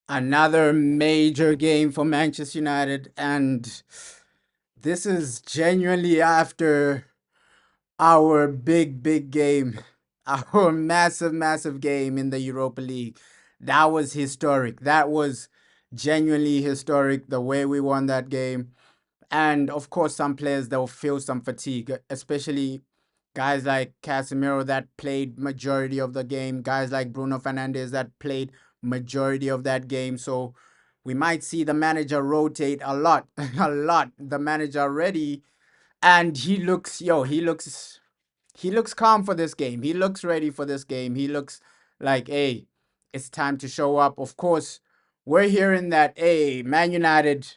Another major game for Manchester United, and this is genuinely after our big game, our massive game in the Europa League. That was historic. That was genuinely historic the way we won that game. And of course, some players they'll feel some fatigue, especially guys like Casemiro that played majority of the game, guys like Bruno Fernandes that played majority of that game. So we might see the manager rotate a lot, a lot. The manager already, and he looks calm for this game. He looks ready for this game. He looks like, hey, it's time to show up. Of course, we're hearing that, hey, Man United,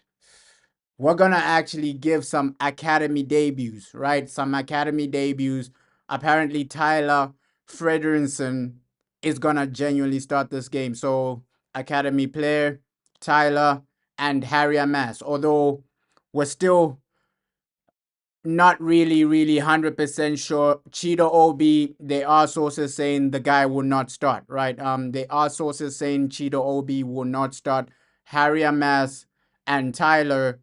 we're gonna actually give some academy debuts, right? Some academy debuts. Apparently, Tyler Frederinson is gonna genuinely start this game. So, academy player Tyler and Harry Amass. Although we're still not really 100% sure. Cheetah Obi, there are sources saying the guy will not start, right? There are sources saying Cheetah Obi will not start. Harry Amass and Tyler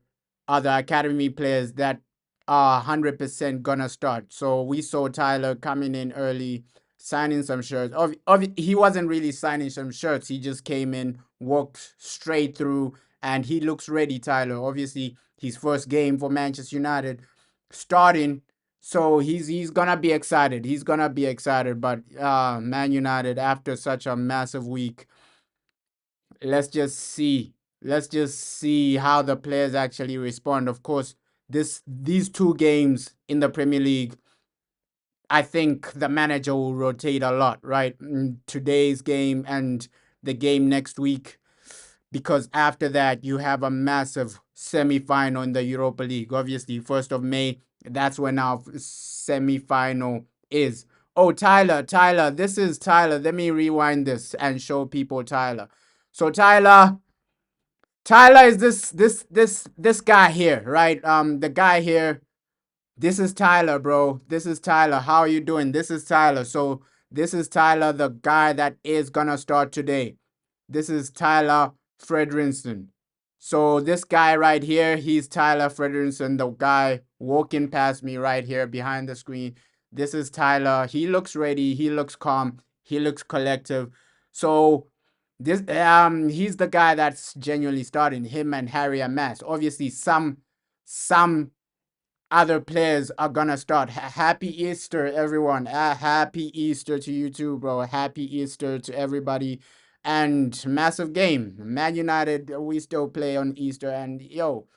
are the academy players that are 100% gonna start. So we saw Tyler coming in early, signing some shirts. He wasn't really signing some shirts. He just came in, walked straight through, and he looks ready, Tyler. Obviously, his first game for Manchester United starting. So he's gonna be excited. He's gonna be excited. But Man United after such a massive week, let's just see. Let's just see how the players actually respond. Of course, these two games in the Premier League, I think the manager will rotate a lot, right? Today's game and the game next week, because after that you have a massive semi-final in the Europa League. Obviously, 1st of May, that's when our semi-final is. Oh, Tyler, this is Tyler. Let me rewind this and show people Tyler. So Tyler is this guy here, right? The guy here, this is Tyler, bro. This is Tyler. How are you doing? This is Tyler. So this is Tyler, the guy that is gonna start today. This is Tyler Frederinson. So this guy right here, he's Tyler Frederinson, the guy walking past me right here behind the screen. This is Tyler. He looks ready. He looks calm. He looks collective. So this he's the guy that's genuinely starting him and Harry Amass. Obviously, some other players are gonna start. Happy Easter, everyone. Happy Easter to you too, bro. Happy Easter to everybody. And massive game. Man United, we still play on Easter. And yo,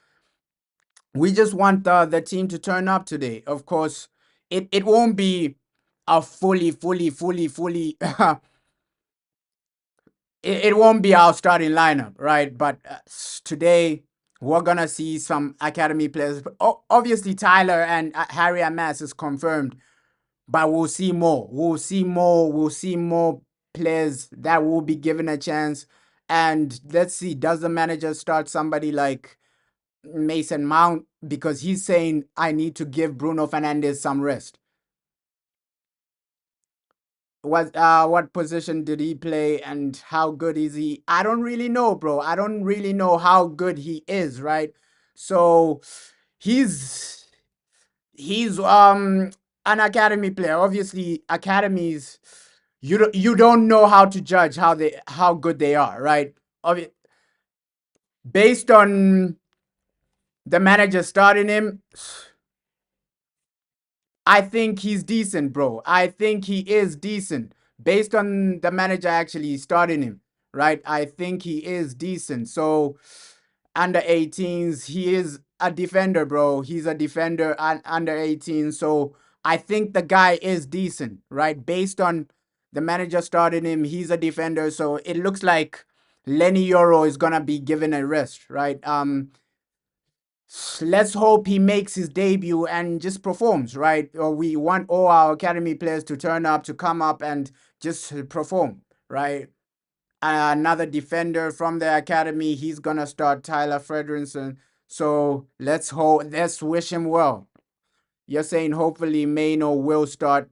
we just want the team to turn up today. Of course, it won't be a fully it won't be our starting lineup, right? But today we're gonna see some academy players. Obviously, Tyler and Harry Amass is confirmed, but we'll see more. We'll see more. We'll see more players that will be given a chance. And let's see, does the manager start somebody like Mason Mount, because he's saying I need to give Bruno Fernandes some rest? What position did he play and how good is he? I don't really know, bro. I don't really know how good he is, right? So he's he's an academy player. Obviously, academies, you don't know how to judge how good they are, right? Based on the manager starting him, I think he's decent, bro. I think he is decent based on the manager actually starting him, right? I think he is decent. So under 18s, he is a defender, bro. He's a defender under 18. So I think the guy is decent, right? Based on the manager starting him, he's a defender. So it looks like Lenny Yoro is gonna be given a rest, right? Let's hope he makes his debut and just performs, right? Or we want all our academy players to turn up, to come up and just perform, right? Another defender from the academy, he's gonna start, Tyler Frederinson. So let's wish him well. You're saying hopefully Maino will start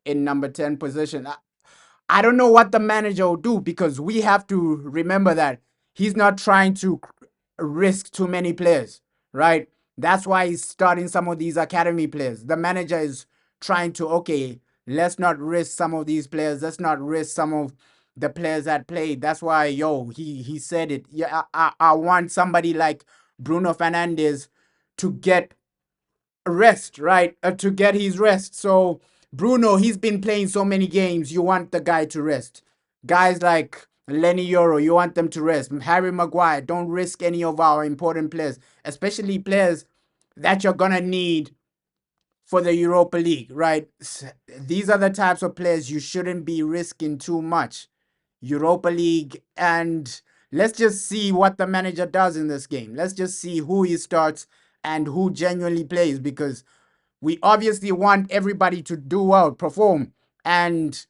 in number 10 position. I don't know what the manager will do, because we have to remember that he's not trying to risk too many players, right? That's why he's starting some of these academy players. The manager is trying to, okay, let's not risk some of these players. Let's not risk some of the players that played. That's why, he said it. Yeah, I want somebody like Bruno Fernandes to get rest, right? To get his rest. So Bruno, he's been playing so many games. You want the guy to rest. Guys like Lenny Euro, you want them to rest. Harry Maguire, don't risk any of our important players, especially players that you're gonna need for the Europa League, right? These are the types of players you shouldn't be risking too much. Europa League, and let's just see what the manager does in this game. Let's just see who he starts and who genuinely plays, because we obviously want everybody to do well, perform. And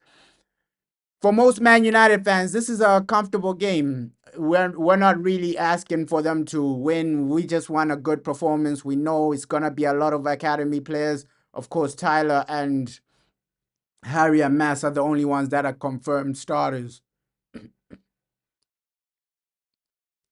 for most Man United fans, this is a comfortable game. We're not really asking for them to win. We just want a good performance. We know it's gonna be a lot of academy players. Of course, Tyler and Harry and Mass are the only ones that are confirmed starters.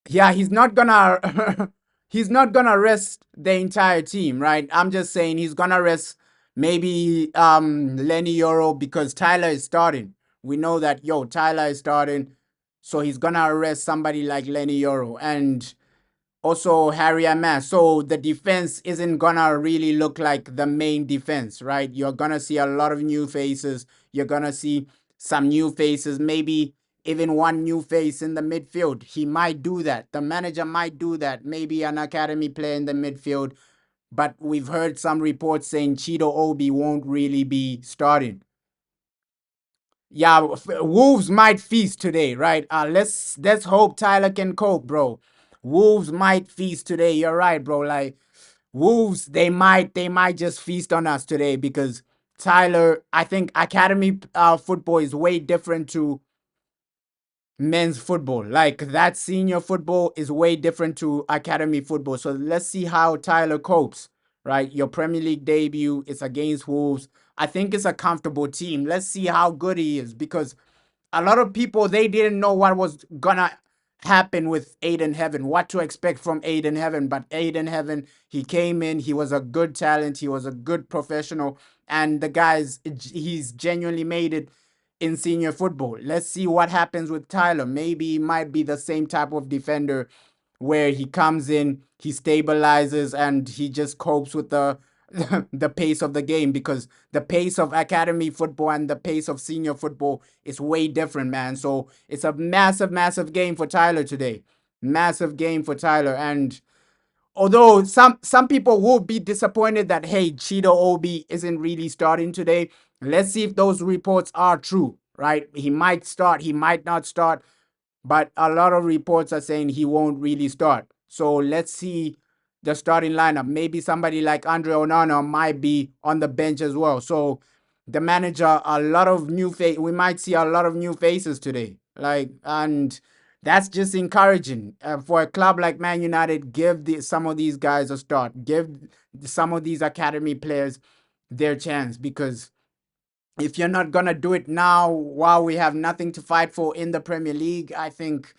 Yeah, he's not gonna he's not gonna rest the entire team, right? I'm just saying he's gonna rest maybe Lenny Euro, because Tyler is starting. We know that Tyler is starting, so he's gonna arrest somebody like Lenny Euro and also Harry Mass. So the defense isn't gonna really look like the main defense, right? You're gonna see a lot of new faces. You're gonna see some new faces, maybe even one new face in the midfield. He might do that. The manager might do that. Maybe an academy player in the midfield. But we've heard some reports saying Cheeto Obi won't really be starting. Yeah, Wolves might feast today, right? Let's hope Tyler can cope, bro. Wolves might feast today. You're right, bro. Like Wolves, they might just feast on us today, because Tyler, I think academy football is way different to men's football. Like that senior football is way different to academy football. So let's see how Tyler copes, right? Your Premier League debut is against Wolves. I think it's a comfortable team. Let's see how good he is, because a lot of people, they didn't know what was gonna happen with Aiden Heaven, what to expect from Aiden Heaven. But Aiden Heaven, he came in, he was a good talent, he was a good professional, and the guys, he's genuinely made it in senior football. Let's see what happens with Tyler. Maybe he might be the same type of defender where he comes in, he stabilizes, and he just copes with the the pace of the game, because the pace of academy football and the pace of senior football is way different, man. So it's a massive, massive game for Tyler today. Massive game for Tyler. And although some people will be disappointed that, hey, Cheeto Obi isn't really starting today, let's see if those reports are true, right? He might start, he might not start, but a lot of reports are saying he won't really start. So let's see the starting lineup. Maybe somebody like Andre Onana might be on the bench as well. So the manager, a lot of new face. We might see a lot of new faces today. And that's just encouraging for a club like Man United. Give some of these guys a start. Give some of these academy players their chance, because if you're not gonna do it now while we have nothing to fight for in the Premier League, I think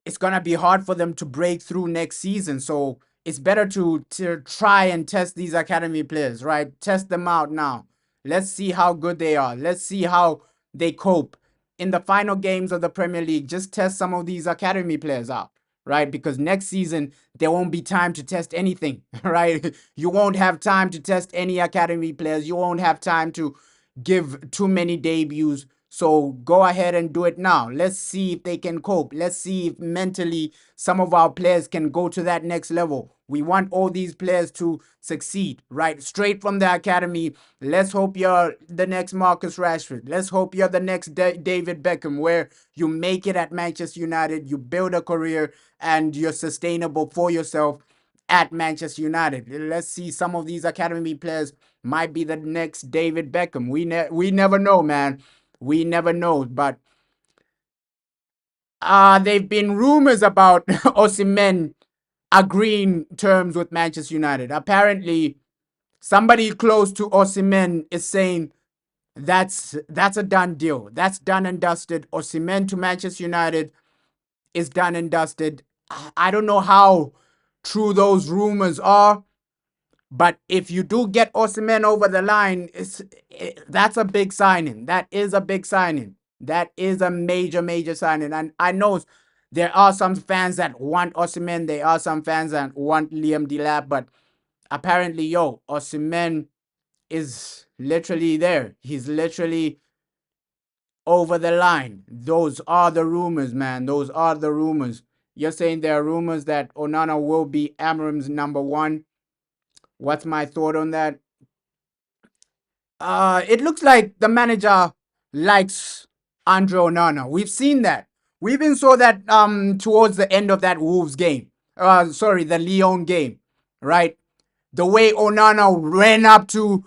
it's gonna be hard for them to break through next season. So it's better to try and test these academy players, right? Test them out now. Let's see how good they are. Let's see how they cope in the final games of the Premier League. Just test some of these academy players out, right? Because next season there won't be time to test anything, right? You won't have time to test any academy players. You won't have time to give too many debuts. So go ahead and do it now. Let's see if they can cope. Let's see if mentally some of our players can go to that next level. We want all these players to succeed, right? Straight from the academy. Let's hope you're the next Marcus Rashford. Let's hope you're the next David Beckham, where you make it at Manchester United, you build a career, and you're sustainable for yourself at Manchester United. Let's see, some of these academy players might be the next David Beckham. We never know, man. We never know. But they've been rumors about Osimhen agreeing terms with Manchester United. Apparently, somebody close to Osimhen is saying that's a done deal. That's done and dusted. Osimhen to Manchester United is done and dusted. I don't know how true those rumors are, but if you do get Osimhen over the line, that's a big signing. That is a big signing. That is a major, major signing. And I know there are some fans that want Osimhen. There are some fans that want Liam Delap, but apparently, Osimhen is literally there. He's literally over the line. Those are the rumors, man. Those are the rumors. You're saying there are rumors that Onana will be Amram's number one. What's my thought on that? It looks like the manager likes Andre Onana. We've seen that. We even saw that towards the end of that Wolves game. Sorry, the Lyon game, right? The way Onana ran up to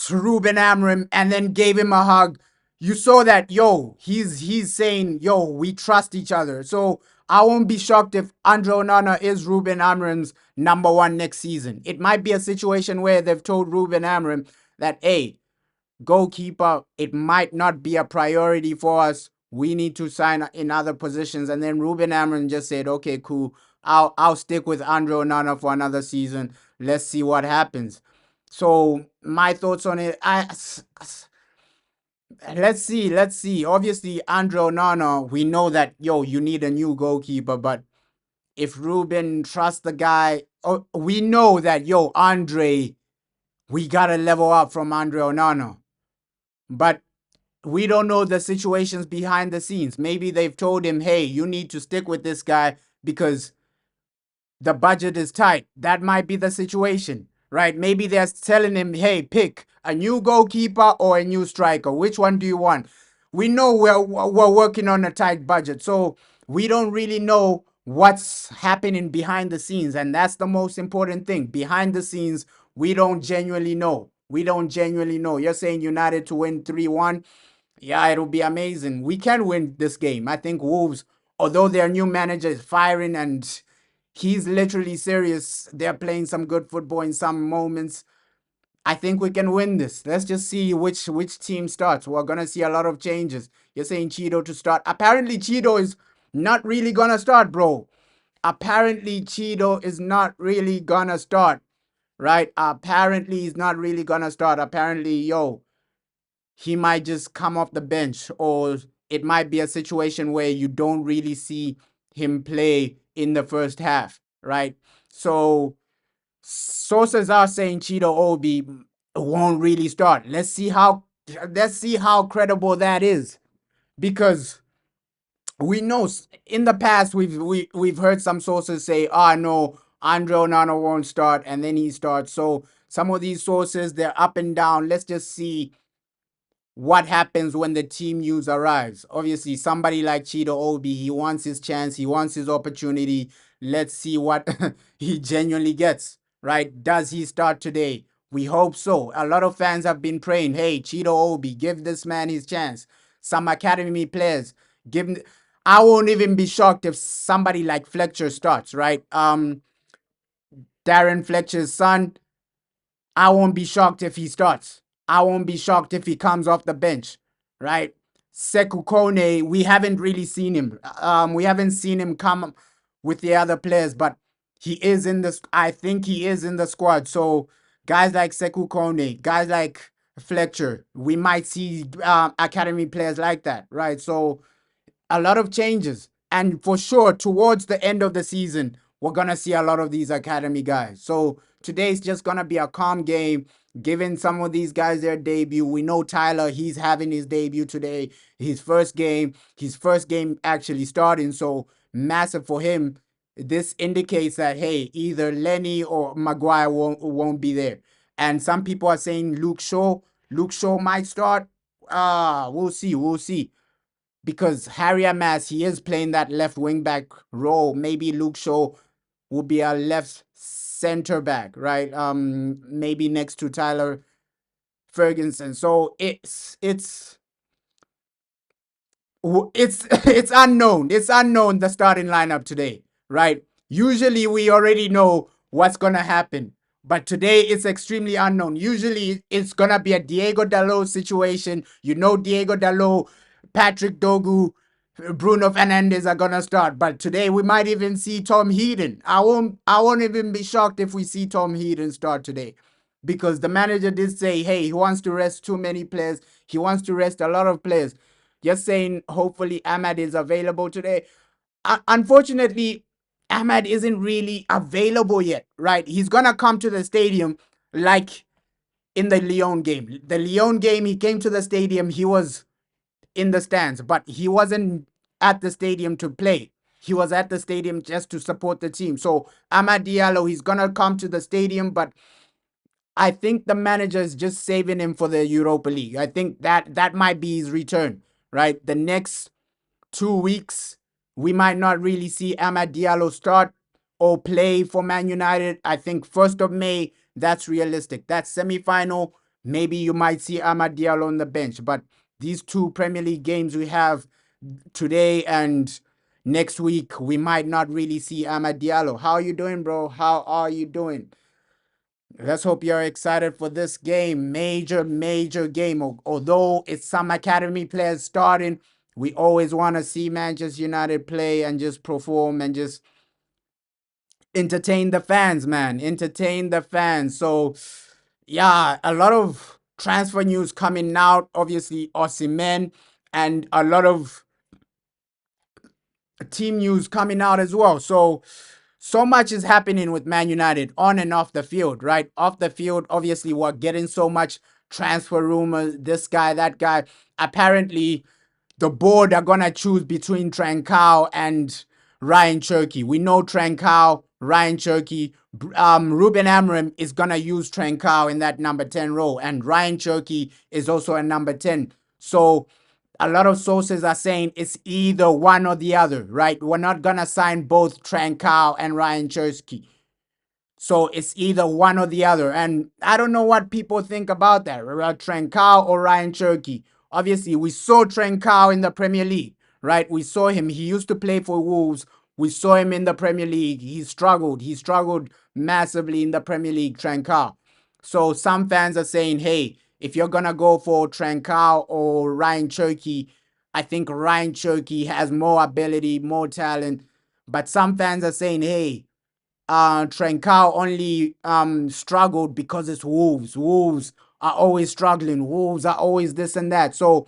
Ruben Amram and then gave him a hug. You saw that, he's saying, we trust each other. So I won't be shocked if Andre Onana is Ruben Amram's number one next season. It might be a situation where they've told Ruben Amram that, hey, goalkeeper, it might not be a priority for us. We need to sign in other positions. And then Ruben Amram just said, okay, cool. I'll stick with Andre Onana for another season. Let's see what happens. So my thoughts on it, let's see. Obviously, Andre Onana, we know that you need a new goalkeeper, but if Ruben trusts the guy, we know that Andre, we gotta level up from Andre Onana. But we don't know the situations behind the scenes. Maybe they've told him, hey, you need to stick with this guy because the budget is tight. That might be the situation, right? Maybe they're telling him, hey, pick a new goalkeeper or a new striker. Which one do you want? We know we're working on a tight budget, so we don't really know what's happening behind the scenes, and that's the most important thing. Behind the scenes, we don't genuinely know. We don't genuinely know. You're saying United to win 3-1. Yeah, it'll be amazing. We can win this game. I think Wolves, although their new manager is firing and he's literally serious, they're playing some good football in some moments. I think we can win this. Let's just see which team starts. We're gonna see a lot of changes. You're saying Cheeto to start. Apparently, Cheeto is not really gonna start, bro. Apparently, Cheeto is not really gonna start. Right? Apparently, he's not really gonna start. Apparently, he might just come off the bench, or it might be a situation where you don't really see him play in the first half, right? So sources are saying Cheeto Obi won't really start. Let's see how credible that is, because we know in the past we've heard some sources say, no, Andre Onana won't start, and then he starts. So some of these sources, they're up and down. Let's just see what happens when the team news arrives. Obviously, somebody like Cheeto Obi, he wants his chance, he wants his opportunity. Let's see what he genuinely gets, right? Does he start today? We hope so. A lot of fans have been praying, hey, Cheeto Obi, give this man his chance. Some academy players, give him. I won't even be shocked if somebody like Fletcher starts, right? Darren Fletcher's son, I won't be shocked if he starts. I won't be shocked if he comes off the bench, right? Sekou Kone, we haven't really seen him. We haven't seen him come with the other players, but he is in this. I think he is in the squad. So guys like Sekou Kone, guys like Fletcher, we might see academy players like that, right? So a lot of changes. And for sure, towards the end of the season, we're going to see a lot of these academy guys. So today's just going to be a calm game, giving some of these guys their debut. We know Tyler, he's having his debut today, his first game actually starting. So massive for him. This indicates that, hey, either Lenny or Maguire won't be there. And some people are saying Luke Shaw might start. We'll see. We'll see, because Harry Amas, he is playing that left wing back role. Maybe Luke Shaw will be a left center back, right? Maybe next to Tyler Ferguson. So it's unknown. It's unknown, the starting lineup today, right? Usually we already know what's gonna happen, but today it's extremely unknown. Usually it's gonna be a Diego Dalot situation. Diego Dalot, Patrick Dogu, Bruno Fernandes are gonna start. But today we might even see Tom Heaton. I won't even be shocked if we see Tom Heaton start today. Because the manager did say, hey, he wants to rest too many players. He wants to rest a lot of players. Just saying, hopefully Ahmad is available today. Unfortunately, Ahmad isn't really available yet, right? He's gonna come to the stadium like in the Lyon game. The Lyon game, he came to the stadium, he was in the stands, but he wasn't at the stadium to play. He was at the stadium just to support the team. So Amad Diallo, he's gonna come to the stadium, but I think the manager is just saving him for the Europa League. I think that might be his return, right? The next 2 weeks, we might not really see Amad Diallo start or play for Man United. I think 1st of May, that's realistic. That semi-final, maybe you might see Amad Diallo on the bench. But these two Premier League games we have today and next week, we might not really see Amad Diallo. How are you doing, bro? How are you doing? Let's hope you're excited for this game. Major, major game. Although it's some academy players starting, we always want to see Manchester United play and just perform and just entertain the fans, man. Entertain the fans. So, yeah, a lot of transfer news coming out. Obviously, Osimhen, and a lot of team news coming out as well. So much is happening with Man United on and off the field, right? Off the field, obviously, we're getting so much transfer rumors, this guy, that guy. Apparently, the board are going to choose between Trancao and Ryan Cherky. We know Trancao, Ryan Cherky. Ruben Amorim is going to use Trancao in that number 10 role, and Ryan Cherky is also a number 10. So a lot of sources are saying it's either one or the other, right? We're not going to sign both Trancao and Ryan Cherky. So it's either one or the other. And I don't know what people think about that, Trancao or Ryan Cherky. Obviously, we saw Trancao in the Premier League, right? We saw him. He used to play for Wolves. We saw him in the Premier League. He struggled. He struggled massively in the Premier League, Trancao. So some fans are saying, hey, if you're going to go for Trancao or Ryan Cherky, I think Ryan Cherky has more ability, more talent. But some fans are saying, hey, Trancao only struggled because it's Wolves. Wolves are always struggling. Wolves are always this and that. So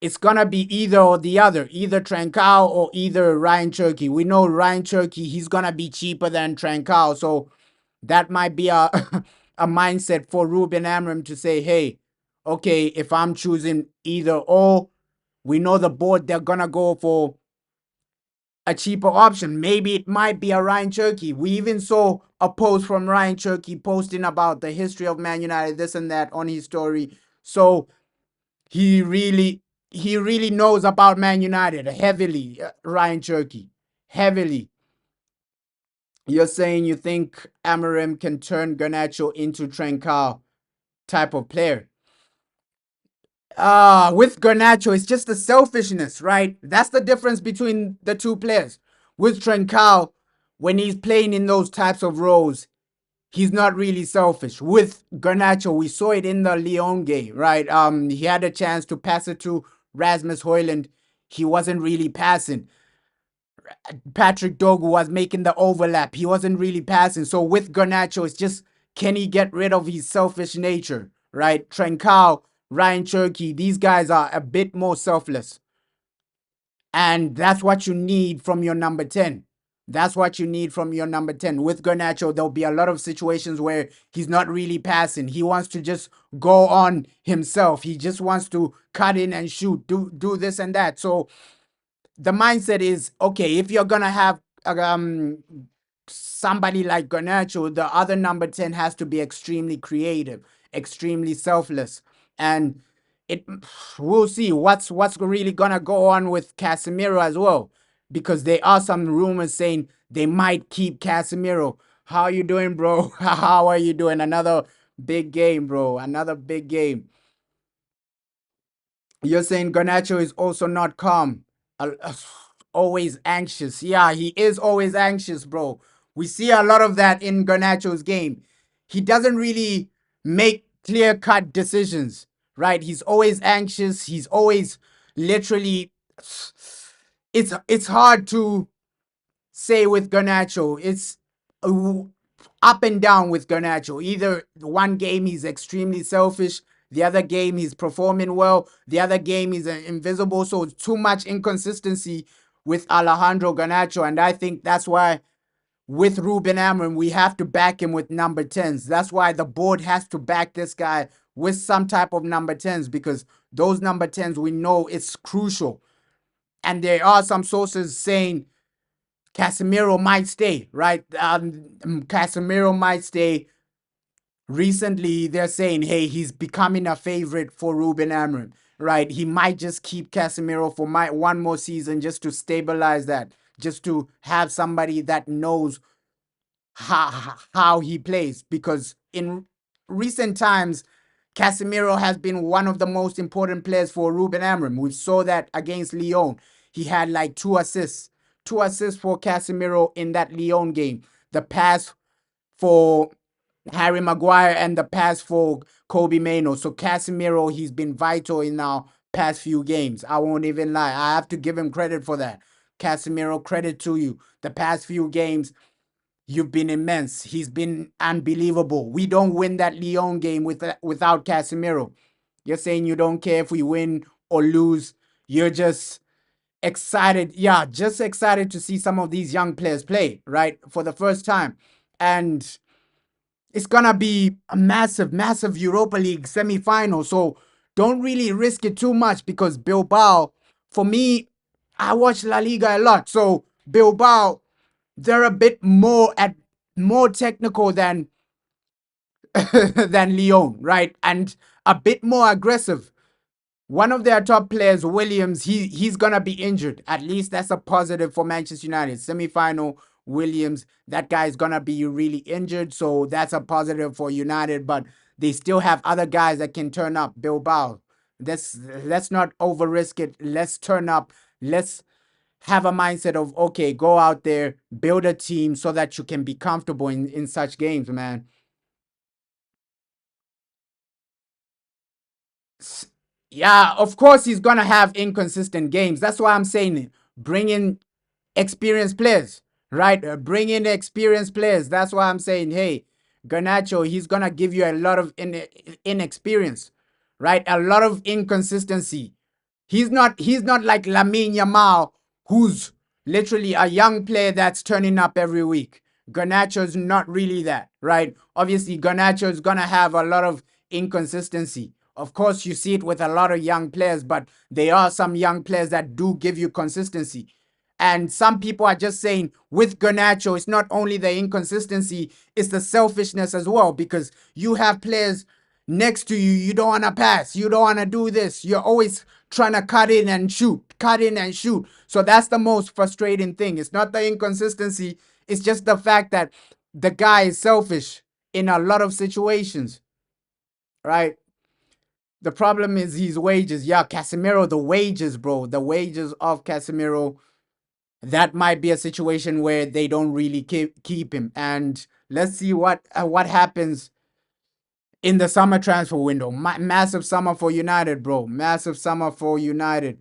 it's gonna be either or the other, either Trancao or either Ryan Cherky. We know Ryan Cherky, he's gonna be cheaper than Trancao. So that might be a a mindset for Ruben Amorim to say, hey, okay, if I'm choosing either or, we know the board, they're gonna go for a cheaper option. Maybe it might be a Ryan Cherky. We even saw a post from Ryan Cherky posting about the history of Man United, this and that on his story. So he really knows about Man United heavily, Ryan Cherky. Heavily. You're saying you think Amorim can turn Garnacho into Trancao type of player. With Garnacho, it's just the selfishness, right? That's the difference between the two players. With Trancao, when he's playing in those types of roles, he's not really selfish. With Garnacho, we saw it in the Lyon game, right? He had a chance to pass it to Rasmus Højlund. He wasn't really passing. Patrick Dogu was making the overlap. He wasn't really passing. So with Garnacho, it's just, can he get rid of his selfish nature, right? Trancao, Ryan Cherky, these guys are a bit more selfless. And that's what you need from your number 10. That's what you need from your number 10. With Garnacho, there'll be a lot of situations where he's not really passing. He wants to just go on himself. He just wants to cut in and shoot, do this and that. So the mindset is, okay, if you're gonna have somebody like Garnacho, the other number 10 has to be extremely creative, extremely selfless. And it we'll see what's really gonna go on with Casemiro as well. Because there are some rumors saying they might keep Casemiro. How you doing, bro? How are you doing? Another big game, bro. Another big game. You're saying Garnacho is also not calm, always anxious. Yeah, he is always anxious, bro. We see a lot of that in Garnacho's game. He doesn't really make clear cut decisions, right? He's always anxious. He's always literally it's hard to say with Garnacho. It's uh, up and down with Garnacho. Either one game he's extremely selfish, the other game he's performing well, the other game he's invisible. So it's too much inconsistency with Alejandro Garnacho, and I think that's why with Ruben Amorim we have to back him with number 10s. That's why the board has to back this guy with some type of number 10s, because those number 10s we know it's crucial. And there are some sources saying Casemiro might stay, right? Casemiro might stay. Recently, they're saying, hey, he's becoming a favorite for Ruben Amorim, right? He might just keep Casemiro for one more season just to stabilize that, just to have somebody that knows how he plays. Because in recent times, Casemiro has been one of the most important players for Ruben Amorim. We saw that against Lyon. He had like two assists for Casemiro in that Lyon game. The pass for Harry Maguire and the pass for Kobe Mano. So Casemiro, he's been vital in our past few games. I won't even lie. I have to give him credit for that. Casemiro, credit to you. The past few games, you've been immense. He's been unbelievable. We don't win that Lyon game without Casemiro. You're saying you don't care if we win or lose. You're just excited. Yeah, just excited to see some of these young players play, right? For the first time. And it's gonna be a massive, massive Europa League semi-final. So don't really risk it too much, because Bilbao, for me, I watch La Liga a lot. So Bilbao, they're a bit more technical than than Lyon, right? And a bit more aggressive. One of their top players, Williams, he's gonna be injured. At least that's a positive for Manchester United. Semi-final, Williams, that guy's gonna be really injured, so that's a positive for United. But they still have other guys that can turn up. Bilbao, let's not over risk it. Let's turn up. Let's have a mindset of, okay, go out there, build a team so that you can be comfortable in such games, man. Yeah, of course he's gonna have inconsistent games. That's why I'm saying it. Bring in experienced players, right? Bring in experienced players. That's why I'm saying, hey, Garnacho, he's gonna give you a lot of inexperience, right? A lot of inconsistency. He's not like Lamine Yamal, who's literally a young player that's turning up every week. Garnacho's not really that, right? Obviously, Garnacho is gonna have a lot of inconsistency. Of course, you see it with a lot of young players, but there are some young players that do give you consistency. And some people are just saying with Garnacho, it's not only the inconsistency, it's the selfishness as well, because you have players next to you, you don't want to pass, you don't want to do this. You're always trying to cut in and shoot, cut in and shoot. So that's the most frustrating thing. It's not the inconsistency, it's just the fact that the guy is selfish in a lot of situations, right? The problem is his wages. Yeah, Casemiro, the wages, bro. The wages of Casemiro, that might be a situation where they don't really keep him. And let's see what happens in the summer transfer window. Massive summer for United, bro. Massive summer for United.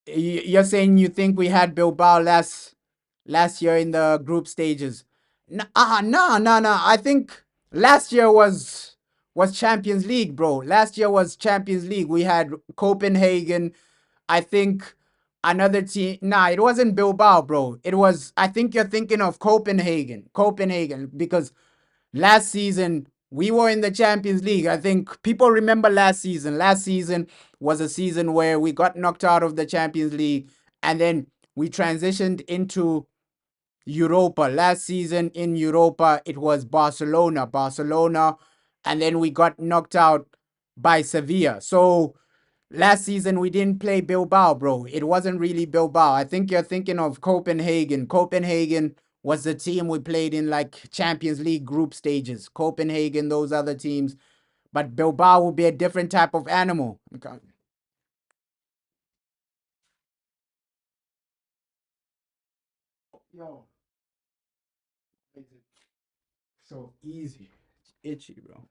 You're saying you think we had Bilbao last year in the group stages? No. I think last year was Champions League, bro. Last year was Champions League. We had Copenhagen. I think another team. Nah, it wasn't Bilbao, bro. It was. I think you're thinking of Copenhagen. Copenhagen, because last season we were in the Champions League. I think people remember last season. Last season was a season where we got knocked out of the Champions League, and then we transitioned into Europa. Last season in Europa, it was Barcelona, and then we got knocked out by Sevilla. So last season we didn't play Bilbao, bro. It wasn't really Bilbao. I think you're thinking of Copenhagen. Copenhagen was the team we played in like Champions League group stages. Copenhagen, those other teams. But Bilbao will be a different type of animal. Okay. Yo, so easy. It's itchy, bro.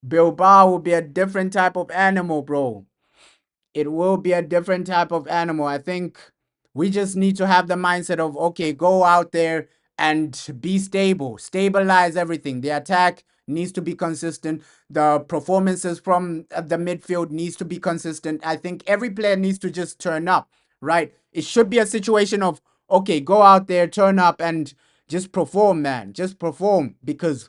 Bilbao will be a different type of animal, bro. It will be a different type of animal. I think we just need to have the mindset of, okay, go out there and be stable, stabilize everything. The attack needs to be consistent. The performances from the midfield needs to be consistent. I think every player needs to just turn up, right? It should be a situation of, okay, go out there, turn up, and just perform, man. Just perform, because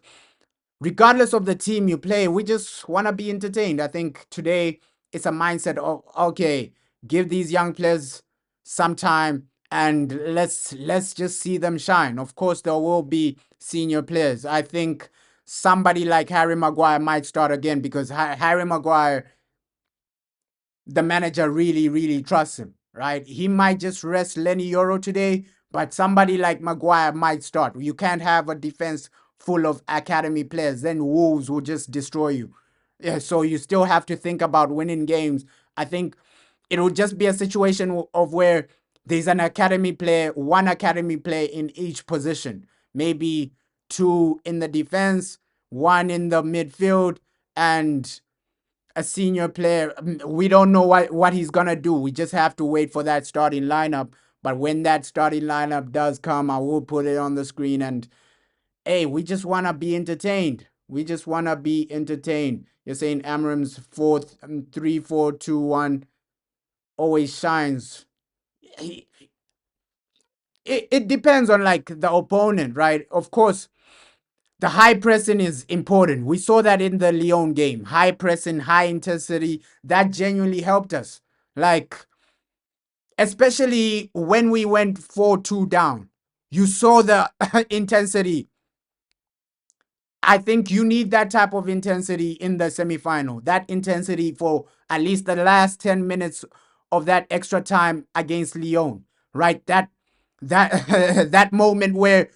regardless of the team you play, we just want to be entertained. I think today it's a mindset of, okay, give these young players some time and let's just see them shine. Of course, there will be senior players. I think somebody like Harry Maguire might start again, because Harry Maguire, the manager really trusts him, right? He might just rest Lenny Euro today, but somebody like Maguire might start. You can't have a defense full of academy players, then Wolves will just destroy you. Yeah, so you still have to think about winning games. I think it will just be a situation of where there's an academy player, one academy player in each position, maybe two in the defense, one in the midfield, and a senior player. We don't know what he's gonna do. We just have to wait for that starting lineup. But when that starting lineup does come, I will put it on the screen. And hey, we just wanna be entertained. We just wanna be entertained. You're saying Amram's fourth, 3-4-2-1 always shines. He, it depends on like the opponent, right? Of course, the high pressing is important. We saw that in the Lyon game. High pressing, high intensity, that genuinely helped us. Like, especially when we went 4-2 down. You saw the intensity. I think you need that type of intensity in the semifinal. That intensity for at least the last 10 minutes of that extra time against Lyon, right? That that moment where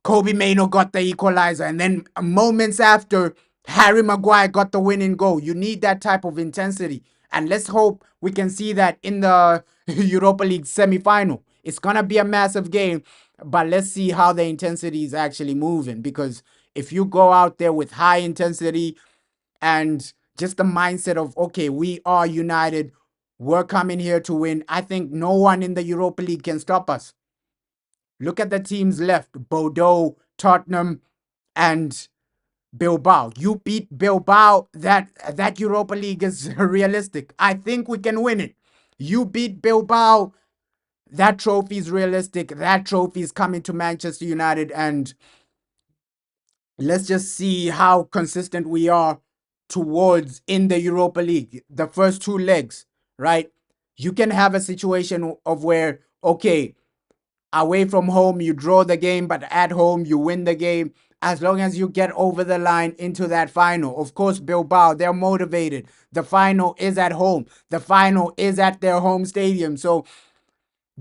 Kobe Mano got the equalizer, and then moments after, Harry Maguire got the winning goal. You need that type of intensity. And let's hope we can see that in the Europa League semi-final. It's going to be a massive game, but let's see how the intensity is actually moving. Because if you go out there with high intensity and just the mindset of, okay, we are united, we're coming here to win, I think no one in the Europa League can stop us. Look at the teams left: Bordeaux, Tottenham, and Bilbao. You beat Bilbao. That Europa League is realistic. I think we can win it. You beat Bilbao. That trophy is realistic. That trophy is coming to Manchester United, and let's just see how consistent we are towards in the Europa League. The first two legs, right? You can have a situation of where, okay, away from home you draw the game, but at home you win the game, as long as you get over the line into that final. Of course, Bilbao, they're motivated. The final is at home. The final is at their home stadium. So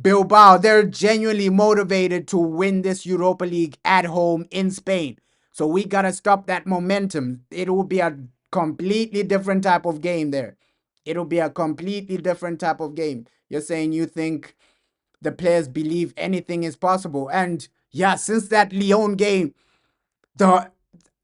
Bilbao, they're genuinely motivated to win this Europa League at home in Spain. So we got to stop that momentum. It will be a completely different type of game there. It'll be a completely different type of game. You're saying you think the players believe anything is possible. And yeah, since that Lyon game, the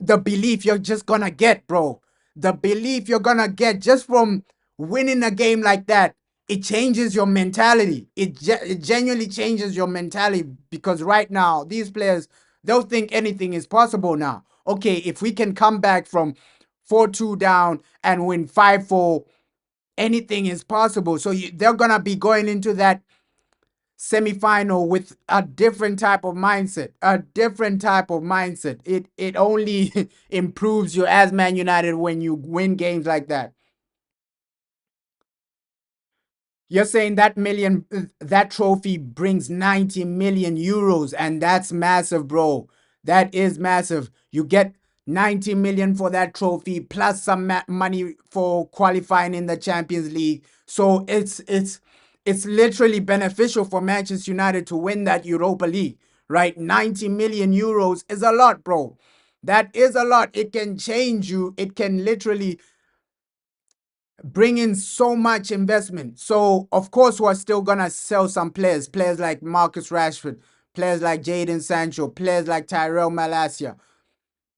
the belief you're just gonna get, bro. The belief you're gonna get just from winning a game like that, it changes your mentality. It genuinely changes your mentality, because right now these players, they'll think anything is possible now. Okay, if we can come back from 4-2 down and win 5-4, anything is possible. So they're gonna be going into that semi-final with a different type of mindset. A different type of mindset. It only improves you as Man United when you win games like that. You're saying that trophy brings 90 million euros, and that's massive, bro. That is massive. You get 90 million for that trophy plus some money for qualifying in the Champions League. So it's literally beneficial for Manchester United to win that Europa League, right? 90 million euros is a lot, bro. That is a lot. It can change you. It can literally bring in so much investment. So of course we're still gonna sell some players like Marcus Rashford, players like Jadon Sancho, players like Tyrell Malacia.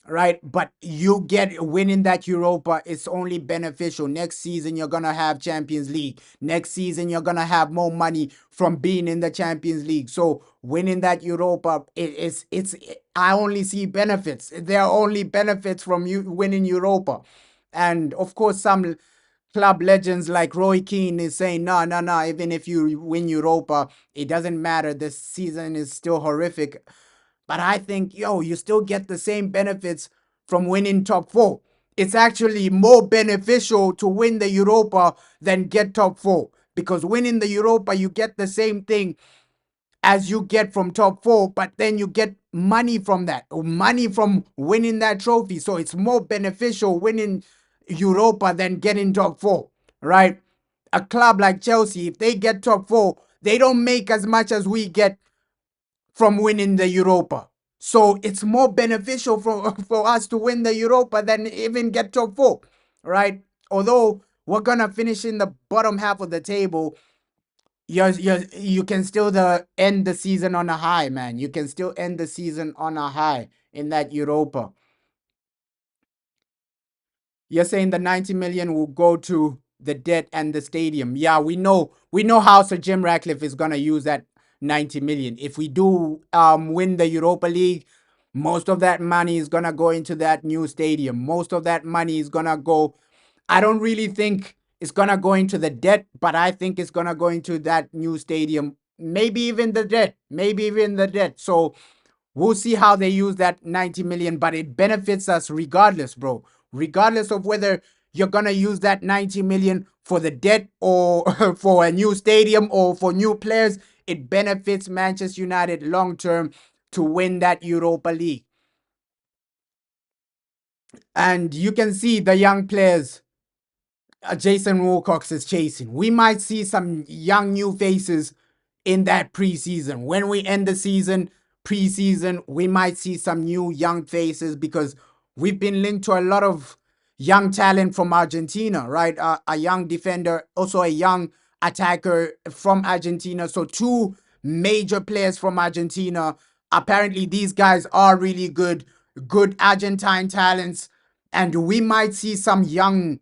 right? But you get winning that Europa, it's only beneficial. Next season, you're gonna have Champions League. Next season, you're gonna have more money from being in the Champions League. So winning that Europa, I only see benefits. There are only benefits from you winning Europa. And of course, some club legends like Roy Keane is saying, no, no, no, even if you win Europa, it doesn't matter. This season is still horrific. But I think, you still get the same benefits from winning top four. It's actually more beneficial to win the Europa than get top four. Because winning the Europa, you get the same thing as you get from top four, but then you get money from that, or money from winning that trophy. So it's more beneficial winning Europa than getting top four, right? A club like Chelsea, if they get top four, they don't make as much as we get from winning the Europa. So it's more beneficial for us to win the Europa than even get top four, right? Although we're gonna finish in the bottom half of the table, you can still end the season on a high, man. You can still end the season on a high in that Europa. You're saying the 90 million will go to the debt and the stadium. Yeah, we know how Sir Jim Ratcliffe is gonna use that 90 million. If we do win the Europa League, most of that money is gonna go into that new stadium. Most of that money is gonna go. I don't really think it's gonna go into the debt, but I think it's gonna go into that new stadium. Maybe even the debt. Maybe even the debt. So we'll see how they use that 90 million, but it benefits us regardless, bro. Regardless of whether you're going to use that 90 million for the debt or for a new stadium or for new players, it benefits Manchester United long term to win that Europa League. And you can see the young players Jason Wilcox is chasing. We might see some young new faces in that preseason. When we end the season, preseason, we might see some new young faces because we've been linked to a lot of young talent from Argentina, right? A young defender, also a young attacker from Argentina. So two major players from Argentina. Apparently, these guys are really good Argentine talents. And we might see some young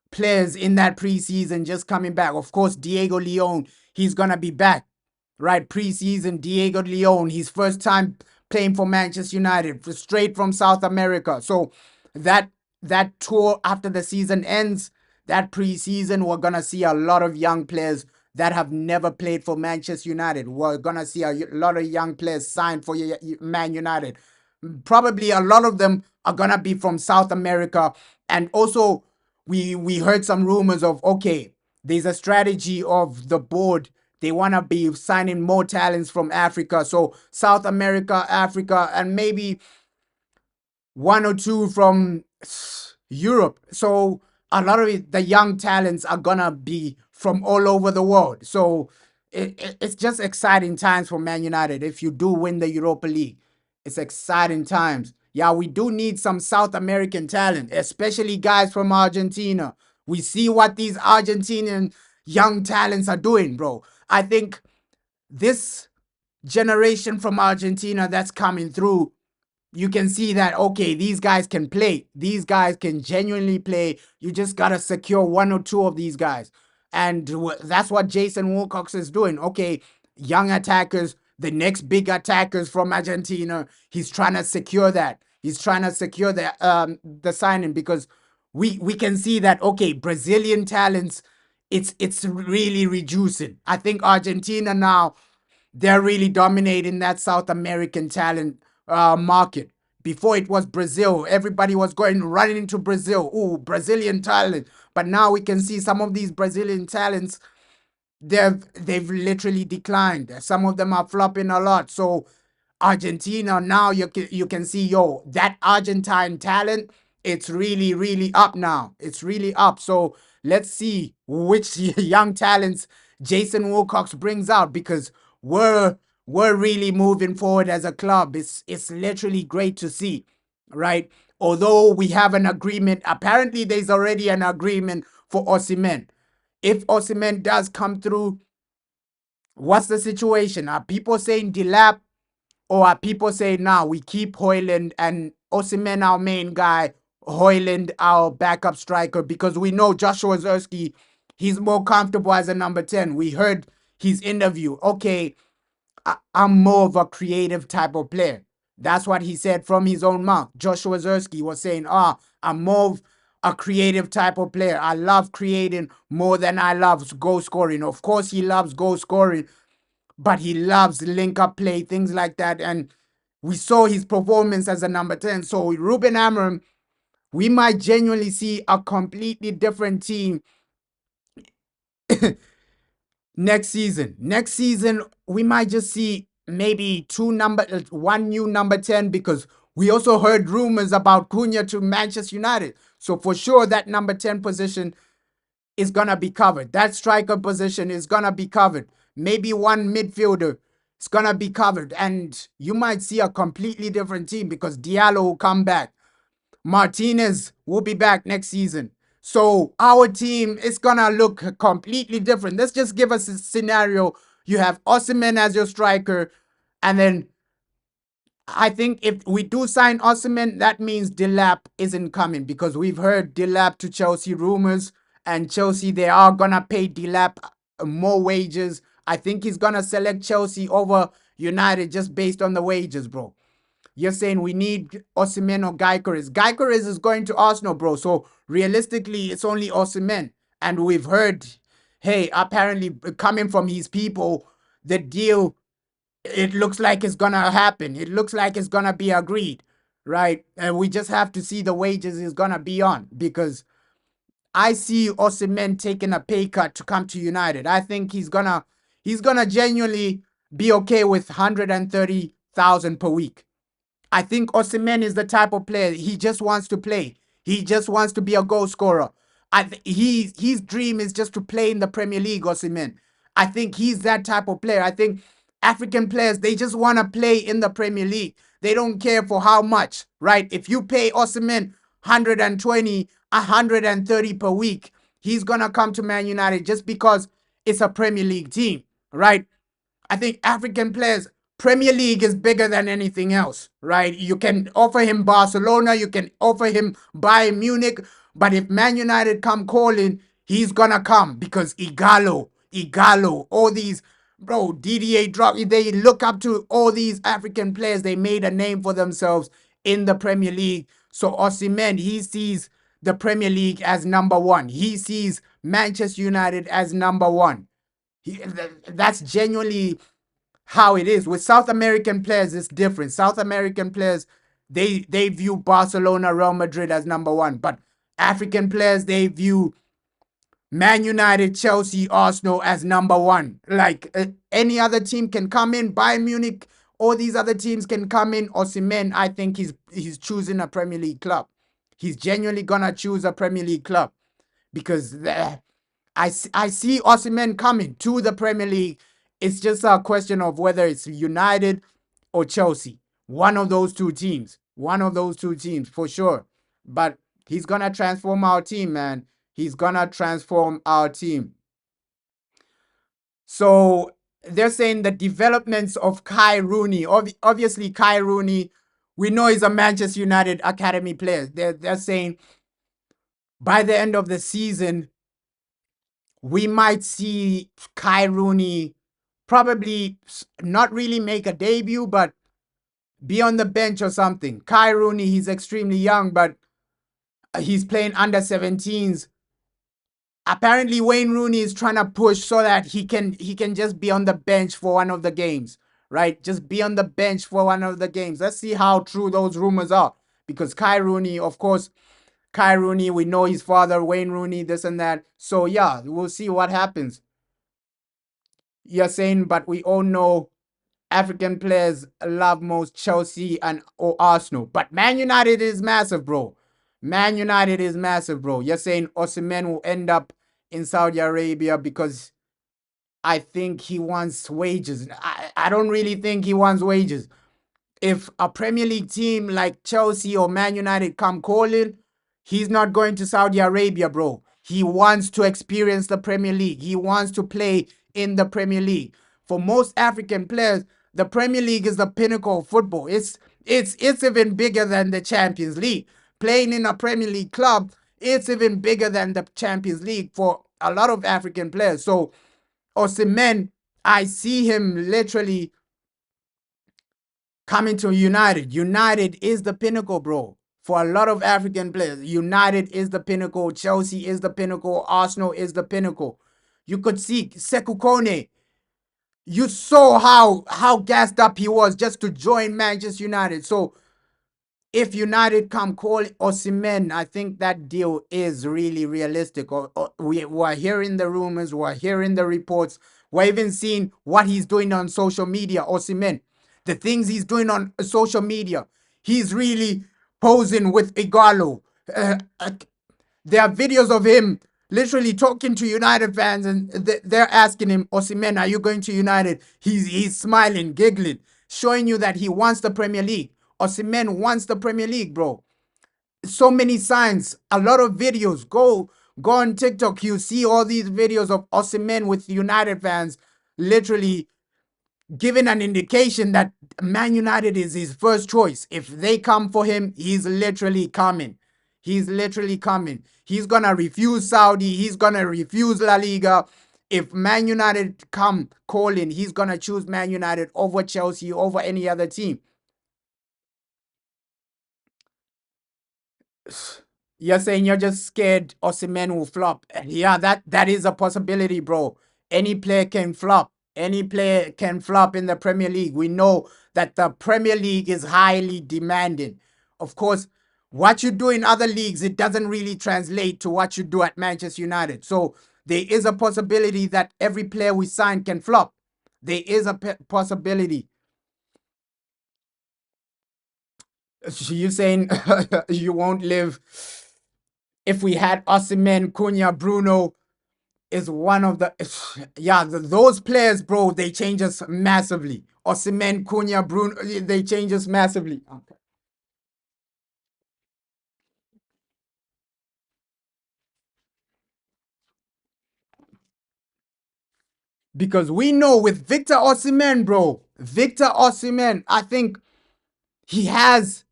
players in that preseason just coming back. Of course, Diego Leon, he's gonna be back, right? Preseason, Diego Leon, his first time playing for Manchester United, straight from South America. So that that tour after the season ends, that preseason, we're gonna see a lot of young players that have never played for Manchester United. We're gonna see a lot of young players signed for Man United. Probably a lot of them are gonna be from South America, and also we heard some rumors of, okay, there's a strategy of the board. They want to be signing more talents from Africa. So South America, Africa, and maybe one or two from Europe. So a lot of the young talents are gonna be from all over the world. So it's just exciting times for Man United. If you do win the Europa League, it's exciting times. Yeah, we do need some South American talent, especially guys from Argentina. We see what these Argentinian young talents are doing, bro. I think this generation from Argentina that's coming through, you can see that, okay, these guys can play. These guys can genuinely play. You just got to secure one or two of these guys. And that's what Jason Wilcox is doing. Okay, young attackers, the next big attackers from Argentina, he's trying to secure that. He's trying to secure the signing because we can see that, okay, Brazilian talents, it's really reducing. I think Argentina now, they're really dominating that South American talent market. Before it was Brazil, everybody was going running into Brazil. Ooh, Brazilian talent. But now we can see some of these Brazilian talents, they've literally declined. Some of them are flopping a lot. So Argentina now, you can see, that Argentine talent, it's really up now. It's really up. So let's see which young talents Jason Wilcox brings out, because we're we're really moving forward as a club. It's literally great to see, right? Although we have an agreement, apparently there's already an agreement for Osimhen. If Osimhen does come through, what's the situation? Are people saying Delap, or are people saying, now we keep Hoyland and Osimhen our main guy, Hoyland our backup striker, because we know Joshua Zerski, he's more comfortable as a number 10. We heard his interview. Okay, I'm more of a creative type of player. That's what he said from his own mouth. Joshua Zerski was saying, I'm more of a creative type of player. I love creating more than I love goal scoring. Of course, he loves goal scoring, but he loves link up play, things like that. And we saw his performance as a number 10. So Ruben Amorim, we might genuinely see a completely different team next season. Next season, we might just see maybe one new number 10, because we also heard rumors about Cunha to Manchester United. So for sure, that number 10 position is going to be covered. That striker position is going to be covered. Maybe one midfielder is going to be covered. And you might see a completely different team, because Diallo will come back. Martinez will be back next season. So our team is going to look completely different. Let's just give us a scenario. You have Osimhen as your striker, and then I think if we do sign Osimhen, that means Delap isn't coming, because we've heard Delap to Chelsea rumors, and Chelsea, they are going to pay Delap more wages. I think he's going to select Chelsea over United just based on the wages, bro. You're saying we need Osimhen or Gyökeres. Gyökeres is going to Arsenal, bro. So realistically, it's only Osimhen. And we've heard, hey, apparently coming from his people, the deal, it looks like it's gonna happen. It looks like it's gonna be agreed, right? And we just have to see the wages is gonna be on, because I see Osimhen taking a pay cut to come to United. I think he's gonna genuinely be okay with 130,000 per week. I think Osimhen is the type of player, he just wants to play. He just wants to be a goal scorer. His dream is just to play in the Premier League, Osimhen. I think he's that type of player. I think African players, they just want to play in the Premier League. They don't care for how much, right? If you pay Osimhen 120, 130 per week, he's going to come to Man United just because it's a Premier League team, right? I think African players, Premier League is bigger than anything else, right? You can offer him Barcelona, you can offer him Bayern Munich, but if Man United come calling, he's gonna come, because Igalo, all these, bro, Didier Drogba, they look up to all these African players. They made a name for themselves in the Premier League. So Osimhen, he sees the Premier League as number one. He sees Manchester United as number one. That's genuinely how it is. With South American players, it's different. South American players, they view Barcelona, Real Madrid as number one, but African players, they view Man United, Chelsea, Arsenal as number one. Like any other team can come in, Bayern Munich, all these other teams can come in. Osimhen, I think he's choosing a Premier League club. He's genuinely gonna choose a Premier League club, because I see Osimhen coming to the Premier League. It's just a question of whether it's United or Chelsea. One of those two teams. One of those two teams, for sure. But he's going to transform our team, man. He's going to transform our team. So they're saying the developments of Kai Rooney. Obviously, Kai Rooney, we know he's a Manchester United academy player. They're saying by the end of the season, we might see Kai Rooney probably not really make a debut, but be on the bench or something. Kai Rooney, he's extremely young, but he's playing under 17s. Apparently, Wayne Rooney is trying to push so that he can just be on the bench for one of the games, right? Just be on the bench for one of the games. Let's see how true those rumors are. Because Kai Rooney, of course, Kai Rooney, we know his father, Wayne Rooney, this and that. So yeah, we'll see what happens. You're saying, but we all know African players love most Chelsea and or Arsenal. But Man United is massive, bro. Man United is massive, bro. You're saying Osimhen will end up in Saudi Arabia because I think he wants wages. I don't really think he wants wages. If a Premier League team like Chelsea or Man United come calling, he's not going to Saudi Arabia, bro. He wants to experience the Premier League. He wants to play in the Premier League. For most African players, the Premier League is the pinnacle of football. It's even bigger than the Champions League. Playing in a Premier League club, it's even bigger than the Champions League for a lot of African players. So Osimhen, I see him literally coming to United. United is the pinnacle, bro. For a lot of African players, United is the pinnacle. Chelsea is the pinnacle. Arsenal is the pinnacle. You could see Sekou Kone. You saw how gassed up he was just to join Manchester United. So if United come call Osimhen, I think that deal is really realistic. We're hearing the rumors, we're hearing the reports, we're even seeing what he's doing on social media. Osimhen, the things he's doing on social media, he's really posing with Igalo. There are videos of him literally talking to United fans, and they're asking him, Osimhen, are you going to United? He's smiling, giggling, showing you that he wants the Premier League. Osimhen wants the Premier League, bro. So many signs, a lot of videos. Go on TikTok, you see all these videos of Osimhen with United fans literally giving an indication that Man United is his first choice. If they come for him, he's literally coming. He's literally coming. He's gonna refuse Saudi. He's gonna refuse La Liga. If Man United come calling, he's gonna choose Man United over Chelsea, over any other team. You're saying you're just scared Osimhen will flop. Yeah, that is a possibility, bro. Any player can flop. Any player can flop in the Premier League. We know that the Premier League is highly demanding. Of course, what you do in other leagues, it doesn't really translate to what you do at Manchester United. So there is a possibility that every player we sign can flop. There is a possibility. You saying you won't live if we had Osimhen, Cunha, Bruno is one of the yeah those players, bro. They change us massively. Osimhen, Cunha, Bruno, they change us massively. Okay. Because we know with Victor Osimhen, bro, Victor Osimhen, I think he has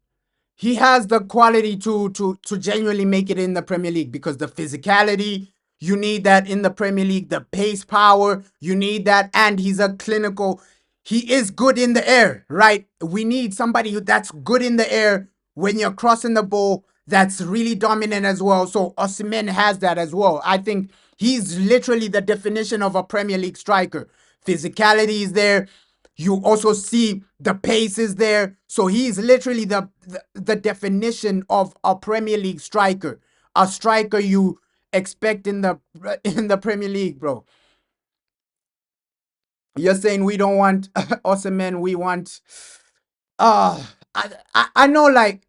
he has the quality to genuinely make it in the Premier League, because the physicality, you need that in the Premier League, the pace power, you need that, and he's a clinical. He is good in the air, right? We need somebody that's good in the air when you're crossing the ball, that's really dominant as well. So Osimhen has that as well. I think he's literally the definition of a Premier League striker. Physicality is there. You also see the pace is there. So he's literally the definition of a Premier League striker. A striker you expect in the Premier League, bro. You're saying we don't want Osimhen, we want I know, like,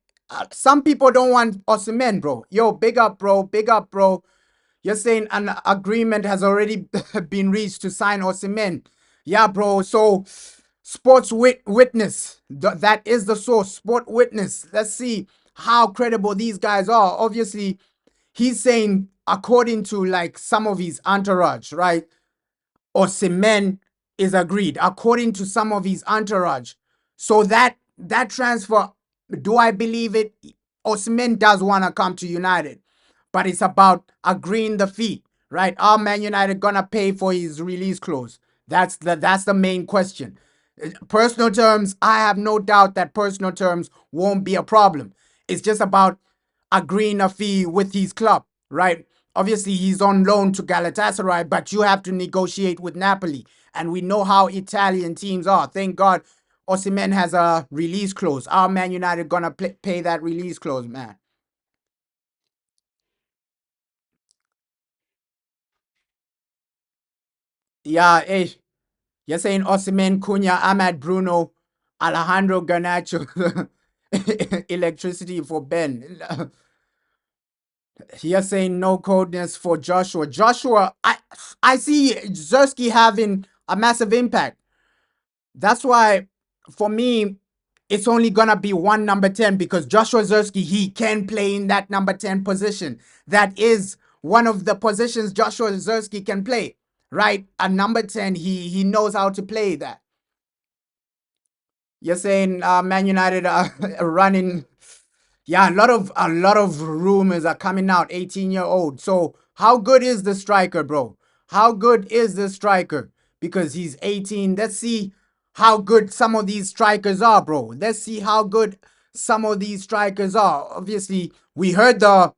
some people don't want Osimhen, bro. Yo, big up, bro. Big up, bro. You're saying an agreement has already been reached to sign Osimhen. Yeah, bro. So, Sports Witness, that is the source. Sport Witness. Let's see how credible these guys are. Obviously, he's saying, according to like some of his entourage, right? Osimhen is agreed, according to some of his entourage. So that transfer, do I believe it? Osimhen does want to come to United, but it's about agreeing the fee, right? Are Man United gonna pay for his release clause? That's the main question. Personal terms, I have no doubt that personal terms won't be a problem. It's just about agreeing a fee with his club, right? Obviously, he's on loan to Galatasaray, but you have to negotiate with Napoli. And we know how Italian teams are. Thank God Osimhen has a release clause. Are Man United going to pay that release clause, man? Yeah, hey, you're saying Osimhen, Cunha, Ahmad Bruno, Alejandro Garnacho, electricity for Ben. You're saying no coldness for Joshua. Joshua, I see Zerski having a massive impact. That's why, for me, it's only gonna be one number 10, because Joshua Zerski, he can play in that number 10 position. That is one of the positions Joshua Zerski can play, right? A number 10, he knows how to play that. You're saying Man United are running. Yeah, a lot of rumors are coming out. 18-year-old. So how good is the striker, bro? How good is the striker? Because he's 18. Let's see how good some of these strikers are, bro. Let's see how good some of these strikers are. Obviously, we heard the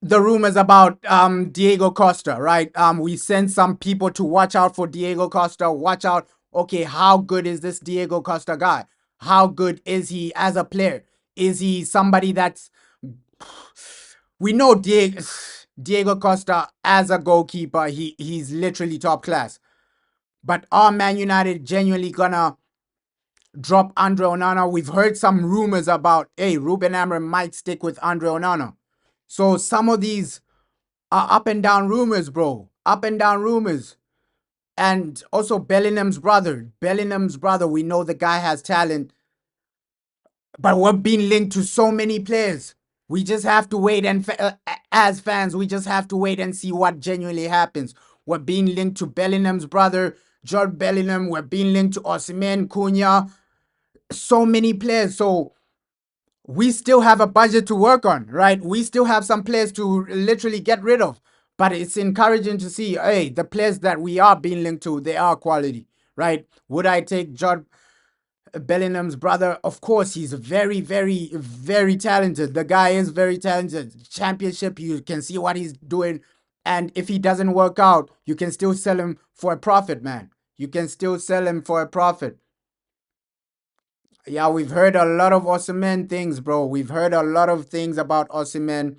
rumors about Diego Costa, right? We sent some people to watch out for Diego Costa. Watch out. Okay, how good is this Diego Costa guy? How good is he as a player? Is he somebody that's we know Diego Costa as a goalkeeper? He's literally top class. But are Man United genuinely gonna drop Andre Onana? We've heard some rumors about hey, Ruben Amorim might stick with Andre Onana. So some of these up and down rumors, bro. Up and down rumors. And also Bellingham's brother. Bellingham's brother. We know the guy has talent, but we're being linked to so many players. We just have to wait and as fans, we just have to wait and see what genuinely happens. We're being linked to Bellingham's brother, Jude Bellingham. We're being linked to Osimhen, Cunha. So many players. So we still have a budget to work on, right? We still have some players to literally get rid of. But it's encouraging to see, hey, the players that we are being linked to, they are quality, right? Would I take Jude Bellingham's brother? Of course, he's very, very, very talented. The guy is very talented. Championship, you can see what he's doing. And if he doesn't work out, you can still sell him for a profit, man. You can still sell him for a profit. Yeah, we've heard a lot of Osimhen things, bro. We've heard a lot of things about Osimhen.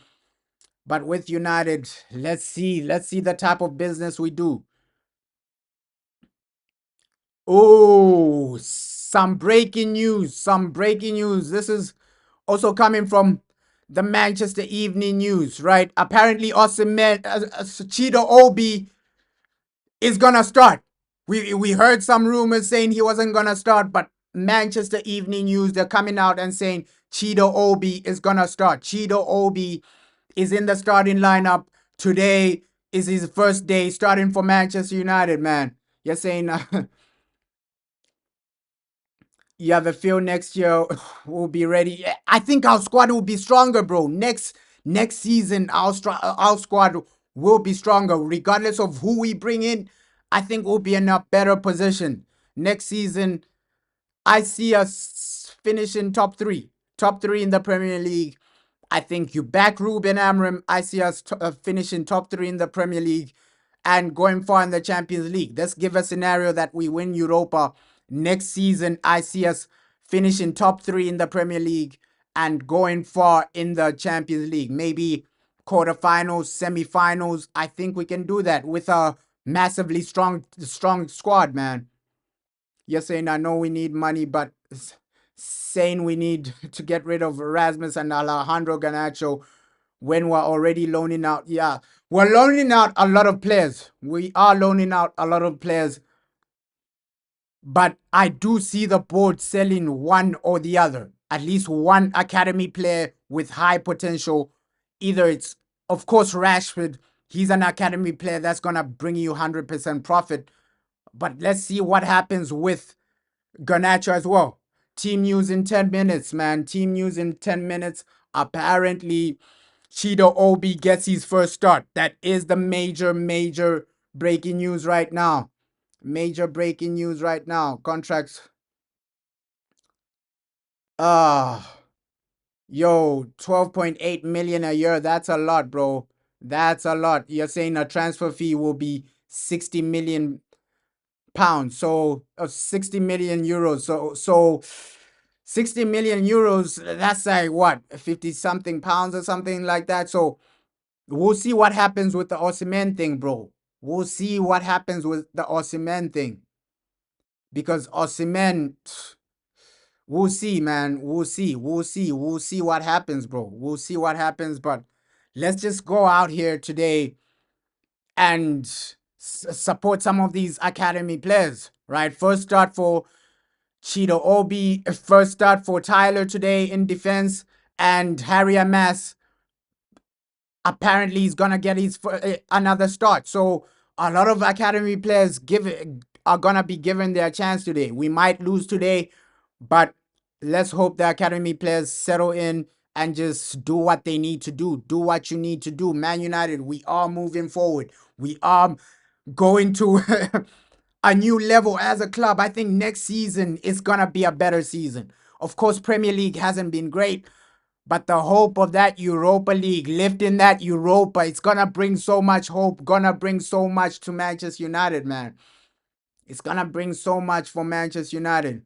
But with United, let's see. Let's see the type of business we do. Oh, some breaking news. Some breaking news. This is also coming from the Manchester Evening News, right? Apparently, Osimhen, Chido Obi is gonna start. We heard some rumors saying he wasn't gonna start, but Manchester Evening News, they're coming out and saying Chido Obi is gonna start. Chido Obi is in the starting lineup. Today is his first day starting for Manchester United, man. You're saying you have a feel next year we'll be ready. I think our squad will be stronger, bro. Next season, our squad will be stronger, regardless of who we bring in. I think we'll be in a better position next season. I see us finishing top three in the Premier League. I think you back Ruben Amorim. I see us finishing top three in the Premier League and going far in the Champions League. Let's give a scenario that we win Europa next season. I see us finishing top three in the Premier League and going far in the Champions League. Maybe quarterfinals, semifinals. I think we can do that with a massively strong squad, man. You're saying I know we need money, but saying we need to get rid of Erasmus and Alejandro Garnacho when we're already loaning out. Yeah, we're loaning out a lot of players. We are loaning out a lot of players, but I do see the board selling one or the other. At least one academy player with high potential. Either it's, of course, Rashford. He's an academy player that's going to bring you 100% profit. But let's see what happens with Garnacho as well. Team news in 10 minutes, man. Team news in 10 minutes. Apparently, Chido Obi gets his first start. That is the major breaking news right now. Major breaking news right now. Contracts. Ah, yo, 12.8 million a year. That's a lot, bro. That's a lot. You're saying a transfer fee will be 60 million pounds. So 60 million euros. So 60 million euros, that's like what, 50 something pounds or something like that. So we'll see what happens with the Osimhen thing, bro. We'll see what happens with the Osimhen thing. Because Osimhen, we'll see, man. We'll see. We'll see. We'll see what happens, bro. We'll see what happens. But let's just go out here today and support some of these academy players, right? First start for Chido Obi, first start for Tyler today in defense, and Harry Amass apparently he's gonna get his another start. So a lot of academy players are gonna be given their chance today. We might lose today, but let's hope the academy players settle in and just do what they need to do. Do what you need to do. Man United, we are moving forward. We are going to a new level as a club. I think next season is gonna be a better season. Of course, Premier League hasn't been great, but the hope of that Europa League, lifting that Europa, it's gonna bring so much hope, gonna bring so much to Manchester United, man. It's gonna bring so much for Manchester United.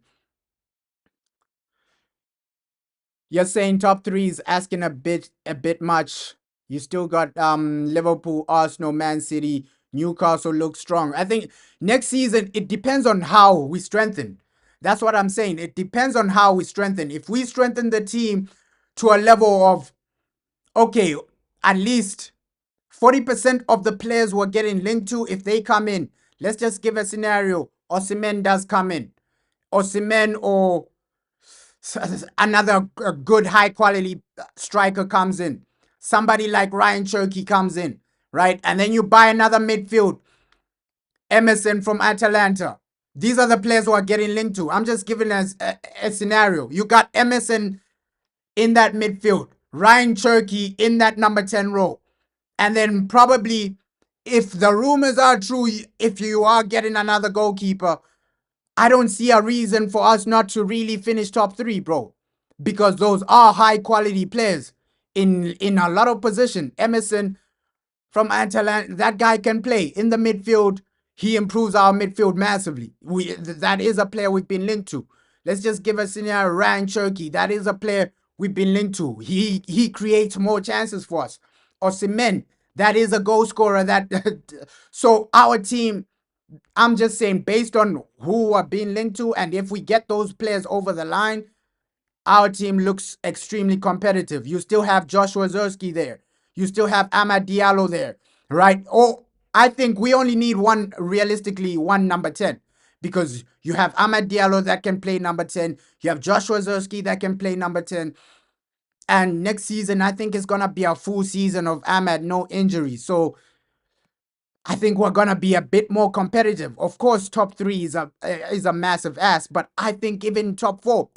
You're saying top three is asking a bit much. You still got Liverpool, Arsenal, Man City, Newcastle look strong. I think next season it depends on how we strengthen. That's what I'm saying. It depends on how we strengthen. If we strengthen the team to a level of okay, at least 40% of the players we're getting linked to, if they come in, let's just give a scenario. Osimhen does come in. Osimhen or another good high quality striker comes in. Somebody like Ryan Cherky comes in, right? And then you buy another midfield, Emerson from Atalanta. These are the players who are getting linked to. I'm just giving us a scenario. You got Emerson in that midfield, Ryan Cherky in that number 10 role. And then probably, if the rumors are true, if you are getting another goalkeeper, I don't see a reason for us not to really finish top three, bro. Because those are high quality players in a lot of position. Emerson from Atalanta, that guy can play in the midfield. He improves our midfield massively. That is a player we've been linked to. Let's just give a scenario. Ryan Cherky, that is a player we've been linked to. He creates more chances for us. Osimhen, that is a goal scorer. So our team, I'm just saying, based on who we're being linked to, and if we get those players over the line, our team looks extremely competitive. You still have Joshua Zerski there. You still have Amad Diallo there, right? Oh, I think we only need realistically, one number 10. Because you have Amad Diallo that can play number 10. You have Joshua Zerski that can play number 10. And next season, I think it's going to be a full season of Amad, no injuries. So I think we're gonna be a bit more competitive. Of course, top three is a massive ask, but I think even top four,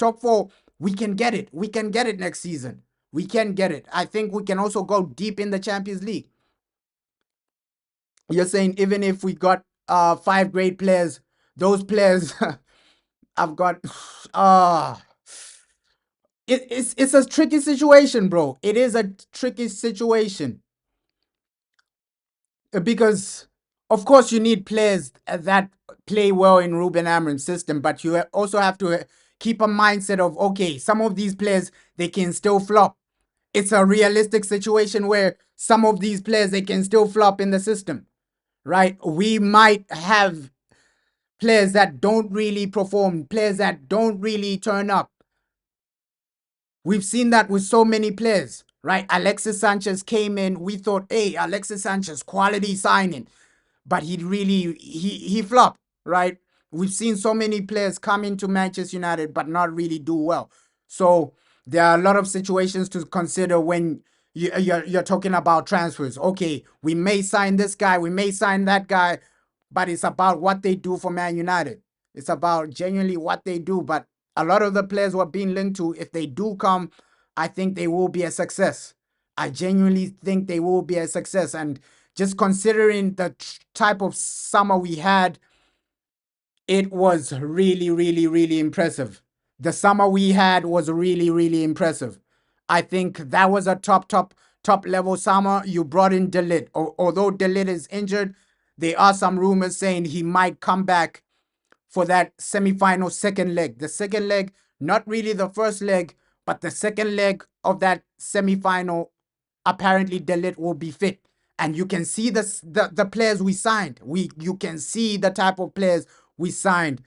we can get it. We can get it next season. We can get it. I think we can also go deep in the Champions League. You're saying even if we got five great players, those players I've got it's a tricky situation, bro. It is a tricky situation. Because of course you need players that play well in Ruben Amorim's system, but you also have to keep a mindset of okay, some of these players they can still flop. It's a realistic situation where some of these players they can still flop in the system, right? We might have players that don't really perform, players that don't really turn up. We've seen that with so many players, right? Alexis Sanchez came in, we thought, hey, Alexis Sanchez, quality signing, but he flopped, right? We've seen so many players come into Manchester United but not really do well. So there are a lot of situations to consider when you're talking about transfers. Okay, we may sign this guy, we may sign that guy, but it's about what they do for Man United. It's about genuinely what they do. But a lot of the players we're being linked to, if they do come, I think they will be a success. I genuinely think they will be a success. And just considering the type of summer we had, it was really, really, really impressive. The summer we had was really, really impressive. I think that was a top level summer. You brought in Delit. Although Delit is injured, there are some rumors saying he might come back for that semi-final second leg. The second leg, not really the first leg, but the second leg of that semi-final, apparently Delit will be fit. And you can see the players we signed. You can see the type of players we signed.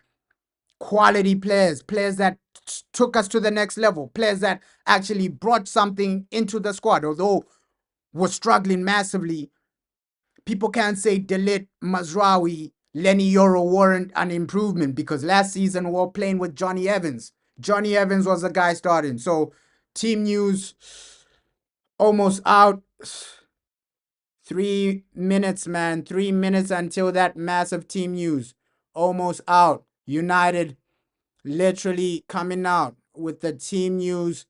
Quality players, players that took us to the next level, players that actually brought something into the squad. Although we're struggling massively, people can't say Delit, Mazraoui, Lenny Yoro weren't an improvement because last season we were playing with Johnny Evans. Johnny Evans was the guy starting. So team news almost out. 3 minutes, man. 3 minutes until that massive team news. almost out. United literally coming out with the team news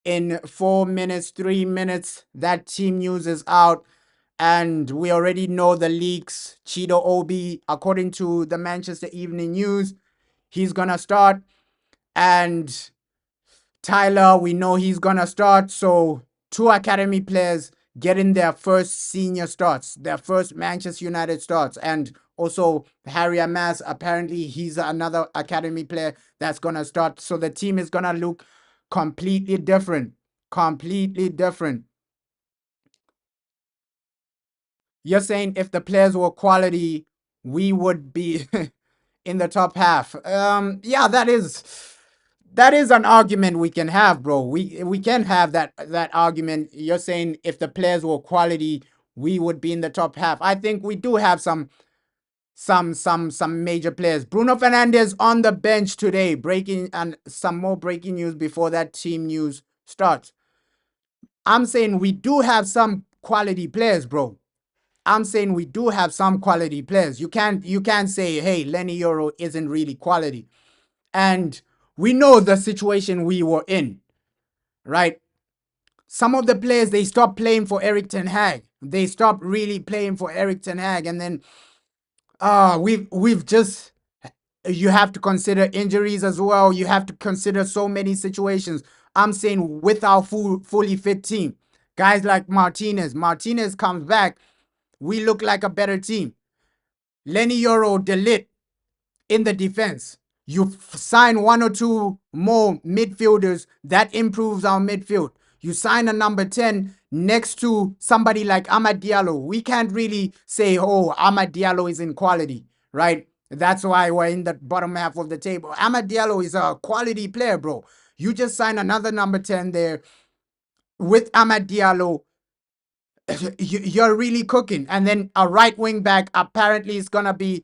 in 4 minutes, 3 minutes. That team news is out. And we already know the leaks. Chido Obi, according to the Manchester Evening News, he's going to start. And Tyler, we know he's going to start. So two academy players getting their first senior starts, their first Manchester United starts. And also Harry Amas, apparently he's another academy player that's going to start. So the team is going to look completely different. Completely different. You're saying if the players were quality, we would be in the top half. Yeah, that is an argument we can have, bro. We can have that argument. You're saying if the players were quality, we would be in the top half. I think we do have some major players. Bruno Fernandes on the bench today, breaking and some more breaking news before that team news starts. I'm saying we do have some quality players, bro. I'm saying we do have some quality players. You can't say, hey, Lenny Euro isn't really quality. And we know the situation we were in, right? Some of the players, they stopped playing for Eric Ten Hag. They stopped really playing for Eric Ten Hag. And then we've just, you have to consider injuries as well. You have to consider so many situations. I'm saying with our fully fit team, guys like Martinez comes back, we look like a better team. Lenny Euro, Delit in the defense. You sign one or two more midfielders, that improves our midfield. You sign a number 10 next to somebody like Amad Diallo. We can't really say, oh, Amad Diallo is in quality, right? That's why we're in the bottom half of the table. Amad Diallo is a quality player, bro. You just sign another number 10 there with Amad Diallo. You're really cooking. And then a right wing back apparently is going to be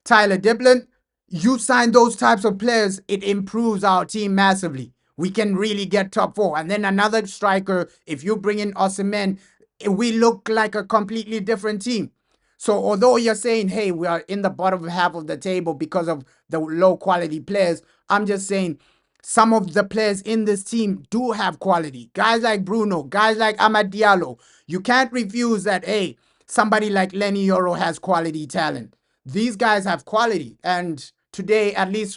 Tyler Diblin. You sign those types of players, it improves our team massively. We can really get top four. And then another striker, if you bring in Osimhen, we look like a completely different team. So although you're saying, hey, we are in the bottom half of the table because of the low quality players, I'm just saying some of the players in this team do have quality. Guys like Bruno, guys like Amad Diallo. You can't refuse that, hey, somebody like Lenny Euro has quality talent. These guys have quality. And today, at least,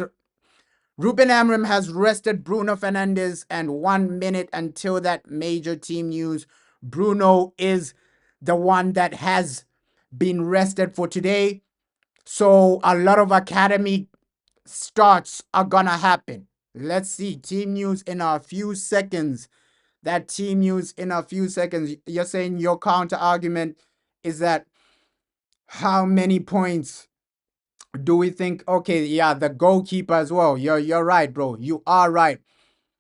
Ruben Amorim has rested Bruno Fernandes, and 1 minute until that major team news. Bruno is the one that has been rested for today. So a lot of academy starts are gonna happen. Let's see. Team news in a few seconds. That team news in a few seconds. You're saying your counter argument is that how many points do we think? Okay, yeah, the goalkeeper as well. You're right, bro. You are right.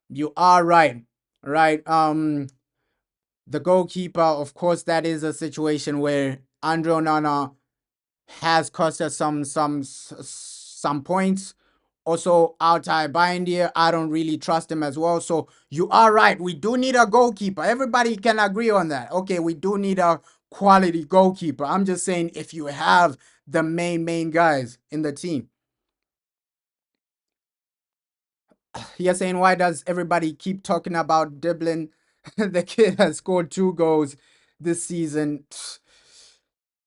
You are right. Right. The goalkeeper, of course, that is a situation where Andre Onana has cost us some points. Also, Altai Bindier, I don't really trust him as well. So you are right. We do need a goalkeeper. Everybody can agree on that. Okay, we do need a quality goalkeeper. I'm just saying if you have the main guys in the team. You're saying why does everybody keep talking about Dublin? The kid has scored 2 goals this season.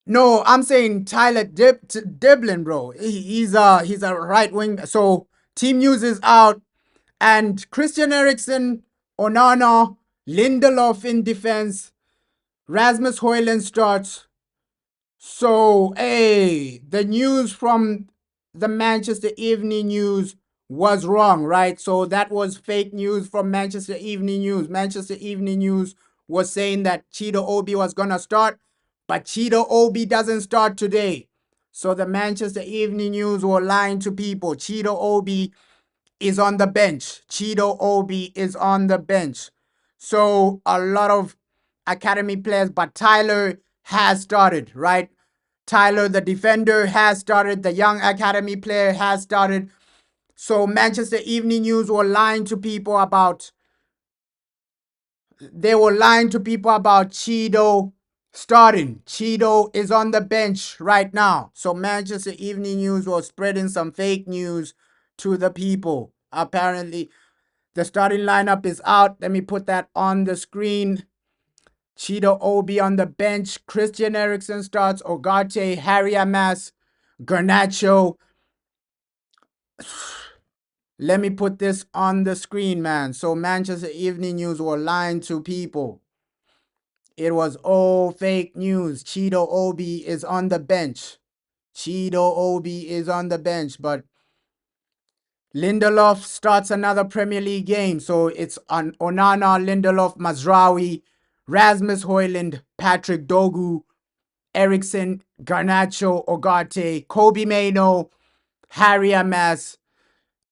No, I'm saying Tyler Dublin, bro. He's a right wing. So team news is out, and Christian Eriksen, Onana, Lindelof in defense, Rasmus Højlund starts. So, hey, the news from the Manchester Evening News was wrong, right? So that was fake news from Manchester Evening News. Manchester Evening News was saying that Chido Obi was going to start, but Chido Obi doesn't start today. So the Manchester Evening News were lying to people. Chido Obi is on the bench. Chido Obi is on the bench. So a lot of academy players, but Tyler has started, right? Tyler, the defender, has started. The young academy player has started. So Manchester Evening News were lying to people about, they were lying to people about Chido Starting, Cheeto is on the bench right now. So Manchester Evening News was spreading some fake news to the people. Apparently, the starting lineup is out. Let me put that on the screen. Cheeto Obi on the bench. Christian Eriksen starts. Ogate, Harry Amas, Garnacho. Let me put this on the screen, man. So Manchester Evening News were lying to people. It was all fake news. Cheeto Obi is on the bench. Cheeto Obi is on the bench, but Lindelof starts another Premier League game. So it's on Onana, Lindelof, Mazraoui, Rasmus Højlund, Patrick Dogu, Eriksen, Garnacho, Ogate, Kobe Maino, Harry Amas,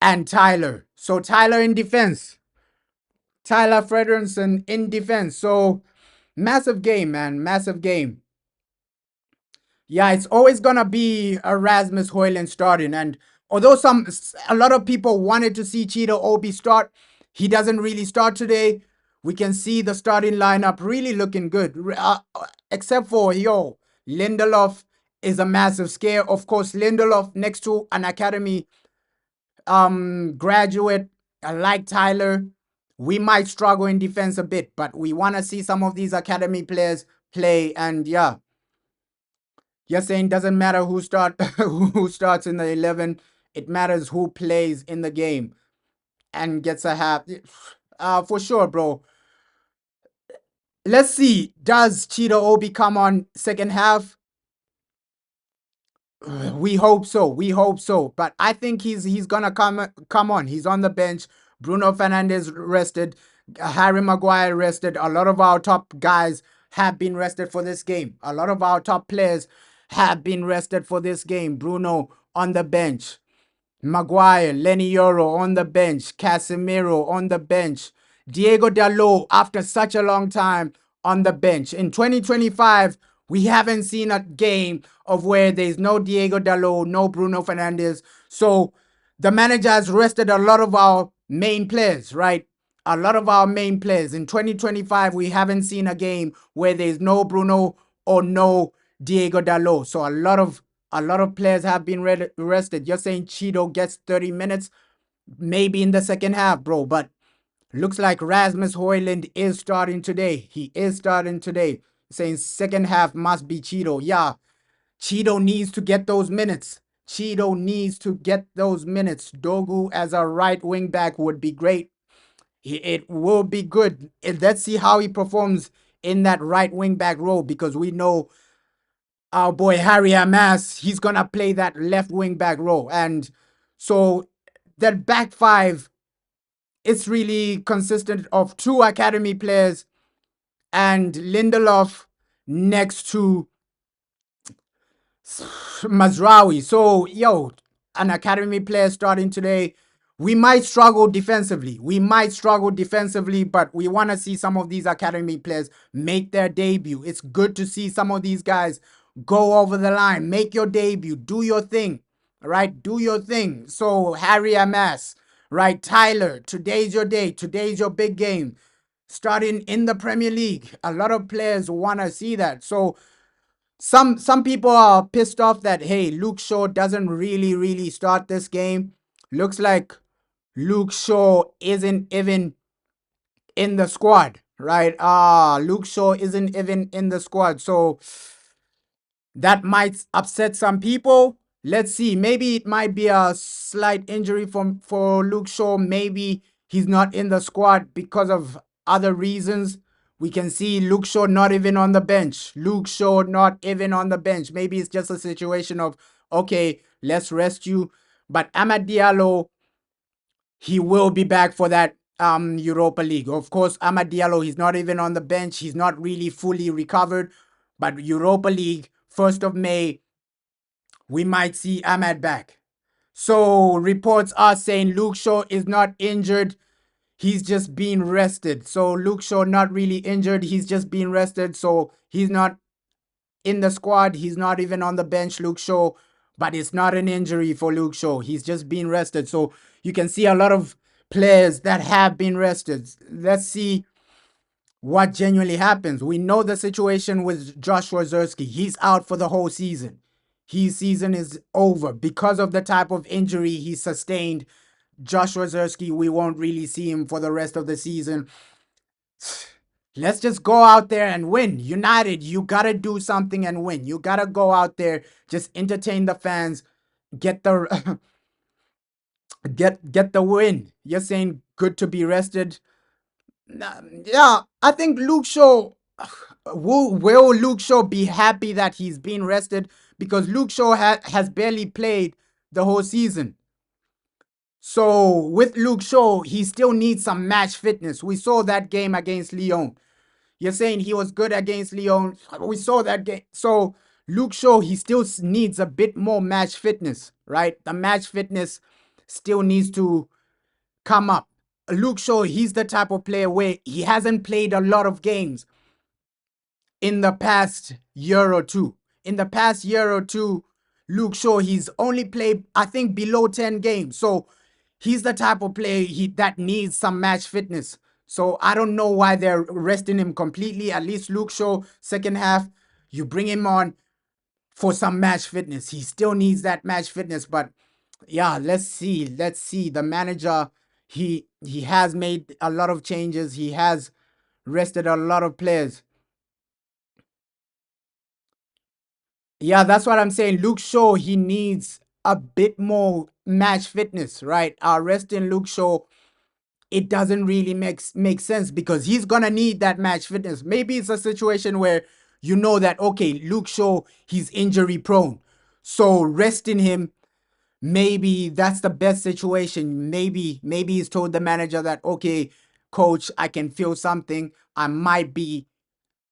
and Tyler. So Tyler in defense. Tyler Frederiksen in defense. So massive game, man. Massive game. Yeah, it's always gonna be Erasmus Højlund starting. And although a lot of people wanted to see Cheeto Obi start, he doesn't really start today. We can see the starting lineup really looking good. Except for Lindelof is a massive scare. Of course, Lindelof next to an academy graduate like Tyler, we might struggle in defense a bit, but we want to see some of these academy players play. And yeah, you're saying doesn't matter who starts in the 11. It matters who plays in the game and gets a half. For sure, bro. Let's see. Does Cheeto Obi come on second half? We hope so. We hope so. But I think he's gonna come on. He's on the bench. Bruno Fernandes rested. Harry Maguire rested. A lot of our top guys have been rested for this game. A lot of our top players have been rested for this game. Bruno on the bench. Maguire, Lenny Yoro on the bench. Casemiro on the bench. Diego Diallo, after such a long time, on the bench. In 2025, we haven't seen a game of where there's no Diego Diallo, no Bruno Fernandes. So the manager has rested a lot of our main players, right? A lot of our main players. In 2025, we haven't seen a game where there's no Bruno or no Diego Diallo. So a lot of players have been rested. You're saying Cheeto gets 30 minutes, maybe in the second half, bro. But looks like Rasmus Højlund is starting today. He is starting today. Saying second half must be Cheeto. Yeah, Cheeto needs to get those minutes. Cheeto needs to get those minutes. Dogu as a right wing back would be great. It will be good. Let's see how he performs in that right wing back role, because we know our boy Harry Amas, he's going to play that left wing back role. And so that back five, it's really consistent of two academy players and Lindelof next to Mazraoui. So, an academy player starting today. We might struggle defensively. But we want to see some of these academy players make their debut. It's good to see some of these guys go over the line, make your debut, do your thing, right? Do your thing. So, Harry Amas, right? Tyler, today's your day. Today's your big game. Starting in the Premier League. A lot of players want to see that. So, some people are pissed off that, hey, Luke Shaw doesn't really start this game. Looks like Luke Shaw isn't even in the squad, right? Luke Shaw isn't even in the squad. So that might upset some people. Let's see. Maybe it might be a slight injury for Luke Shaw. Maybe he's not in the squad because of other reasons. We can see Luke Shaw not even on the bench. Luke Shaw not even on the bench. Maybe it's just a situation of, okay, let's rest you. But Amad Diallo, he will be back for that Europa League. Of course, Amad Diallo, he's not even on the bench. He's not really fully recovered. But Europa League, 1st of May, we might see Ahmad back. So reports are saying Luke Shaw is not injured. He's just being rested. So Luke Shaw not really injured. He's just being rested. So he's not in the squad. He's not even on the bench, Luke Shaw. But it's not an injury for Luke Shaw. He's just being rested. So you can see a lot of players that have been rested. Let's see what genuinely happens. We know the situation with Joshua Zersky. He's out for the whole season. His season is over because of the type of injury he sustained. Joshua Zersky, we won't really see him for the rest of the season. Let's just go out there and win. United, you gotta do something and win. You gotta go out there, just entertain the fans, get the get the win. You're saying good to be rested. Yeah, I think Luke Shaw will Luke Shaw be happy that he's been rested, because Luke Shaw has barely played the whole season. So with Luke Shaw, he still needs some match fitness. We saw that game against Lyon. You're saying he was good against Lyon. We saw that game. So Luke Shaw, he still needs a bit more match fitness, right? The match fitness still needs to come up. Luke Shaw, he's the type of player where he hasn't played a lot of games in the past year or two. In the past year or two, Luke Shaw, he's only played, I think, below 10 games. So he's the type of player that needs some match fitness. So I don't know why they're resting him completely. At least Luke Shaw, second half, you bring him on for some match fitness. He still needs that match fitness. But yeah, let's see. Let's see. The manager, he has made a lot of changes. He has rested a lot of players. Yeah, that's what I'm saying. Luke Shaw, he needs a bit more match fitness, right? Resting Luke Shaw, it doesn't really make sense, because he's gonna need that match fitness. Maybe it's a situation where you know that, okay, Luke Shaw, he's injury prone, so resting him, maybe that's the best situation. Maybe he's told the manager that, okay, coach, I can feel something. I might be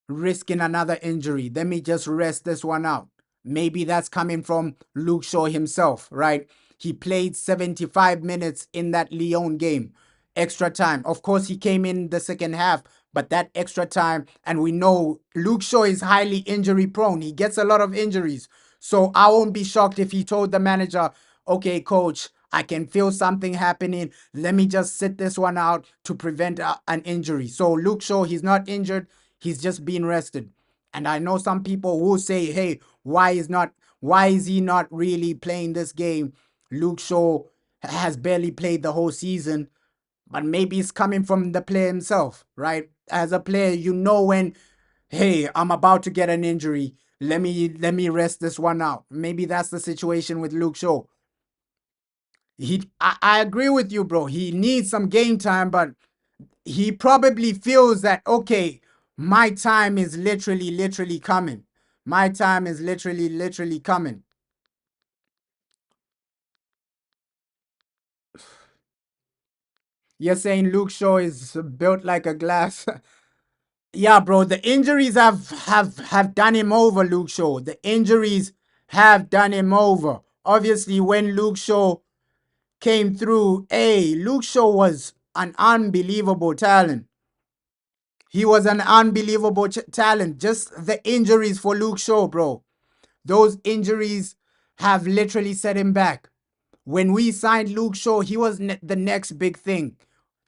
risking another injury. Let me just rest this one out. Maybe that's coming from Luke Shaw himself, right? He played 75 minutes in that Lyon game. Extra time. Of course, he came in the second half, but that extra time, and we know Luke Shaw is highly injury prone. He gets a lot of injuries. So I won't be shocked if he told the manager, okay, coach, I can feel something happening. Let me just sit this one out to prevent an injury. So Luke Shaw, he's not injured. He's just being rested. And I know some people will say, hey, why is he not really playing this game? Luke Shaw has barely played the whole season, but maybe it's coming from the player himself, right? As a player, you know when, hey, I'm about to get an injury. Let me rest this one out. Maybe that's the situation with Luke Shaw. I agree with you, bro. He needs some game time, but he probably feels that, okay, my time is literally coming. My time is literally coming. You're saying Luke Shaw is built like a glass. Yeah, bro, the injuries have done him over, Luke Shaw. The injuries have done him over. Obviously, when Luke Shaw came through, hey, Luke Shaw was an unbelievable talent. He was an unbelievable talent. Just the injuries for Luke Shaw, bro. Those injuries have literally set him back. When we signed Luke Shaw, he was the next big thing,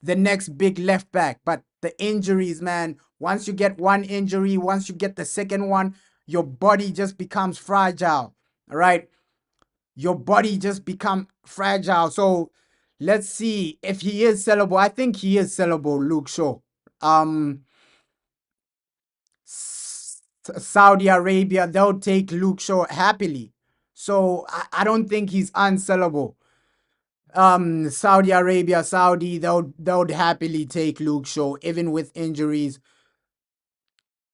the next big left back. But the injuries, man, once you get one injury, once you get the second one, your body just becomes fragile, all right? Your body just become fragile. So let's see if he is sellable. I think he is sellable, Luke Shaw. Um, Saudi Arabia, they'll take Luke Shaw happily. So I don't think he's unsellable. Saudi Arabia, they'll happily take Luke Shaw, even with injuries.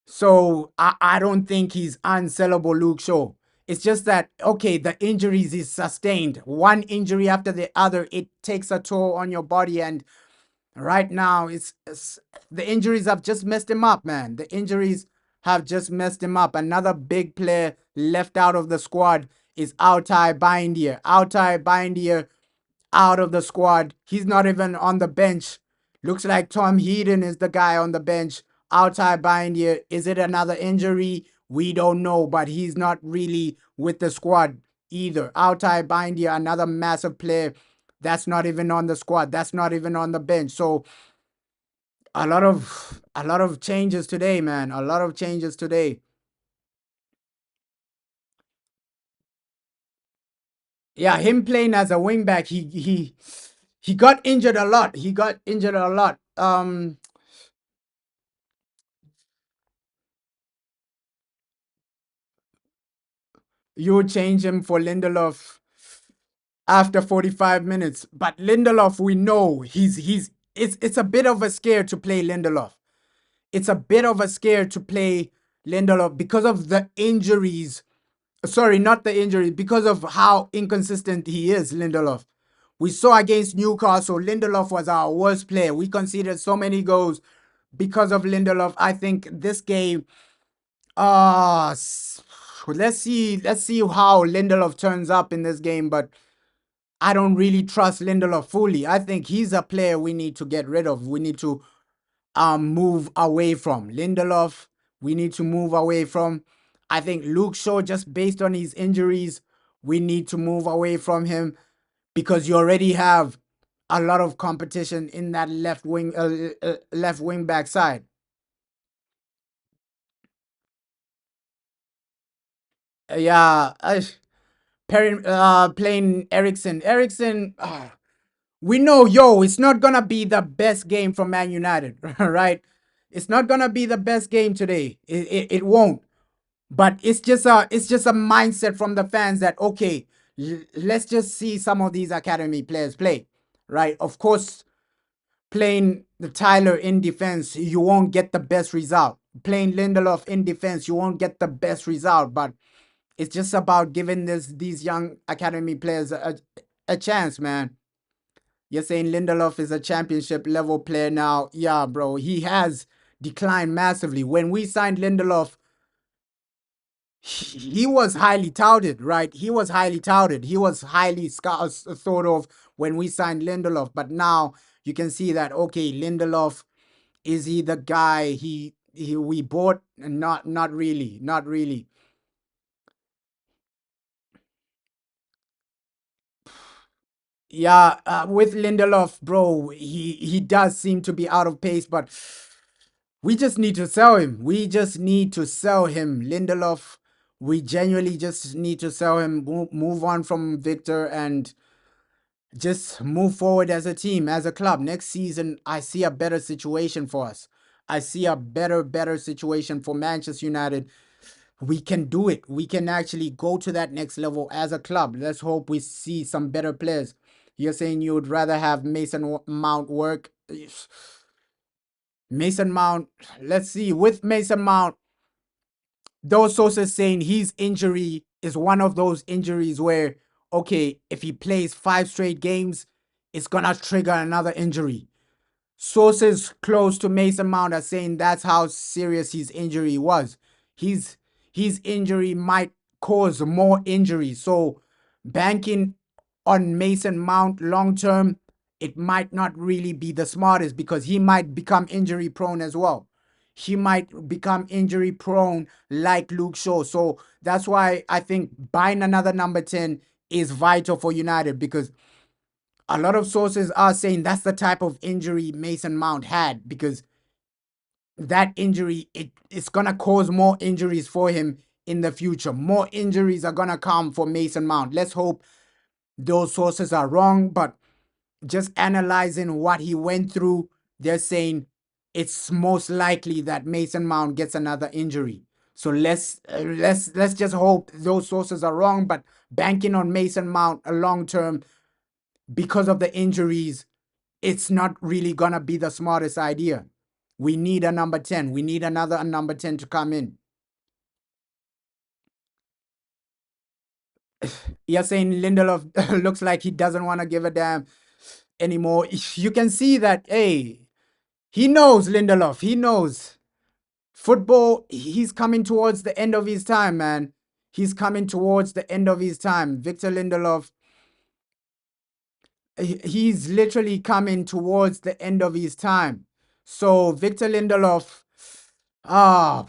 So I don't think he's unsellable, Luke Shaw. It's just that, okay, the injuries is sustained. One injury after the other, it takes a toll on your body. And right now, it's the injuries have just messed him up, man. The injuries have just messed him up. Another big player left out of the squad is Altay Bindier. Altay Bindier out of the squad. He's not even on the bench. Looks like Tom Heaton is the guy on the bench. Altay Bindier, is it another injury? We don't know, but he's not really with the squad either. Altay Bindier, another massive player that's not even on the squad. That's not even on the bench. So a lot of A lot of changes today, man. A lot of changes today. Yeah, him playing as a wing back, he got injured a lot. He got injured a lot. You would change him for Lindelof after 45 minutes. But Lindelof, we know he's it's a bit of a scare to play Lindelof. It's a bit of a scare to play Lindelof because of the injuries. Sorry, not the injury, because of how inconsistent he is, Lindelof. We saw against Newcastle, Lindelof was our worst player. We conceded so many goals because of Lindelof. I think this game, uh let's see how Lindelof turns up in this game, but I don't really trust Lindelof fully. I think he's a player we need to get rid of. We need to move away from Lindelof. We need to move away from. I think Luke Shaw, just based on his injuries, we need to move away from him because you already have a lot of competition in that left wing back side. Yeah, playing Ericsson. Ericsson, we know, yo, it's not gonna be the best game from Man United, right? It's not gonna be the best game today. It won't. But it's just a mindset from the fans that okay, let's just see some of these academy players play, right? Of course, playing the Tyler in defense, you won't get the best result. Playing Lindelof in defense, you won't get the best result. But it's just about giving these young academy players a chance, man. You're saying Lindelof is a championship level player now. Yeah, bro, he has declined massively. When we signed Lindelof, he was highly touted, right? He was highly touted. He was highly thought of when we signed Lindelof. But now you can see that okay, Lindelof, is he the guy he we bought? Not really, not really. Yeah, with Lindelof, bro, he does seem to be out of pace, but we just need to sell him. We just need to sell him, Lindelof. We genuinely just need to sell him. Move on from Victor and just move forward as a team, as a club. Next season, I see a better situation for us. I see a better situation for Manchester United. We can do it. We can actually go to that next level as a club. Let's hope we see some better players. You're saying you would rather have Mason Mount work. Mason Mount, let's see. With Mason Mount, those sources saying his injury is one of those injuries where, okay, if he plays 5 straight games, it's going to trigger another injury. Sources close to Mason Mount are saying that's how serious his injury was. His his injury might cause more injuries. So banking on Mason Mount long term, it might not really be the smartest because he might become injury prone as well. He might become injury prone like Luke Shaw. So that's why I think buying another number 10 is vital for United because a lot of sources are saying that's the type of injury Mason Mount had because that injury it's gonna cause more injuries for him in the future. More injuries are gonna come for Mason Mount. Let's hope those sources are wrong, but just analyzing what he went through, they're saying it's most likely that Mason Mount gets another injury. So let's just hope those sources are wrong, but banking on Mason Mount a long term because of the injuries, it's not really gonna be the smartest idea. We need a number 10. We need another number 10 to come in. You're saying Lindelof looks like he doesn't want to give a damn anymore. You can see that, hey, he knows Lindelof. He knows football. He's coming towards the end of his time, man. He's coming towards the end of his time. Victor Lindelof, he's literally coming towards the end of his time. So Victor Lindelof, ah,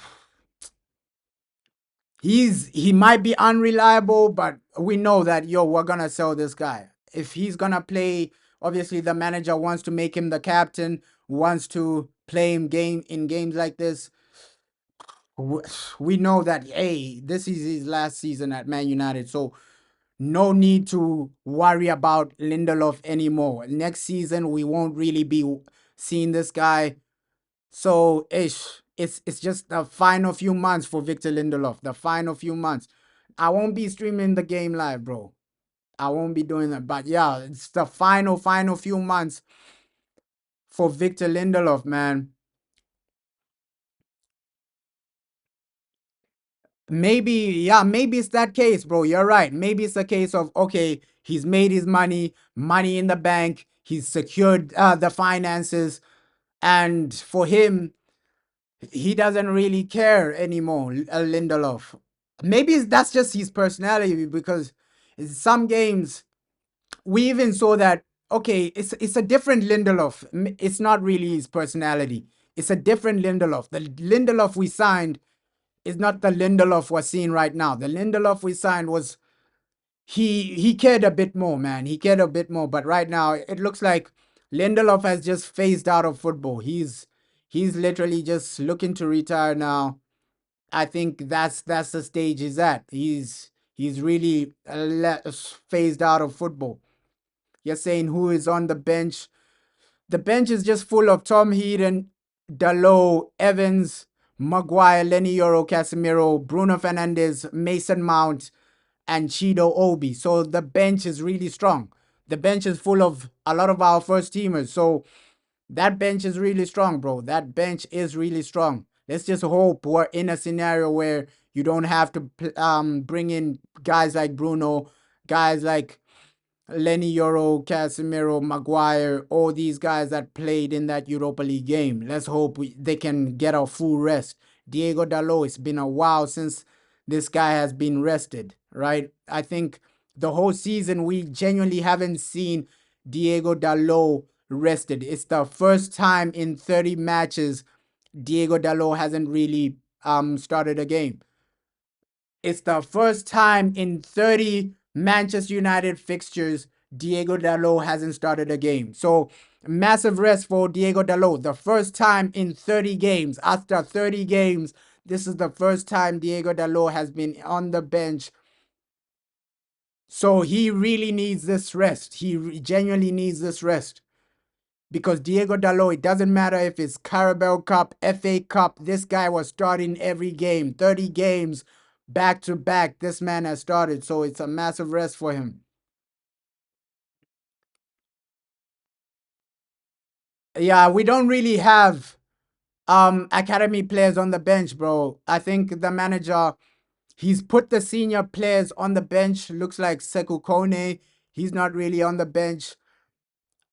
he might be unreliable, but we know that yo, we're gonna sell this guy. If he's gonna play, obviously the manager wants to make him the captain, wants to play him in games like this, we know that hey, this is his last season at Man United, so no need to worry about Lindelof anymore. Next season we won't really be seeing this guy. So it's just the final few months for Victor Lindelof. The final few months. I won't be streaming the game live, bro. I won't be doing that. But yeah, it's the final few months for Victor Lindelof, man. Maybe, yeah, maybe it's that case, bro. You're right. Maybe it's a case of okay, he's made his money in the bank, he's secured the finances, and for him, he doesn't really care anymore, Lindelof. Maybe that's just his personality because in some games we even saw that okay, it's a different Lindelof. It's not really his personality. It's a different Lindelof. The Lindelof we signed is not the Lindelof we're seeing right now. The Lindelof we signed was he cared a bit more, man. He cared a bit more. But right now it looks like Lindelof has just phased out of football. He's literally just looking to retire now. I think that's the stage he's at. He's really phased out of football. You're saying who is on the bench? The bench is just full of Tom Heaton, Diallo, Evans, Maguire, Lenny Yoro, Casemiro, Bruno Fernandes, Mason Mount, and Chido Obi. So the bench is really strong. The bench is full of a lot of our first teamers. So that bench is really strong, bro. That bench is really strong. Let's just hope we're in a scenario where you don't have to bring in guys like Bruno, guys like Lenny Yoro, Casemiro, Maguire, all these guys that played in that Europa League game. Let's hope they can get a full rest. Diego Dalot, it's been a while since this guy has been rested, right? I think the whole season we genuinely haven't seen Diego Dalot rested. It's the first time in 30 matches Diego Dalot hasn't really started a game. It's the first time in 30 Manchester United fixtures Diego Dalot hasn't started a game. So massive rest for Diego Dalot. The first time in 30 games. After 30 games, this is the first time Diego Dalot has been on the bench. So he really needs this rest. He genuinely needs this rest. Because Diego Dalot, it doesn't matter if it's Carabao Cup, FA Cup, this guy was starting every game, 30 games back to back. This man has started, so it's a massive rest for him. Yeah, we don't really have academy players on the bench, bro. I think the manager he's put the senior players on the bench. Looks like Sekou Kone, he's not really on the bench.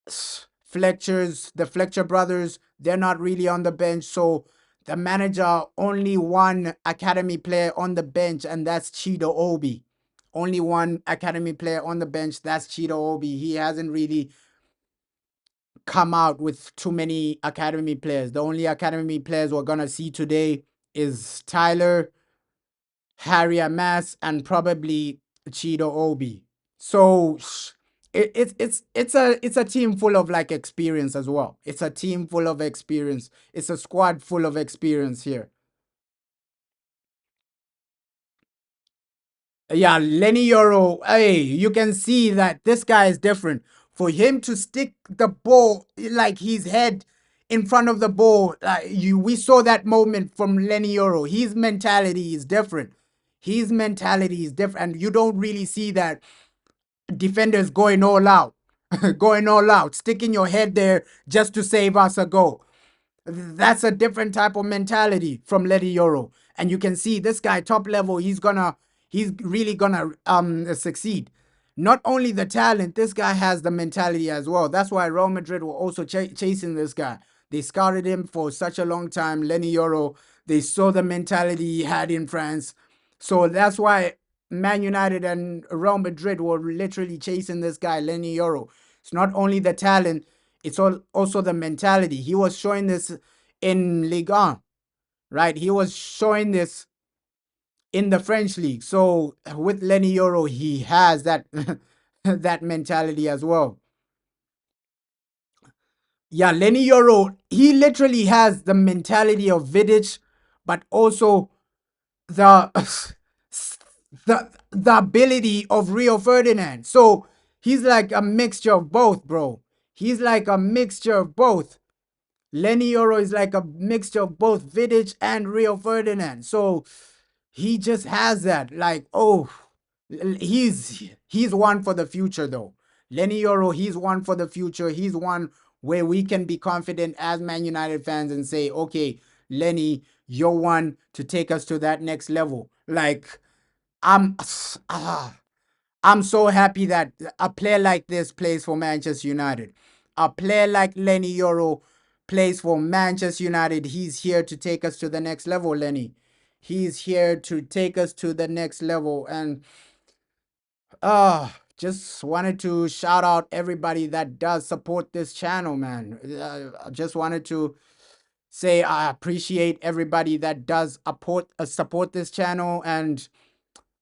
The Fletcher brothers, they're not really on the bench. So the manager only one academy player on the bench, and that's Chido Obi. Only one academy player on the bench, that's Chido Obi. He hasn't really come out with too many academy players. The only academy players we're gonna see today is Tyler, Harry Amass, and probably Chido Obi. So it's a team full of like experience as well. It's a team full of experience. It's a squad full of experience here. Yeah, Lenny Yoro. Hey, you can see that this guy is different. For him to stick the ball like his head in front of the ball, we saw that moment from Lenny Yoro. His mentality is different. His mentality is different, and you don't really see that defenders going all out, going all out, sticking your head there just to save us a goal. That's a different type of mentality from Letty Euro. And you can see this guy, top level, he's really gonna succeed. Not only the talent, this guy has the mentality as well. That's why Real Madrid were also chasing this guy. They scouted him for such a long time, Lenny Euro. They saw the mentality he had in France. So that's why Man United and Real Madrid were literally chasing this guy, Lenny Euro. It's not only the talent, it's also the mentality. He was showing this in Ligue 1, right? He was showing this in the French league. So with Lenny Euro, he has that that mentality as well. Yeah, Lenny Yoro, he literally has the mentality of Vidic, but also the the ability of Rio Ferdinand. So he's like a mixture of both, bro. He's like a mixture of both. Lenny Yoro is like a mixture of both Vidic and Rio Ferdinand. So he just has that. Like, oh, he's one for the future though. Lenny Yoro, he's one for the future. He's one where we can be confident as Man United fans and say, okay, Lenny, you're one to take us to that next level. Like, I'm I'm so happy that a player like this plays for Manchester United. A player like Lenny Yoro plays for Manchester United. He's here to take us to the next level, Lenny. He's here to take us to the next level. And just wanted to shout out everybody that does support this channel, man. I just wanted to say I appreciate everybody that does support this channel, and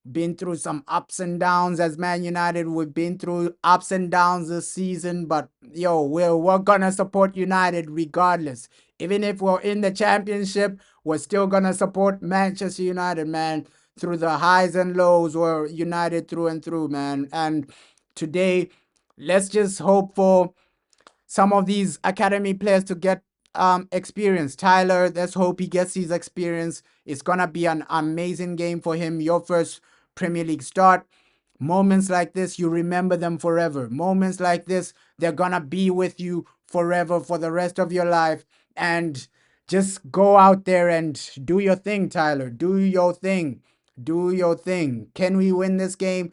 been through some ups and downs as Man United. We've been through ups and downs this season, but yo, we're gonna support United regardless. Even if we're in the championship, we're still gonna support Manchester United, man. Through the highs and lows, we're United through and through, man. And today, let's just hope for some of these academy players to get experience. Tyler, let's hope he gets his experience. It's gonna be an amazing game for him. Your first Premier League start. Moments like this, you remember them forever. Moments like this, they're gonna be with you forever for the rest of your life. And just go out there and do your thing, Tyler. Do your thing. Do your thing. Can we win this game?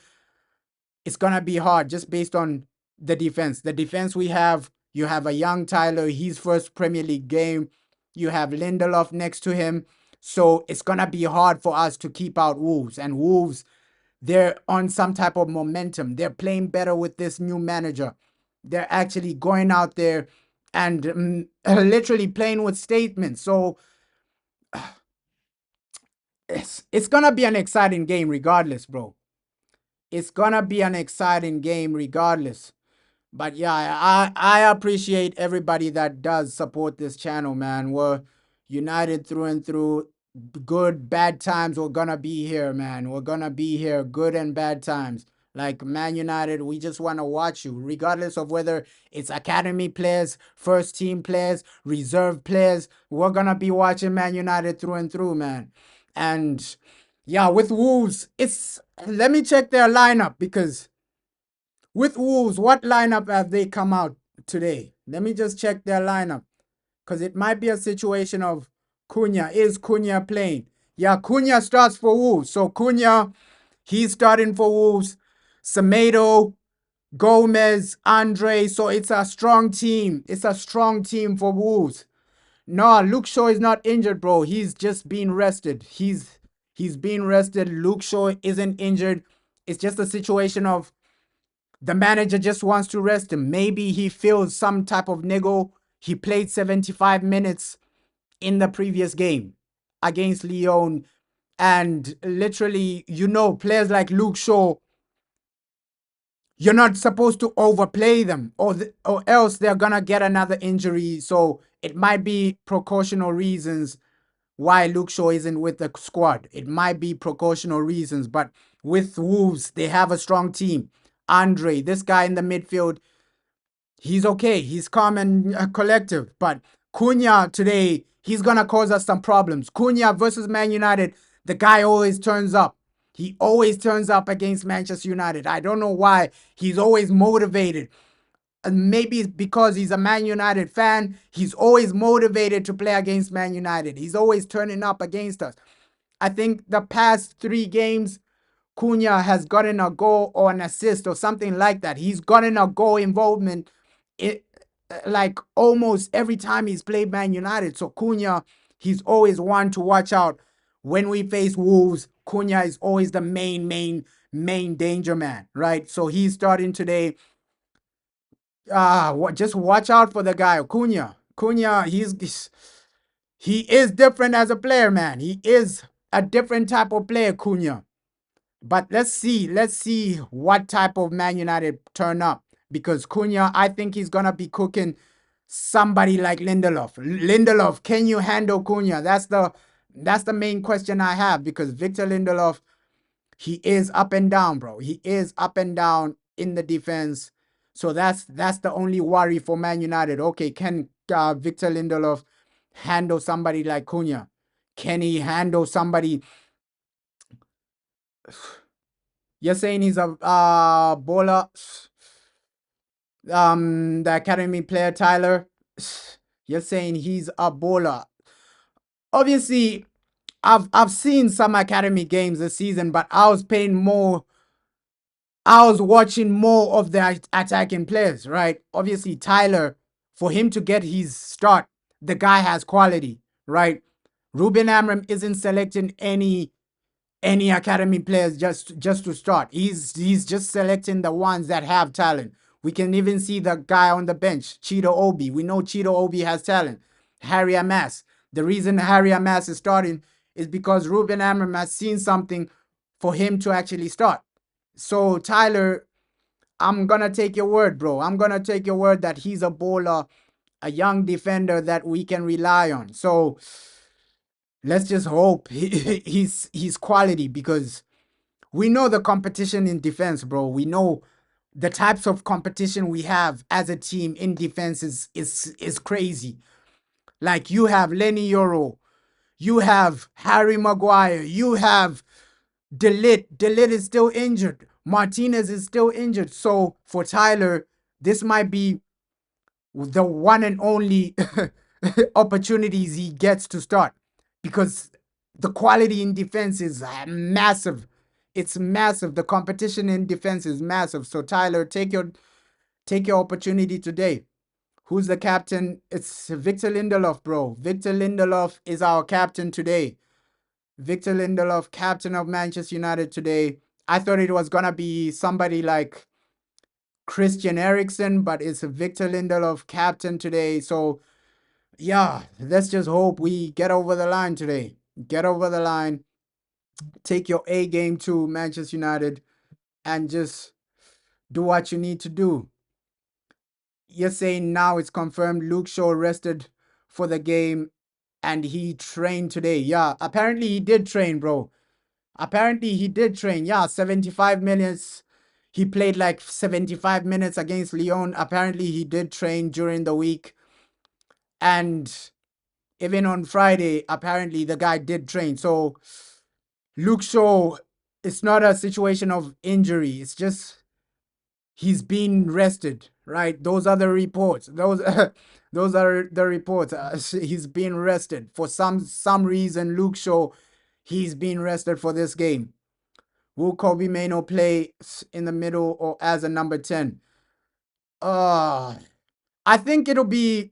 It's gonna be hard just based on the defense. The defense we have, you have a young Tyler, his first Premier League game. You have Lindelof next to him. So it's gonna be hard for us to keep out Wolves. And Wolves, they're on some type of momentum. They're playing better with this new manager. They're actually going out there and literally playing with statements. So it's gonna be an exciting game regardless, bro. It's gonna be an exciting game regardless. But yeah, I appreciate everybody that does support this channel, man. We're united through and through. Good, bad times, we're gonna be here, man. We're gonna be here, good and bad times. Like Man United, we just want to watch you, regardless of whether it's academy players, first team players, reserve players. We're gonna be watching Man United through and through, man. And yeah, with Wolves, it's let me check their lineup because with Wolves, what lineup have they come out today? Let me just check their lineup because it might be a situation of Cunha. Is Cunha playing? Yeah, Cunha starts for Wolves. So Cunha, he's starting for Wolves. Semedo, Gomez, Andre. So it's a strong team. It's a strong team for Wolves. No, Luke Shaw is not injured, bro. He's just being rested. He's being rested. Luke Shaw isn't injured. It's just a situation of the manager just wants to rest him. Maybe he feels some type of niggle. He played 75 minutes in the previous game against Lyon. And literally, players like Luke Shaw, you're not supposed to overplay them or else they're going to get another injury. So it might be precautionary reasons why Luke Shaw isn't with the squad. It might be precautionary reasons, but with Wolves, they have a strong team. Andre, this guy in the midfield, he's okay. He's calm and collective. But Cunha today, he's going to cause us some problems. Cunha versus Man United, the guy always turns up. He always turns up against Manchester United. I don't know why. He's always motivated. And maybe it's because he's a Man United fan. He's always motivated to play against Man United. He's always turning up against us. I think the past 3 games, Cunha has gotten a goal or an assist or something like that. He's gotten a goal involvement like almost every time he's played Man United. So Cunha, he's always one to watch out. When we face Wolves, Cunha is always the main danger man, right? So he's starting today. Just watch out for the guy, Cunha. Cunha, he is different as a player, man. He is a different type of player, Cunha. But let's see what type of Man United turn up because Cunha, I think he's gonna be cooking somebody like Lindelof. Lindelof, can you handle Cunha? That's the main question I have, because Victor Lindelof, he is up and down, bro. He is up and down in the defense. So that's the only worry for Man United. Okay, can Victor Lindelof handle somebody like Cunha? Can he handle somebody? You're saying he's a bowler. The academy player Tyler. You're saying he's a bowler. Obviously, I've seen some academy games this season, but I was watching more of the attacking players, right? Obviously, Tyler, for him to get his start, the guy has quality, right? Ruben Amram isn't selecting any academy players just to start. He's just selecting the ones that have talent. We can even see the guy on the bench, Cheeto Obi. We know Cheeto Obi has talent. Harry Amas. The reason Harry Amas is starting is because Ruben Amram has seen something for him to actually start. So Tyler, I'm gonna take your word, bro. I'm gonna take your word that he's a bowler, a young defender that we can rely on. So let's just hope he's quality, because we know the competition in defense, bro. We know the types of competition we have as a team in defense is crazy. Like, you have Lenny Yoro, you have Harry Maguire, you have Delit. Delit is still injured. Martinez is still injured. So for Tyler, this might be the one and only opportunities he gets to start, because the quality in defense is massive. It's massive. The competition in defense is massive. So Tyler, take your opportunity today. Who's the captain? It's Victor Lindelof, bro. Victor Lindelof is our captain today. Victor Lindelof, captain of Manchester United today. I thought it was gonna be somebody like Christian Eriksen, but it's Victor Lindelof, captain today. So yeah, let's just hope we get over the line today. Get over the line. Take your A game to Manchester United and just do what you need to do. You're saying now it's confirmed Luke Shaw rested for the game and he trained today. Yeah, apparently he did train, bro. Apparently he did train. Yeah, 75 minutes. He played like 75 minutes against Lyon. Apparently he did train during the week. And even on Friday, apparently the guy did train. So Luke Shaw, it's not a situation of injury. It's just he's been rested, right? Those are the reports. Those are the reports. He's been rested for some reason. Luke Shaw, he's been rested for this game. Will Kobe Mano play in the middle or as a number 10? Uh, I think it'll be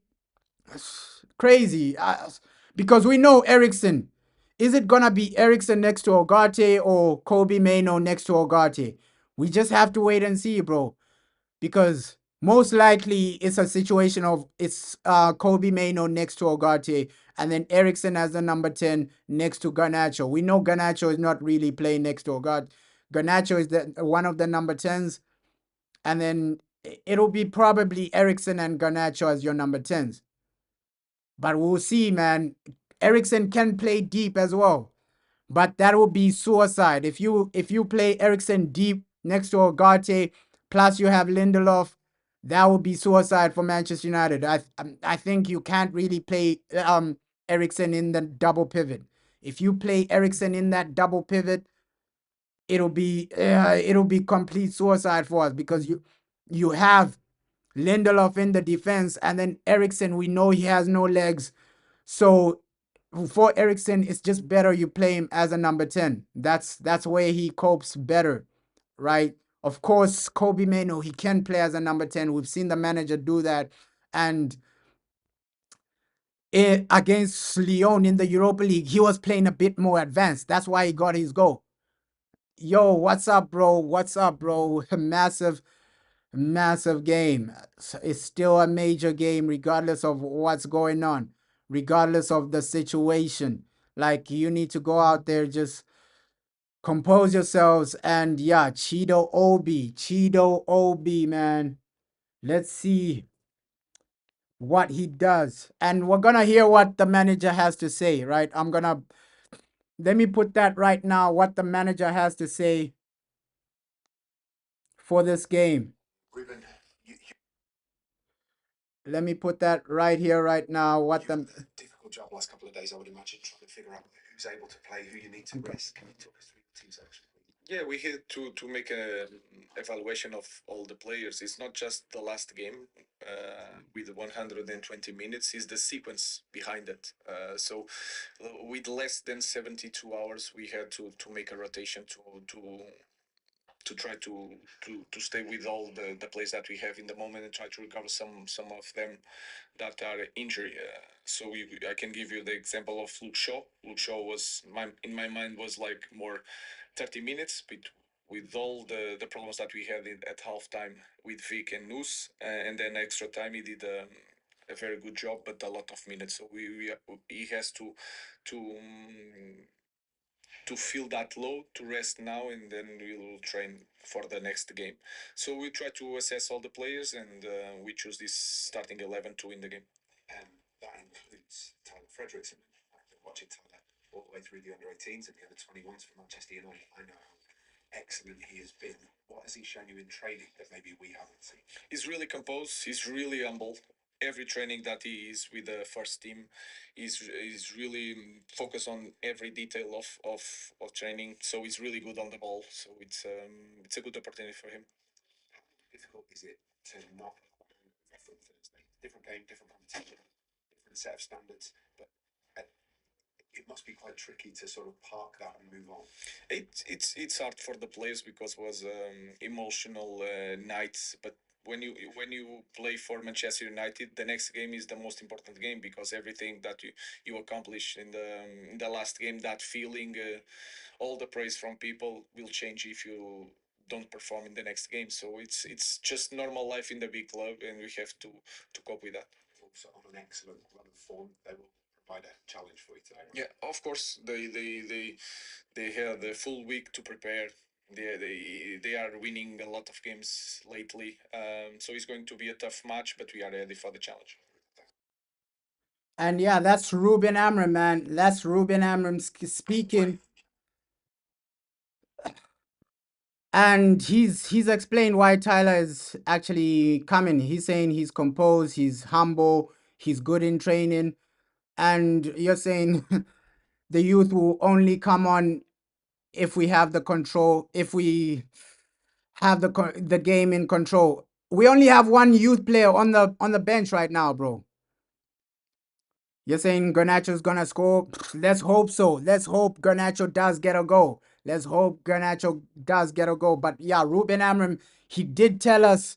crazy, because we know Ericsson. Is it gonna be Ericsson next to Ogate or Kobe Mano next to Ogate? We just have to wait and see, bro. Because most likely it's a situation of it's Kobe Mano next to Ogate and then Ericsson as the number 10 next to Garnacho. We know Garnacho is not really playing next to Ogate. Garnacho is one of the number 10s, and then it'll be probably Ericsson and Garnacho as your number 10s. But we'll see, man. Ericsson can play deep as well, but that would be suicide if you play Ericsson deep next to Ogate, plus you have Lindelof. That would be suicide for Manchester United. I think you can't really play Ericsson in the double pivot. If you play Ericsson in that double pivot, it'll be complete suicide for us, because you have Lindelof in the defense, and then Ericsson, we know he has no legs. So for Ericsson, it's just better you play him as a number 10. That's where he copes better, right? Of course, Kobe Mano, he can play as a number 10. We've seen the manager do that. And against Lyon in the Europa League, he was playing a bit more advanced. That's why he got his goal. Yo, what's up, bro? What's up, bro? Massive game. It's still a major game, regardless of what's going on, regardless of the situation. Like, you need to go out there, just compose yourselves. And yeah, Cheeto Obi, man. Let's see. what he does. And we're gonna hear what the manager has to say, right? Let me put that right now, what the manager has to say for this game. Let me put that right here, right now. What the difficult job last couple of days, I would imagine, trying to figure out who's able to play, who you need to risk. Can you talk us through the team selection? Yeah, we had to make a evaluation of all the players. It's not just the last game with 120 minutes. It's the sequence behind it. With less than 72 hours, we had to make a rotation to try to stay with all the players that we have in the moment and try to recover some of them that are injured. I can give you the example of Luke Shaw. Luke Shaw was in my mind was like more 30 minutes with all the problems that we had at halftime with Vic and Noose, and then extra time he did a very good job, but a lot of minutes. So he has to feel that low to rest now, and then we will train for the next game. So we try to assess all the players, and we choose this starting 11 to win the game. That includes Tyler Frederickson. After watching Tyler all the way through the under 18s and the under 21s for Manchester United, I know how excellent he has been. What has he shown you in training that maybe we haven't seen? He's really composed. He's really humble. Every training that he is with the first team, is really focused on every detail of training. So he's really good on the ball. So it's a good opportunity for him. How difficult is it to not from Thursday? Different game, different competition, different set of standards, but it must be quite tricky to sort of park that and move on. It's hard for the players because it was emotional nights, but when you play for Manchester United, the next game is the most important game because everything that you accomplish in the last game, that feeling, all the praise from people will change if you don't perform in the next game. So it's just normal life in the big club, and we have to cope with that. Also on an excellent run of form, they will provide a challenge for you today. Right? Yeah, of course they have the full week to prepare. They are winning a lot of games lately, so it's going to be a tough match, but we are ready for the challenge. And yeah, that's Ruben Amram, man. That's Ruben Amram speaking. And he's explained why Tyler is actually coming. He's saying he's composed, he's humble, he's good in training. And you're saying the youth will only come on if we have the control, if we have the game in control. We only have one youth player on the bench right now, bro. You're saying Garnacho's gonna score? Let's hope so. Let's hope Garnacho does get a goal. Let's hope Garnacho does get a goal. But yeah, Ruben Amram, he did tell us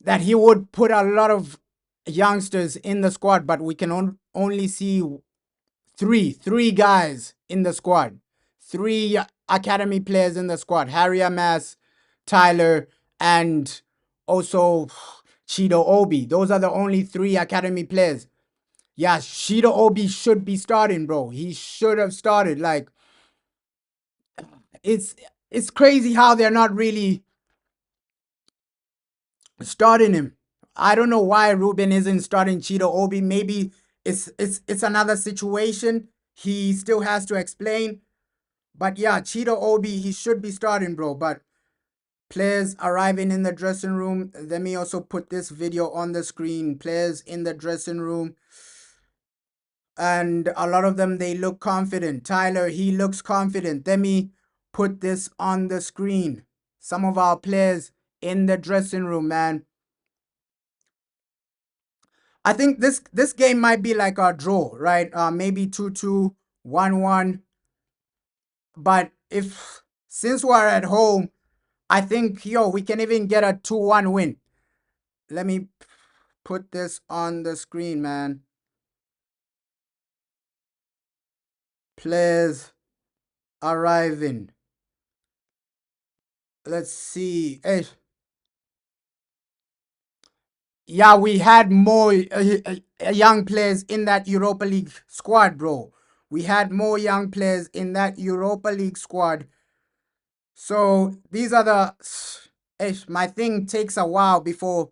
that he would put a lot of youngsters in the squad, but we can only see three guys in the squad. Three academy players in the squad. Harry Amas, Tyler, and also Chido Obi. Those are the only three academy players. Yeah, Shido Obi should be starting, bro. He should have started. Like, it's it's crazy how they're not really starting him. I don't know why Ruben isn't starting Chido Obi. Maybe it's another situation. He still has to explain. But yeah, Chido Obi, he should be starting, bro. But players arriving in the dressing room. Let me also put this video on the screen. Players in the dressing room. And a lot of them, they look confident. Tyler, he looks confident. Let me put this on the screen. Some of our players in the dressing room, man. I think this game might be like a draw, right? Maybe 2-2, 1-1. But if since we're at home, I think we can even get a 2-1 win. Let me put this on the screen, man. Players arriving. Let's see. Yeah, we had more young players in that Europa League squad, bro. We had more young players in that Europa League squad. So these are the. My thing takes a while before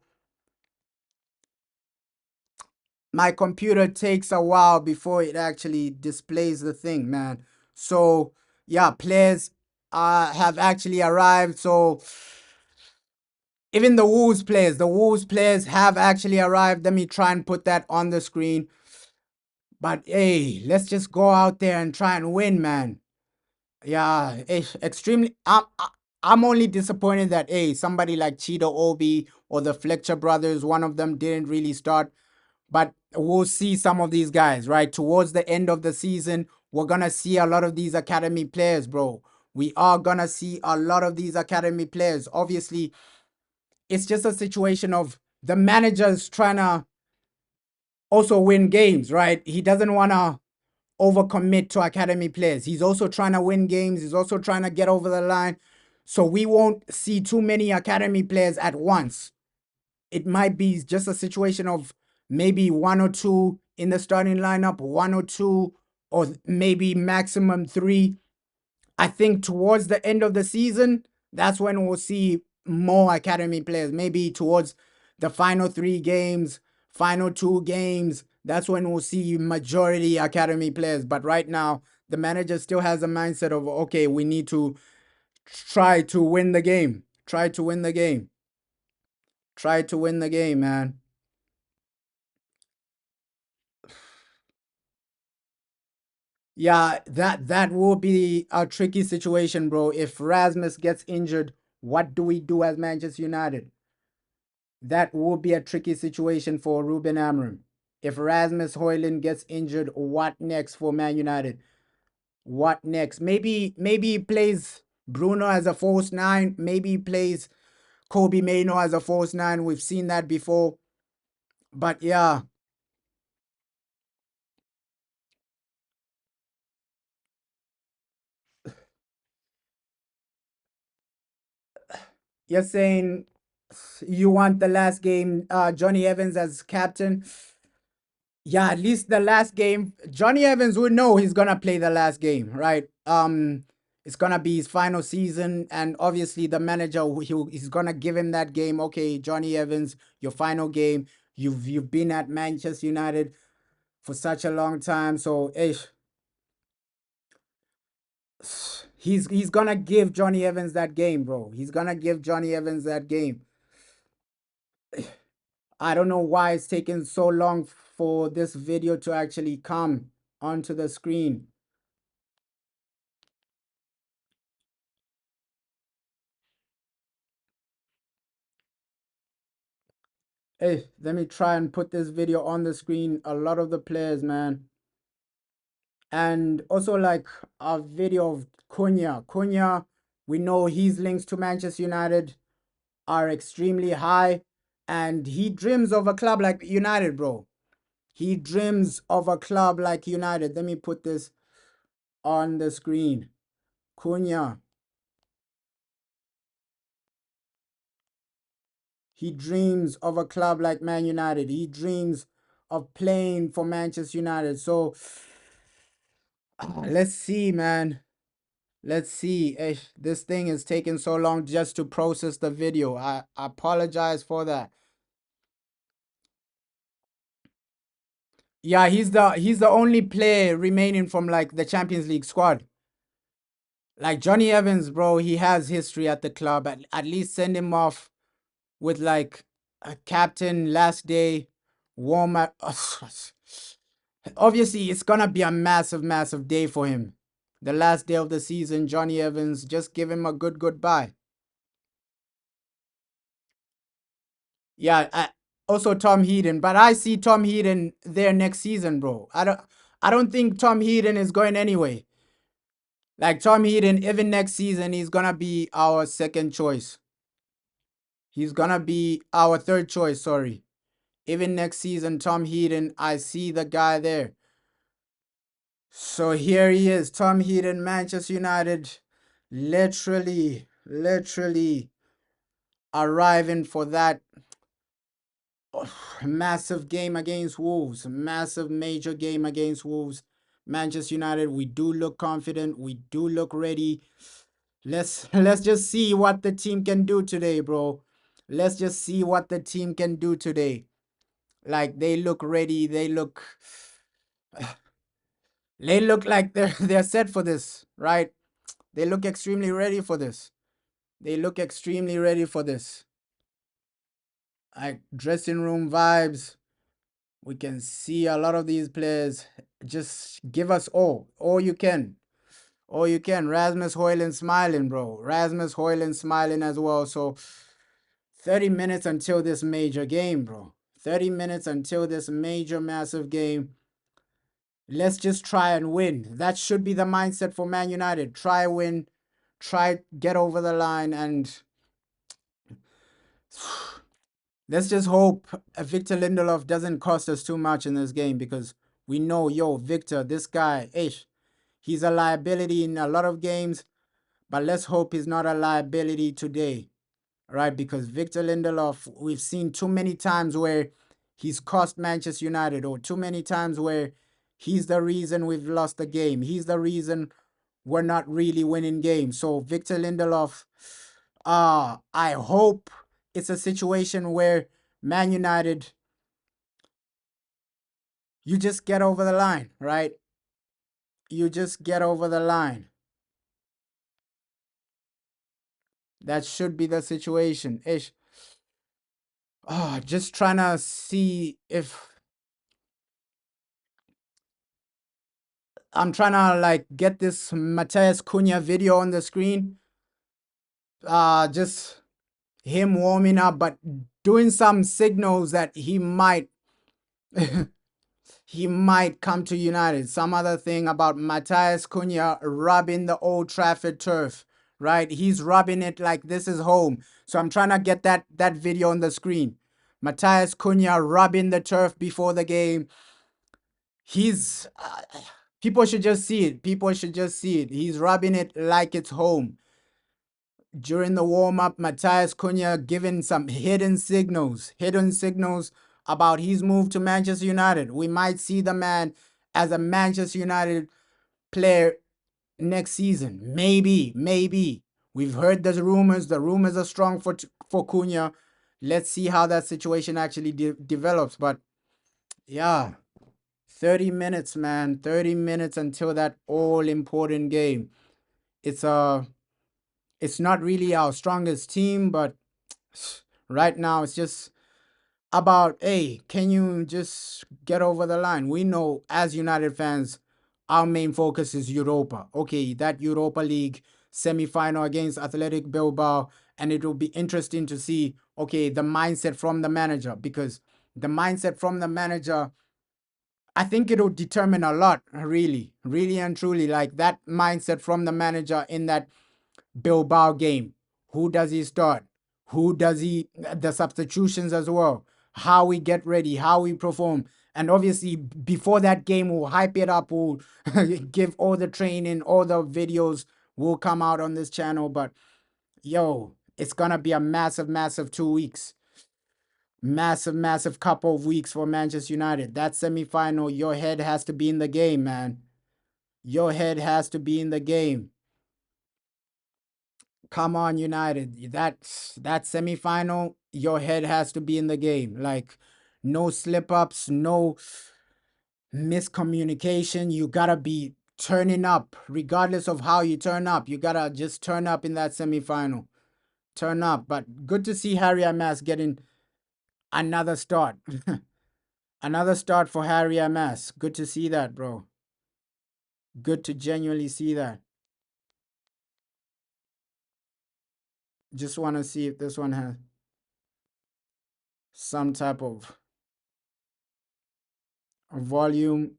my computer takes a while before it actually displays the thing, man. So yeah, players have actually arrived. So even the Wolves players have actually arrived. Let me try and put that on the screen. But hey, let's just go out there and try and win, man. Yeah, extremely. I'm only disappointed that somebody like Cheeto Obi or the Fletcher brothers, one of them didn't really start. But we'll see some of these guys, right? Towards the end of the season, we're gonna see a lot of these academy players, bro. We are gonna see a lot of these academy players. Obviously, it's just a situation of the manager's trying to also win games, right? He doesn't wanna overcommit to academy players. He's also trying to win games. He's also trying to get over the line. So we won't see too many academy players at once. It might be just a situation of maybe one or two in the starting lineup, one or two, or maybe maximum three. I think towards the end of the season, that's when we'll see more academy players. Maybe towards the final 3 games, final 2 games. That's when we'll see majority academy players. But right now, the manager still has a mindset of okay, we need to try to win the game. Try to win the game. Try to win the game, man. Yeah, that will be a tricky situation, bro. If Rasmus gets injured, what do we do as Manchester United? That will be a tricky situation for Ruben Amorim. If Rasmus Højlund gets injured, what next for Man United? What next? Maybe he plays Bruno as a false nine. Maybe he plays Kobe Mainoo as a false nine. We've seen that before. But yeah, you're saying you want the last game, Johnny Evans as captain. Yeah, at least the last game, Johnny Evans would know he's gonna play the last game, right? It's gonna be his final season, and obviously the manager he's gonna give him that game. Okay, Johnny Evans, your final game. You've been at Manchester United for such a long time, so he's gonna give Johnny Evans that game, bro. He's gonna give Johnny Evans that game. I don't know why it's taking so long for this video to actually come onto the screen. Hey, let me try and put this video on the screen. A lot of the players, man. And also like a video of Cunha. Cunha, we know his links to Manchester United are extremely high. And he dreams of a club like United, bro. He dreams of a club like United. Let me put this on the screen. Cunha. He dreams of a club like Man United. He dreams of playing for Manchester United. So let's see, man. Let's see. This thing is taking so long just to process the video. I apologize for that. Yeah, he's the only player remaining from like the Champions League squad. Like Johnny Evans, bro, he has history at the club. At least send him off with like a captain last day warm up. Obviously, it's gonna be a massive, massive day for him. The last day of the season, Johnny Evans, just give him a good goodbye. Yeah, also Tom Heaton, but I see Tom Heaton there next season, bro. I don't think Tom Heaton is going anyway. Like Tom Heaton, even next season, he's gonna be our second choice. He's gonna be our third choice, sorry. Even next season, Tom Heaton, I see the guy there. So here he is, Tom Heaton, Manchester United, literally arriving for that massive game against Wolves, massive major game against Wolves. Manchester United, we do look confident, we do look ready. Let's just see what the team can do today, bro. Let's just see what the team can do today. Like they look ready. They look like they're set for this, right? They look extremely ready for this. They look extremely ready for this. Like dressing room vibes. We can see a lot of these players. Just give us all you can. All you can. Rasmus Højlund smiling, bro. Rasmus Højlund smiling as well. So 30 minutes until this major game, bro. 30 minutes until this major, massive game. Let's just try and win. That should be the mindset for Man United. Try win, try get over the line, and let's just hope Victor Lindelof doesn't cost us too much in this game, because we know, Victor, this guy, he's a liability in a lot of games, but let's hope he's not a liability today, right? Because Victor Lindelof, we've seen too many times where he's cost Manchester United, or too many times where he's the reason we've lost the game. He's the reason we're not really winning games. So Victor Lindelof, I hope it's a situation where Man United, you just get over the line, right? You just get over the line. That should be the situation. Ish. Just trying to see if I'm trying to like get this Matheus Cunha video on the screen. Just him warming up, but doing some signals that he might he might come to United. Some other thing about Matheus Cunha rubbing the Old Trafford turf, right? He's rubbing it like this is home. So I'm trying to get that video on the screen. Matheus Cunha rubbing the turf before the game. He's people should just see it. People should just see it. He's rubbing it like it's home. During the warm-up, Matheus Cunha giving some hidden signals about his move to Manchester United. We might see the man as a Manchester United player next season. Maybe. We've heard the rumors. The rumors are strong for Cunha. Let's see how that situation actually develops. But yeah, 30 minutes, man. 30 minutes until that all-important game. It's not really our strongest team, but right now it's just about, hey, can you just get over the line? We know as United fans, our main focus is Europa. Okay, that Europa League semi-final against Athletic Bilbao, and it will be interesting to see, okay, the mindset from the manager, because the mindset from the manager, I think it'll determine a lot, really and truly, like that mindset from the manager in that Bilbao game. Who does he start? Who does he, the substitutions as well? How we get ready, how we perform. And obviously, before that game, we'll hype it up. We'll give all the training, all the videos will come out on this channel. But it's going to be a massive 2 weeks. Massive couple of weeks for Manchester United. That semi-final, your head has to be in the game, man. Your head has to be in the game. Come on, United. That semi-final, your head has to be in the game. Like, no slip-ups, no miscommunication. You gotta be turning up, regardless of how you turn up. You gotta just turn up in that semi-final. Turn up. But good to see Harry Amas getting another start. Another start for Harry Amas. Good to see that, bro. Good to genuinely see that. Just want to see if this one has some type of volume.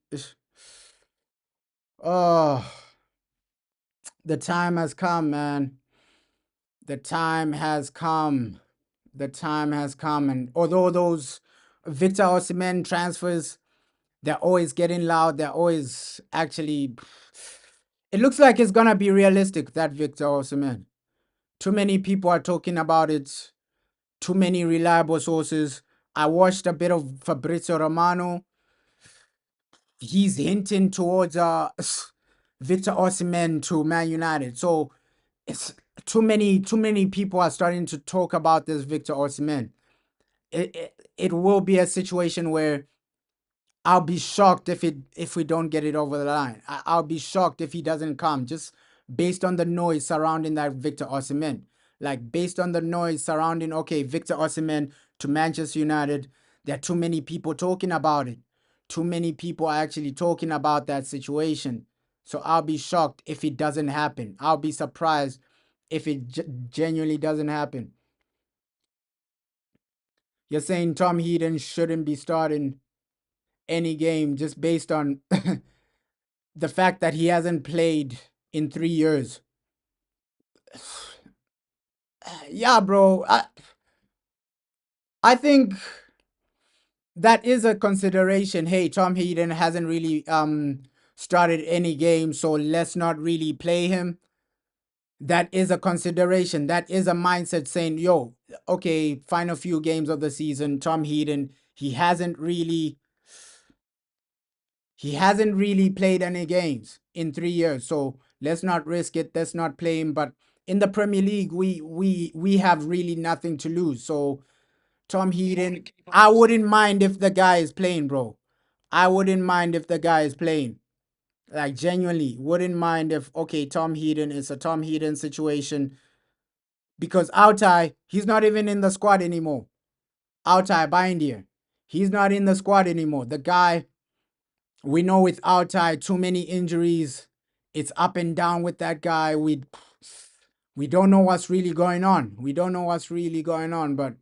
Oh, the time has come, man. The time has come. The time has come. And although those Victor Osimhen transfers, they're always getting loud. They're always actually. It looks like it's gonna be realistic, that Victor Osimhen. Too many people are talking about it. Too many reliable sources. I watched a bit of Fabrizio Romano. He's hinting towards Victor Osimhen to Man United. So it's too many people are starting to talk about this Victor Osimhen. it will be a situation where I'll be shocked if we don't get it over the line. I'll be shocked if he doesn't come, just based on the noise surrounding that Victor Osimhen. Like based on the noise surrounding, okay, Victor Osimhen to Manchester United, there are too many people talking about it. Too many people are actually talking about that situation. So I'll be shocked if it doesn't happen. I'll be surprised if it genuinely doesn't happen. You're saying Tom Heaton shouldn't be starting any game just based on the fact that he hasn't played in 3 years. Yeah, bro. I think that is a consideration. Hey, Tom Heaton hasn't really started any game, so let's not really play him. That is a consideration. That is a mindset saying, yo, okay, final few games of the season, Tom Heaton, he hasn't really played any games in 3 years. So let's not risk it. Let's not play him. But in the Premier League, we have really nothing to lose. So Tom Heaton, I wouldn't mind if the guy is playing, bro. I wouldn't mind if the guy is playing. Like genuinely, wouldn't mind if okay, Tom Heaton, it's a Tom Heaton situation. Because Altai, he's not even in the squad anymore. Altai Bindier, he's not in the squad anymore. The guy, we know with Altai, too many injuries. It's up and down with that guy. We don't know what's really going on. We don't know what's really going on. But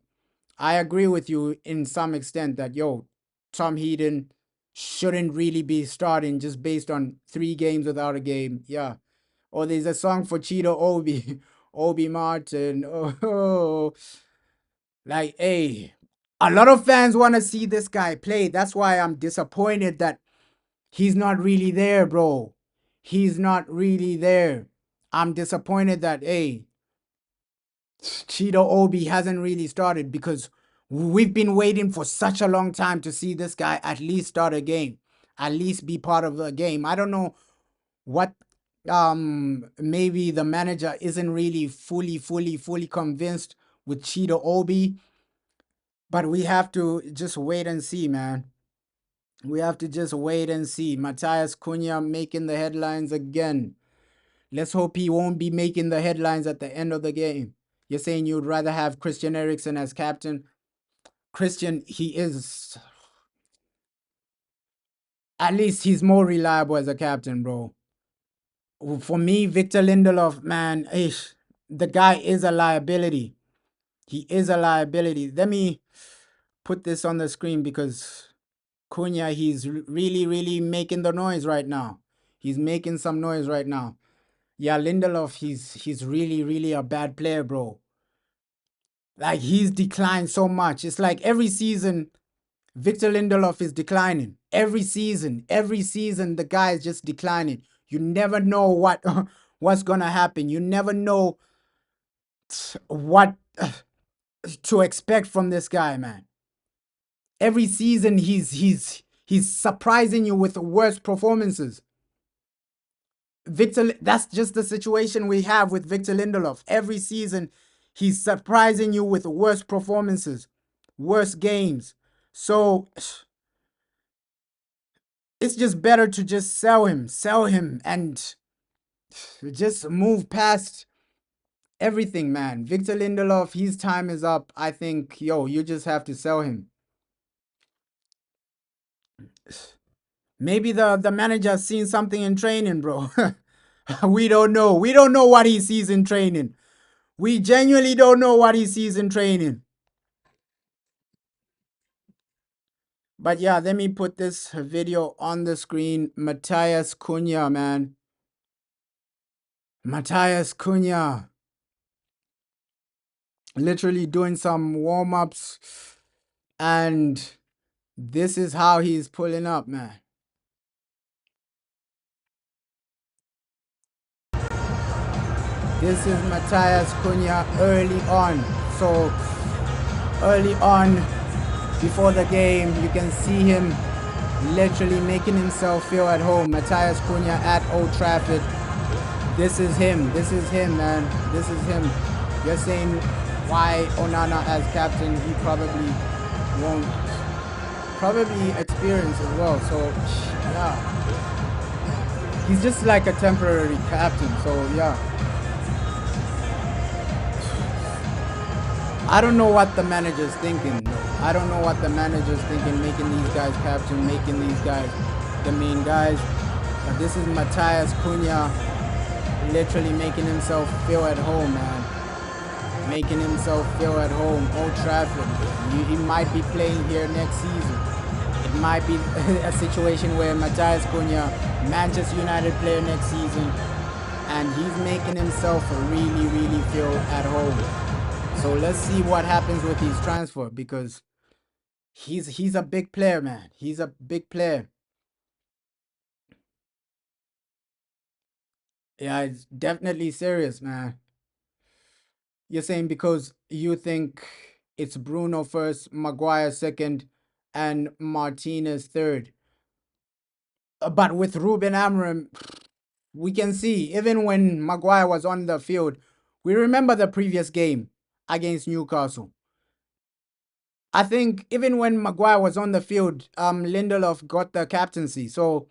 I agree with you in some extent that yo, Tom Heaton shouldn't really be starting just based on 3 games without a game. Yeah. Or there's a song for Cheeto Obi, Obi Martin. Oh, like, hey, a lot of fans want to see this guy play. That's why I'm disappointed that he's not really there, bro. He's not really there. I'm disappointed that, hey, Cheeto Obi hasn't really started because we've been waiting for such a long time to see this guy at least start a game, at least be part of the game. I don't know what maybe the manager isn't really fully convinced with Cheeto Obi, but we have to just wait and see, man. We have to just wait and see. Matthias Cunha making the headlines again. Let's hope he won't be making the headlines at the end of the game. You're saying you'd rather have Christian Eriksen as captain? Christian, he is. At least he's more reliable as a captain, bro. For me, Victor Lindelof, man, the guy is a liability. He is a liability. Let me put this on the screen because Cunha, he's really making the noise right now. He's making some noise right now. Yeah, Lindelof, he's really a bad player, bro. Like he's declined so much. It's like every season, Victor Lindelof is declining. Every season, the guy is just declining. You never know what's gonna happen. You never know what to expect from this guy, man. Every season, he's surprising you with the worst performances. That's just the situation we have with Victor Lindelof. Every season, he's surprising you with worse performances, worse games. So it's just better to just sell him, and just move past everything, man. Victor Lindelof, his time is up. I think, yo, you just have to sell him. Maybe the manager's seen something in training, bro. We don't know. We don't know what he sees in training. We genuinely don't know what he sees in training. But yeah, let me put this video on the screen. Matthias Cunha, man. Matthias Cunha. Literally doing some warm-ups. And this is how he's pulling up, man. This is Matthias Cunha early on. So early on, before the game, you can see him literally making himself feel at home. Matthias Cunha at Old Trafford. This is him. This is him, man. This is him. You're saying why Onana as captain? He probably won't probably experience as well. So yeah, he's just like a temporary captain. So yeah, I don't know what the manager's thinking. I don't know what the manager's thinking, making these guys captain, making these guys the main guys. But this is Matthias Cunha literally making himself feel at home, man. Making himself feel at home. Old Trafford. He might be playing here next season. It might be a situation where Matthias Cunha, Manchester United player next season, and he's making himself really, really feel at home. So let's see what happens with his transfer because he's a big player, man. He's a big player. Yeah, it's definitely serious, man. You're saying because you think it's Bruno first, Maguire second, and Martinez third. But with Ruben Amorim, we can see even when Maguire was on the field, we remember the previous game against Newcastle. I think even when Maguire was on the field, Lindelof got the captaincy. So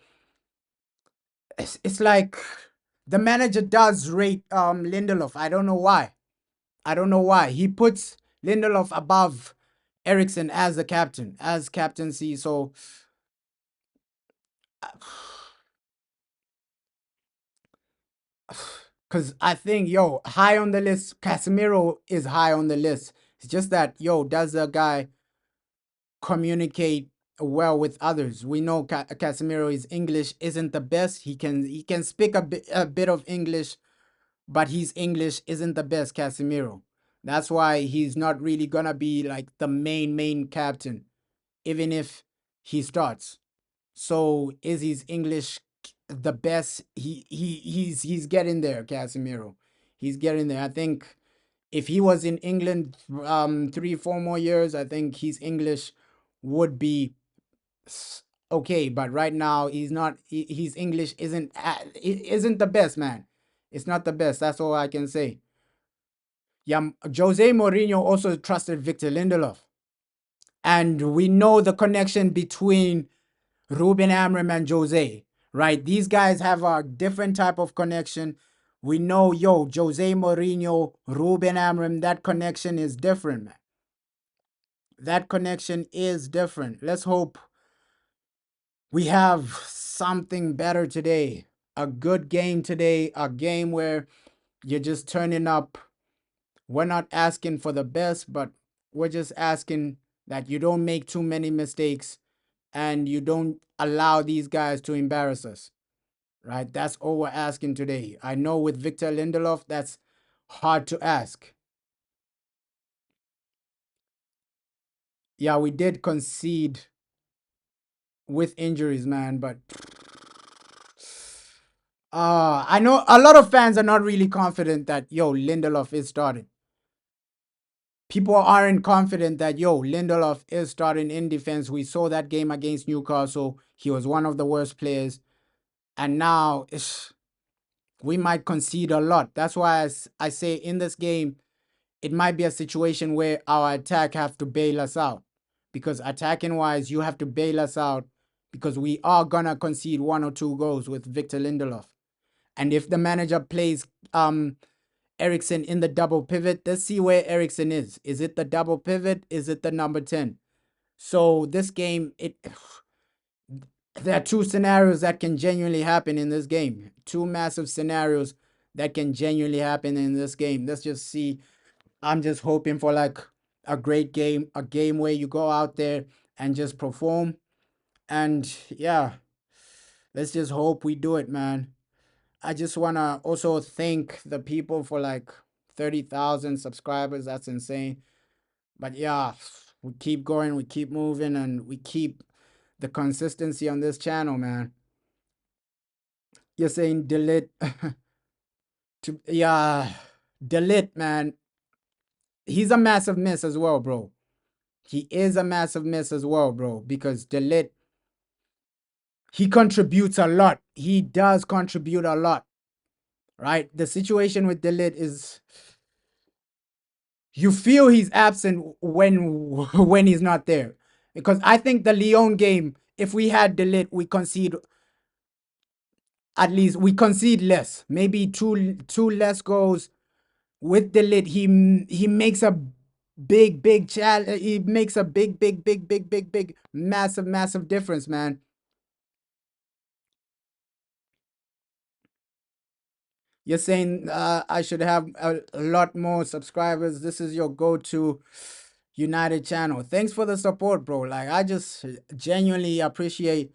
it's like the manager does rate Lindelof. I don't know why. I don't know why. He puts Lindelof above Ericsson as the captain, as captaincy. So because I think, yo, high on the list, Casemiro is high on the list. It's just that, yo, does the guy communicate well with others? We know Casemiro's English isn't the best. He can speak a bit of English, but his English isn't the best. Casemiro. That's why he's not really gonna be like the main captain, even if he starts. So is his English the best? He's getting there, Casemiro. He's getting there. I think if he was in England 3 4 more years, I think his English would be okay. But right now he's not. His English isn't the best, man. It's not the best. That's all I can say. Yeah, Jose Mourinho also trusted Victor Lindelof, and we know the connection between Ruben Amorim and Jose, right? These guys have a different type of connection. We know, yo, Jose Mourinho, Ruben Amorim, that connection is different, man. That connection is different. Let's hope we have something better today. A good game today, a game where you're just turning up. We're not asking for the best, but we're just asking that you don't make too many mistakes and you don't allow these guys to embarrass us. Right? That's all we're asking today. I know with Victor Lindelof, that's hard to ask. Yeah, we did concede with injuries, man, but I know a lot of fans are not really confident that yo Lindelof is starting. People aren't confident that yo Lindelof is starting in defense. We saw that game against Newcastle. He was one of the worst players, and now we might concede a lot. That's why I say in this game it might be a situation where our attack have to bail us out because attacking wise you have to bail us out because we are gonna concede 1 or 2 goals with Victor Lindelof. And if the manager plays Ericsson in the double pivot, let's see where Ericsson is. Is it the double pivot? Is it the number 10? So this game, there are two scenarios that can genuinely happen in this game. Two massive scenarios that can genuinely happen in this game. Let's just see. I'm just hoping for like a great game, a game where you go out there and just perform. And yeah, let's just hope we do it, man. I just want to also thank the people for like 30,000 subscribers. That's insane. But yeah, we keep going, we keep moving, and we keep the consistency on this channel, man. You're saying delete to yeah, delete, man. He's a massive miss as well, bro. He is a massive miss as well, bro, because delete he contributes a lot. He does contribute a lot, right? The situation with delete is you feel he's absent when when he's not there. Because I think the Lyon game, if we had Delit, we concede at least we concede less, maybe two less goals with Delit. He makes a big challenge. He makes a big massive difference, man. You're saying I should have a lot more subscribers. This is your go-to United channel. Thanks for the support, bro. Like I just genuinely appreciate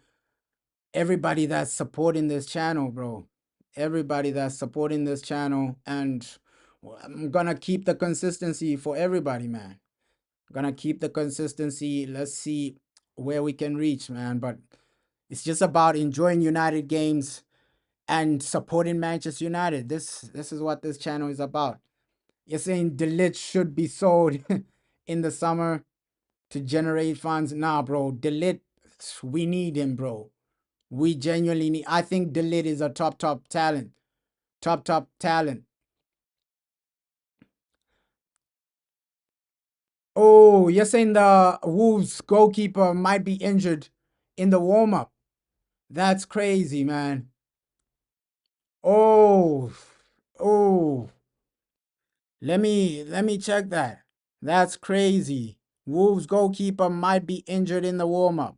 everybody that's supporting this channel, bro. Everybody that's supporting this channel, and I'm gonna keep the consistency for everybody, man. Gonna keep the consistency. Let's see where we can reach, man. But it's just about enjoying United games and supporting Manchester United. This is what this channel is about. You're saying Delict should be sold in the summer to generate funds. Nah, bro. Delict, we need him, bro. We genuinely need. I think Delict is a top talent. Top talent. Oh, you're saying the Wolves goalkeeper might be injured in the warm up. That's crazy, man. Oh, oh. Let me check that. That's crazy. Wolves goalkeeper might be injured in the warm up.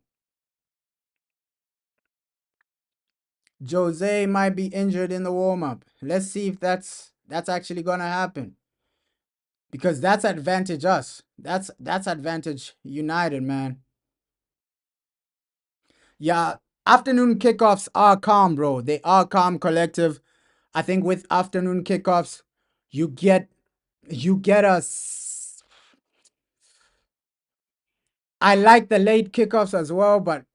Jose might be injured in the warm up. Let's see if that's actually gonna happen. Because that's advantage us. That's advantage United, man. Yeah, afternoon kickoffs are calm, bro. They are calm, collective. I think with afternoon kickoffs, you get you get a. I like the late kickoffs as well, but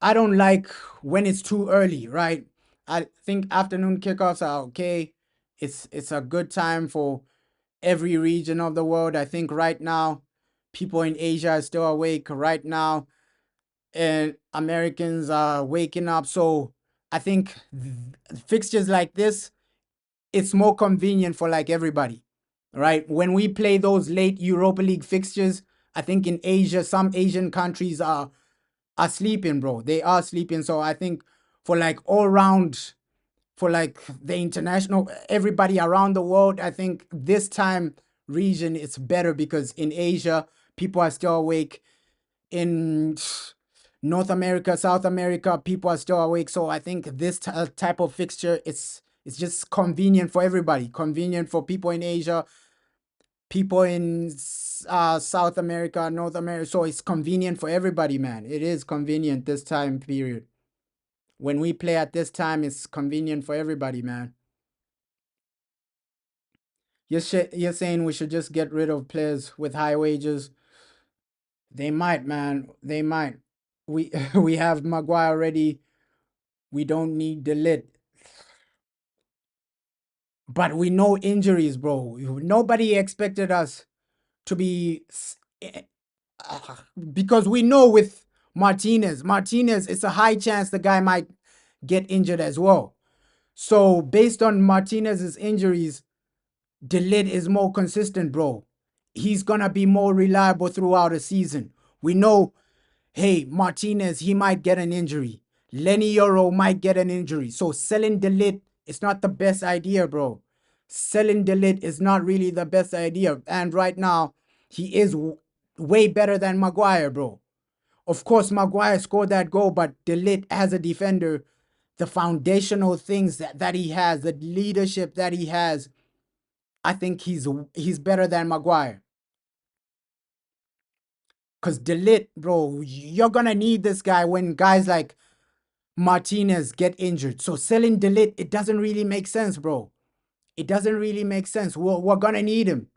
I don't like when it's too early, right? I think afternoon kickoffs are okay. It's a good time for every region of the world. I think right now, people in Asia are still awake right now, and Americans are waking up. So I think fixtures like this, it's more convenient for like everybody, right? When we play those late Europa League fixtures, I think in Asia, some Asian countries are sleeping, bro. They are sleeping. So I think for like all round, for like the international, everybody around the world, I think this time region it's better because in Asia, people are still awake. In North America, South America, people are still awake. So I think this type of fixture, it's just convenient for everybody. Convenient for people in Asia, people in South America, North America. So it's convenient for everybody, man. It is convenient this time period. When we play at this time, it's convenient for everybody, man. You're saying we should just get rid of players with high wages. They might, man. They might. We we have Maguire already. We don't need the lid. But we know injuries, bro. Nobody expected us to be because we know with Martinez, it's a high chance the guy might get injured as well. So based on Martinez's injuries, Delit is more consistent, bro. He's gonna be more reliable throughout the season. We know, hey, Martinez, he might get an injury. Lenny Euro might get an injury. So selling Delit is not the best idea, bro. Selling Delit is not really the best idea. And right now, he is way better than Maguire, bro. Of course, Maguire scored that goal, but Delit as a defender, the foundational things that he has, the leadership that he has, I think he's better than Maguire. Cause Delit, bro, you're gonna need this guy when guys like Martinez get injured. So selling Delit, it doesn't really make sense, bro. It doesn't really make sense. We're gonna need him.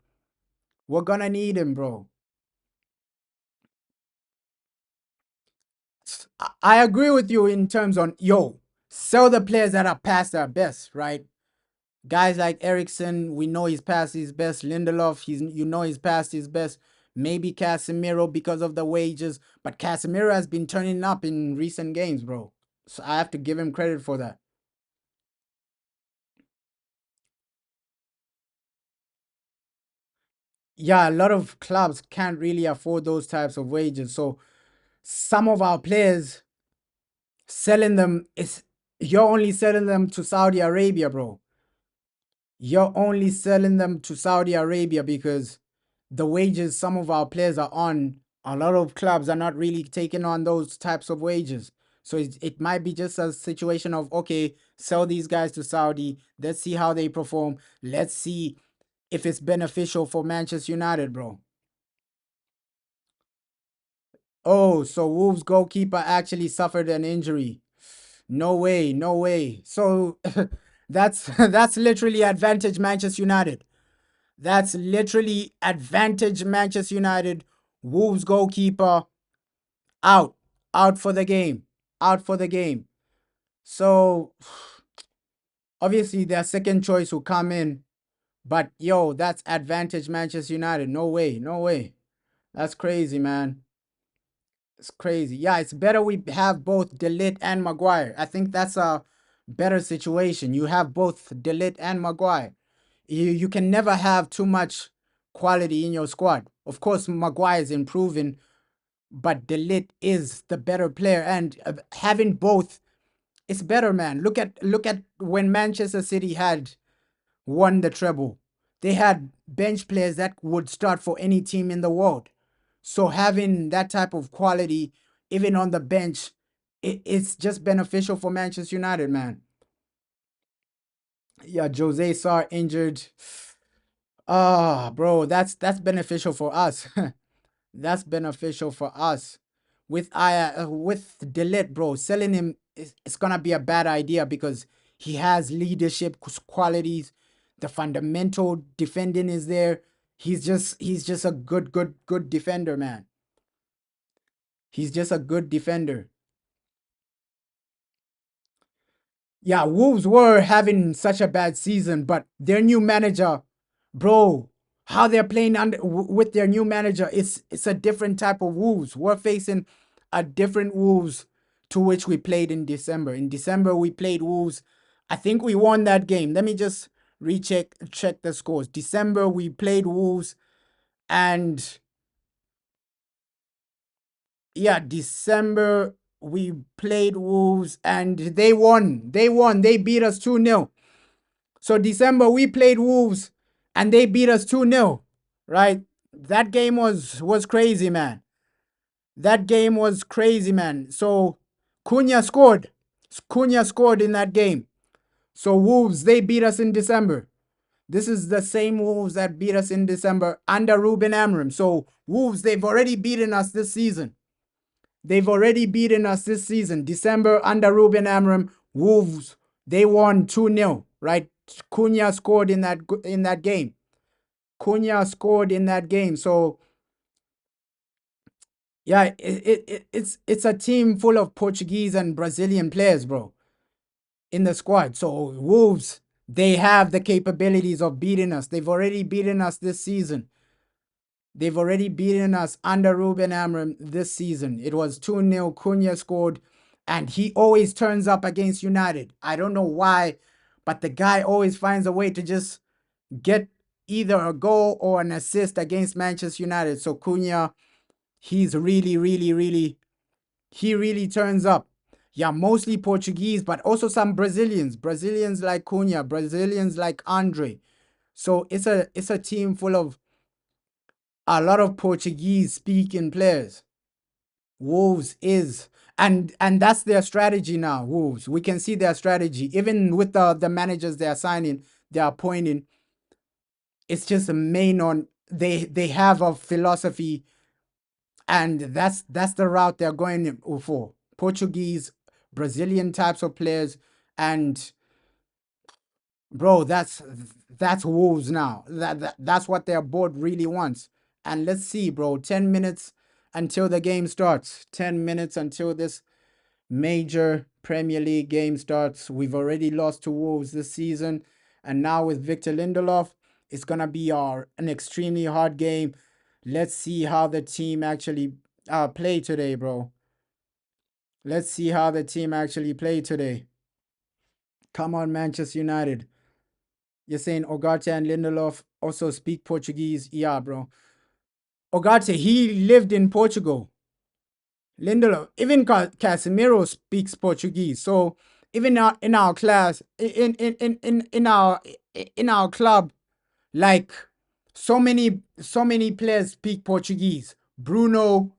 We're gonna need him, bro. I agree with you in terms on sell the players that are past their best, right? Guys like Ericsson, we know he's past his best. Lindelof, he's past his best. Maybe Casemiro because of the wages, but Casemiro has been turning up in recent games, bro. So I have to give him credit for that. Yeah, a lot of clubs can't really afford those types of wages. So some of our players selling them is you're only selling them to Saudi Arabia, bro. You're only selling them to Saudi Arabia because the wages some of our players are on, a lot of clubs are not really taking on those types of wages. So it might be just a situation of, okay, sell these guys to Saudi. Let's see how they perform. Let's see if it's beneficial for Manchester United, bro. Oh, so Wolves goalkeeper actually suffered an injury. No way, no way. So that's literally advantage Manchester United. That's literally advantage Manchester United. Wolves goalkeeper out, out for the game, out for the game. So obviously their second choice will come in, but yo, that's advantage Manchester United. No way, no way. That's crazy, man. It's crazy. Yeah, it's better we have both Delit and Maguire. I think that's a better situation. You have both Delit and Maguire. You can never have too much quality in your squad. Of course, Maguire is improving, but Delit is the better player, and having both is better, man. Look at when Manchester City had won the treble. They had bench players that would start for any team in the world. So having that type of quality, even on the bench, it's just beneficial for Manchester United, man. Yeah, Jose Sarr injured. Ah, bro, that's beneficial for us. That's beneficial for us. With Delit, bro, selling him it's gonna be a bad idea because he has leadership qualities. The fundamental defending is there. He's just a good defender, man. He's just a good defender. Yeah, Wolves were having such a bad season, but their new manager, bro, how they're playing with their new manager, it's a different type of Wolves. We're facing a different Wolves to which we played in December. In December, we played Wolves. I think we won that game. Let me just check the scores. December, we played Wolves, and yeah, December we played Wolves and they won. They won. They beat us 2-0. So December we played Wolves and they beat us 2-0, right? That game was crazy, man. That game was crazy, man. So Cunha scored. Cunha scored in that game. So Wolves, they beat us in December. This is the same Wolves that beat us in December under Ruben Amorim. So Wolves, they've already beaten us this season. They've already beaten us this season. December under Ruben Amorim, Wolves, they won 2-0, right? Cunha scored in that game. Cunha scored in that game. So yeah, it's a team full of Portuguese and Brazilian players, bro, in the squad. So Wolves, they have the capabilities of beating us. They've already beaten us this season. They've already beaten us under Ruben Amorim this season. It was 2-0. Cunha scored, and he always turns up against United. I don't know why, but the guy always finds a way to just get either a goal or an assist against Manchester United. So Cunha, he's he really turns up. Yeah, mostly Portuguese, but also some Brazilians. Brazilians like Cunha, Brazilians like Andre. So it's a team full of a lot of Portuguese speaking players. Wolves is and that's their strategy now. Wolves, we can see their strategy even with the managers they are signing, they are appointing. It's just a main on they have a philosophy, and that's the route they're going for. Portuguese, Brazilian types of players, and bro, that's Wolves now. That's what their board really wants. And let's see, bro. 10 minutes until the game starts. 10 minutes until this major Premier League game starts. We've already lost to Wolves this season, and now with Victor Lindelof, it's gonna be an extremely hard game. Let's see how the team actually play today, bro. Let's see how the team actually play today. Come on, Manchester United. You're saying Ogarte and Lindelof also speak Portuguese? Yeah, bro. Ogarte, he lived in Portugal. Lindelof, even Casemiro speaks Portuguese. So even in our class, in our club, like so many players speak Portuguese. Bruno,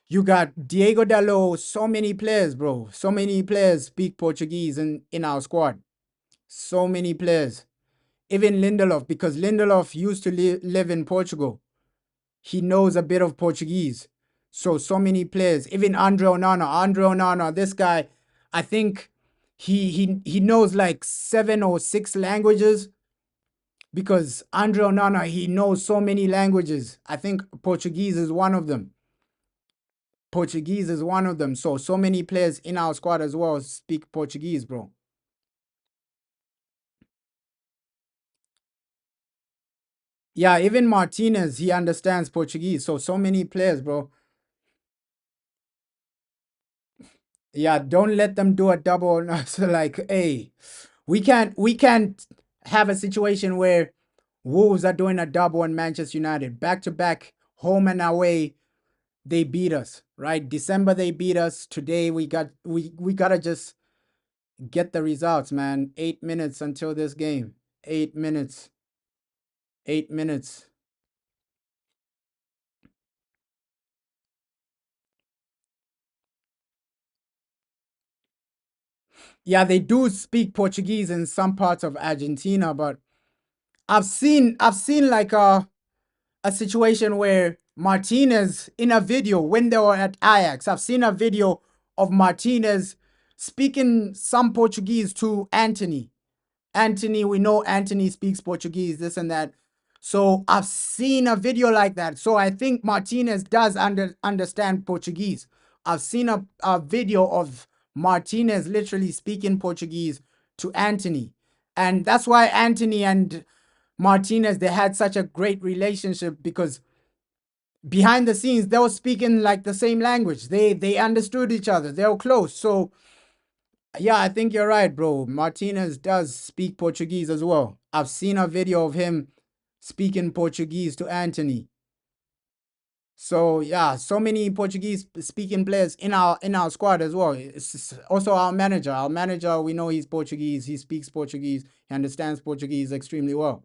you got Diego Dallo, so many players, bro. So many players speak Portuguese in our squad. So many players. Even Lindelof, because Lindelof used to live in Portugal. He knows a bit of Portuguese. So many players. Even Andre Onana. Andre Onana, this guy, I think he knows like 7 or 6 languages, because Andre Onana, he knows so many languages. I think Portuguese is one of them. Portuguese is one of them. So many players in our squad as well speak Portuguese, bro. Yeah, even Martinez, he understands Portuguese. So many players, bro. Yeah, don't let them do a double. So like, hey, we can't have a situation where Wolves are doing a double on Manchester United. Back to back, home and away, they beat us, right? December they beat us. Today we gotta just get the results, man. 8 minutes until this game. 8 minutes. 8 minutes. Yeah, they do speak Portuguese in some parts of Argentina, but I've seen like a situation where Martinez in a video when they were at Ajax, I've seen a video of Martinez speaking some Portuguese to Anthony. Anthony, we know Anthony speaks Portuguese, this and that. So I've seen a video like that. So I think Martinez does understand Portuguese. I've seen a video of Martinez literally speaking Portuguese to Anthony. And that's why Anthony and Martinez, they had such a great relationship, because behind the scenes they were speaking like the same language. They understood each other. They were close. So yeah, I think you're right, bro. Martinez does speak Portuguese as well. I've seen a video of him speaking Portuguese to Anthony. So yeah, so many Portuguese speaking players in our squad as well. It's also our manager. Our manager, we know he's Portuguese. He speaks Portuguese. He understands Portuguese extremely well.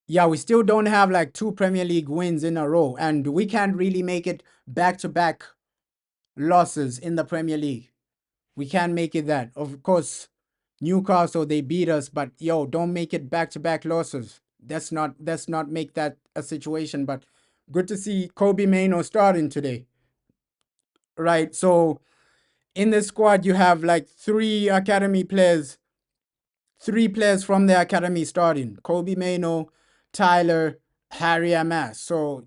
Yeah, we still don't have like 2 Premier League wins in a row, and we can't really make it back to back losses in the Premier League. We can't make it that. Of course, Newcastle, they beat us, but yo, don't make it back to back losses. That's not make that a situation. But good to see Kobe Maino starting today. Right. So in the squad you have like three players from the academy starting. Kobe Maino, Tyler, Harry Amas. So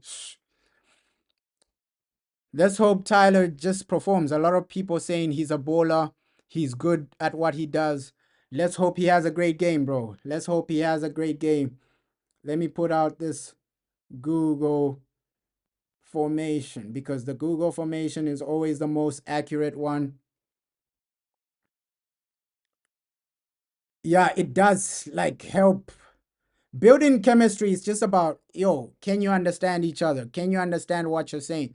let's hope Tyler just performs. A lot of people saying he's a bowler. He's good at what he does. Let's hope he has a great game, bro. Let's hope he has a great game. Let me put out this Google formation, because the Google formation is always the most accurate one. Yeah, it does like help. Building chemistry is just about, yo, can you understand each other? Can you understand what you're saying?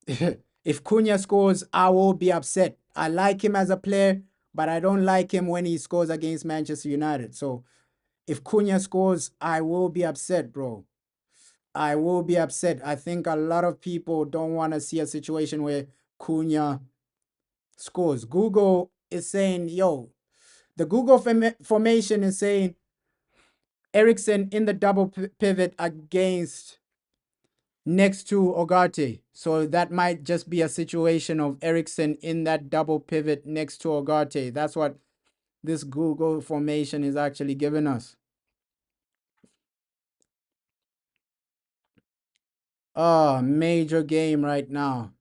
If Cunha scores, I will be upset. I like him as a player, but I don't like him when he scores against Manchester United. So if Cunha scores, I will be upset, bro. I will be upset. I think a lot of people don't want to see a situation where Cunha scores. Google is saying, yo, the Google formation is saying Ericsson in the double pivot against next to Ogarte. So that might just be a situation of Ericsson in that double pivot next to Ogarte. That's what this Google formation is actually giving us. Major game right now.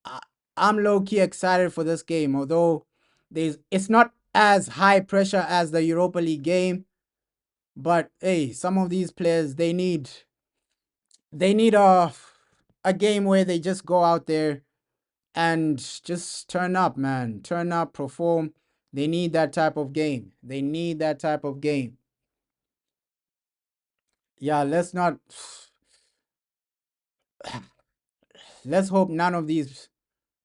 I, I'm low key excited for this game, although it's not as high pressure as the Europa League game. But hey, some of these players, they need a game where they just go out there and just turn up, man. Turn up, perform. They need that type of game. They need that type of game. Yeah, let's not. let's hope none of these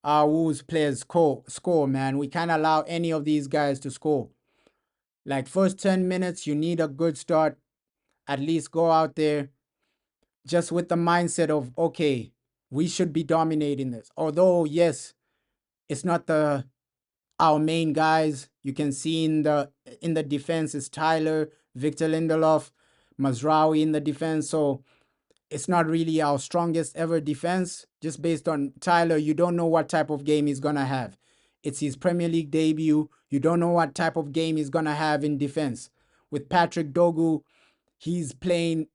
Wolves players score, man. We can't allow any of these guys to score. Like first 10 minutes, you need a good start. At least go out there just with the mindset of, okay, we should be dominating this. Although, yes, it's not the our main guys. You can see in the defense is Tyler, Victor Lindelof, Mazraoui in the defense. So it's not really our strongest ever defense. Just based on Tyler, you don't know what type of game he's gonna have. It's his Premier League debut. You don't know what type of game he's gonna have in defense. With Patrick Dogu, he's playing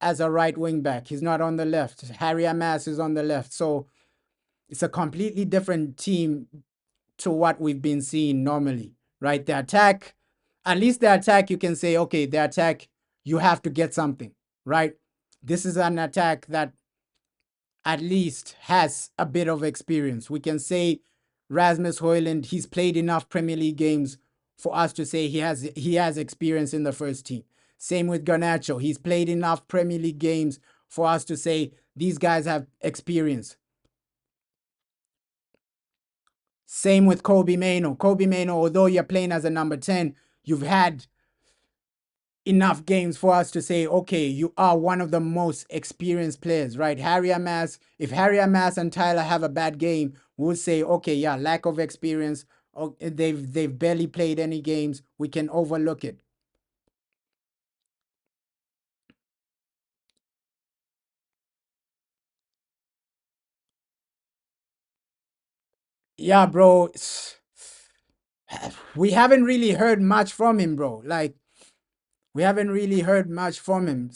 as a right wing back. He's not on the left. Harry Amas is on the left. So it's a completely different team to what we've been seeing normally, right? The attack, at least the attack, you can say, okay, the attack, you have to get something, right? This is an attack that at least has a bit of experience. We can say Rasmus Højlund, he's played enough Premier League games for us to say he has experience in the first team. Same with Garnacho. He's played enough Premier League games for us to say these guys have experience. Same with Kobe Mano. Kobe Mano, although you're playing as a number 10, you've had enough games for us to say, okay, you are one of the most experienced players, right? Harry Amas, if Harry Amas and Tyler have a bad game, we'll say, okay, yeah, lack of experience. Oh, they've barely played any games. We can overlook it. Yeah, bro. We haven't really heard much from him, bro. Like, we haven't really heard much from him.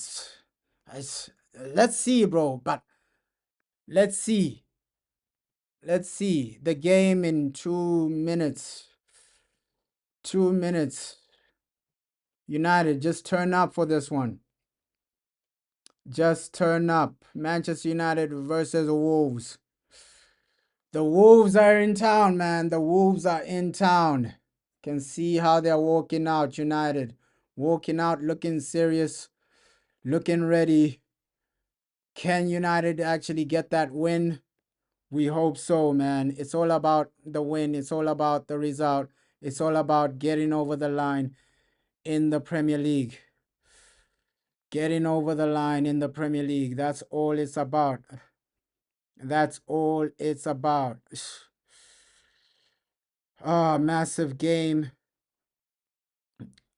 Let's see, bro. But let's see. Let's see. The game in 2 minutes. 2 minutes. United, just turn up for this one. Just turn up. Manchester United versus the Wolves. The Wolves are in town, man. The Wolves are in town. Can see how they're walking out, United. Walking out looking serious, looking ready. Can United actually get that win? We hope so, man. It's all about the win. It's all about the result. It's all about getting over the line in the Premier League. Getting over the line in the Premier League. That's all it's about. That's all it's about. Ah, massive game.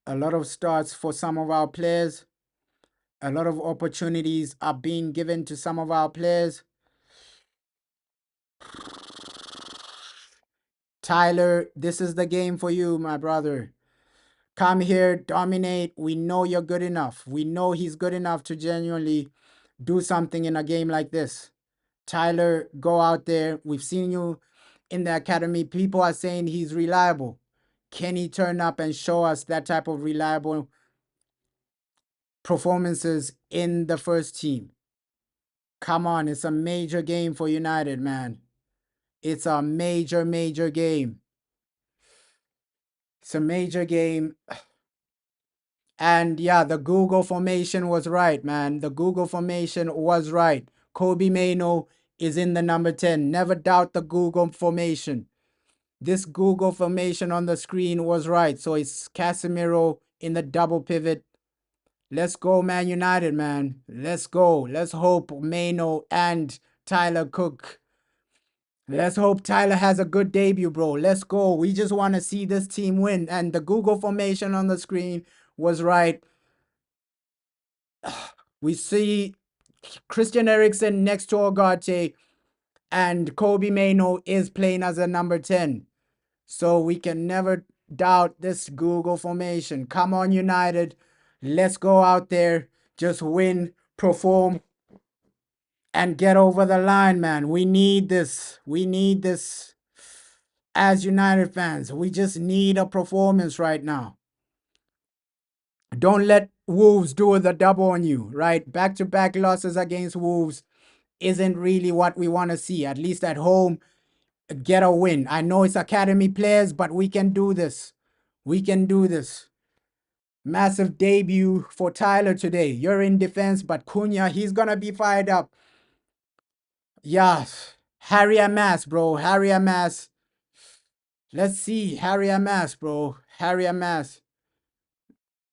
A lot of starts for some of our players. A lot of opportunities are being given to some of our players. Tyler, this is the game for you, my brother. Come here, dominate. We know you're good enough. We know he's good enough to genuinely do something in a game like this. Tyler, go out there. We've seen you in the academy. People are saying he's reliable. Can he turn up and show us that type of reliable performances in the first team? Come on, it's a major game for United, man. It's a major, major game. It's a major game. And yeah, the Google formation was right, man. The Google formation was right. Kobe Mano is in the number 10. Never doubt the Google formation. This Google formation on the screen was right. So it's Casemiro in the double pivot. Let's go, Man United, man. Let's go. Let's hope Mano and Tyler Cook. Let's hope Tyler has a good debut, bro. Let's go. We just want to see this team win. And the Google formation on the screen was right. We see Christian Eriksen next to Ogate, and Kobe Mano is playing as a number 10. So we can never doubt this Google formation. Come on, United. Let's go out there, just win, perform, and get over the line, man. We need this. We need this as United fans. We just need a performance right now. Don't let Wolves do the double on you, right? Back-to-back losses against Wolves isn't really what we want to see. At least at home, get a win. I know it's academy players, but we can do this. We can do this. Massive debut for Tyler today. You're in defense, but Cunha, he's going to be fired up. Yeah, Harry Amass, bro. Harry Amass. Let's see, Harry Amass, bro. Harry Amass.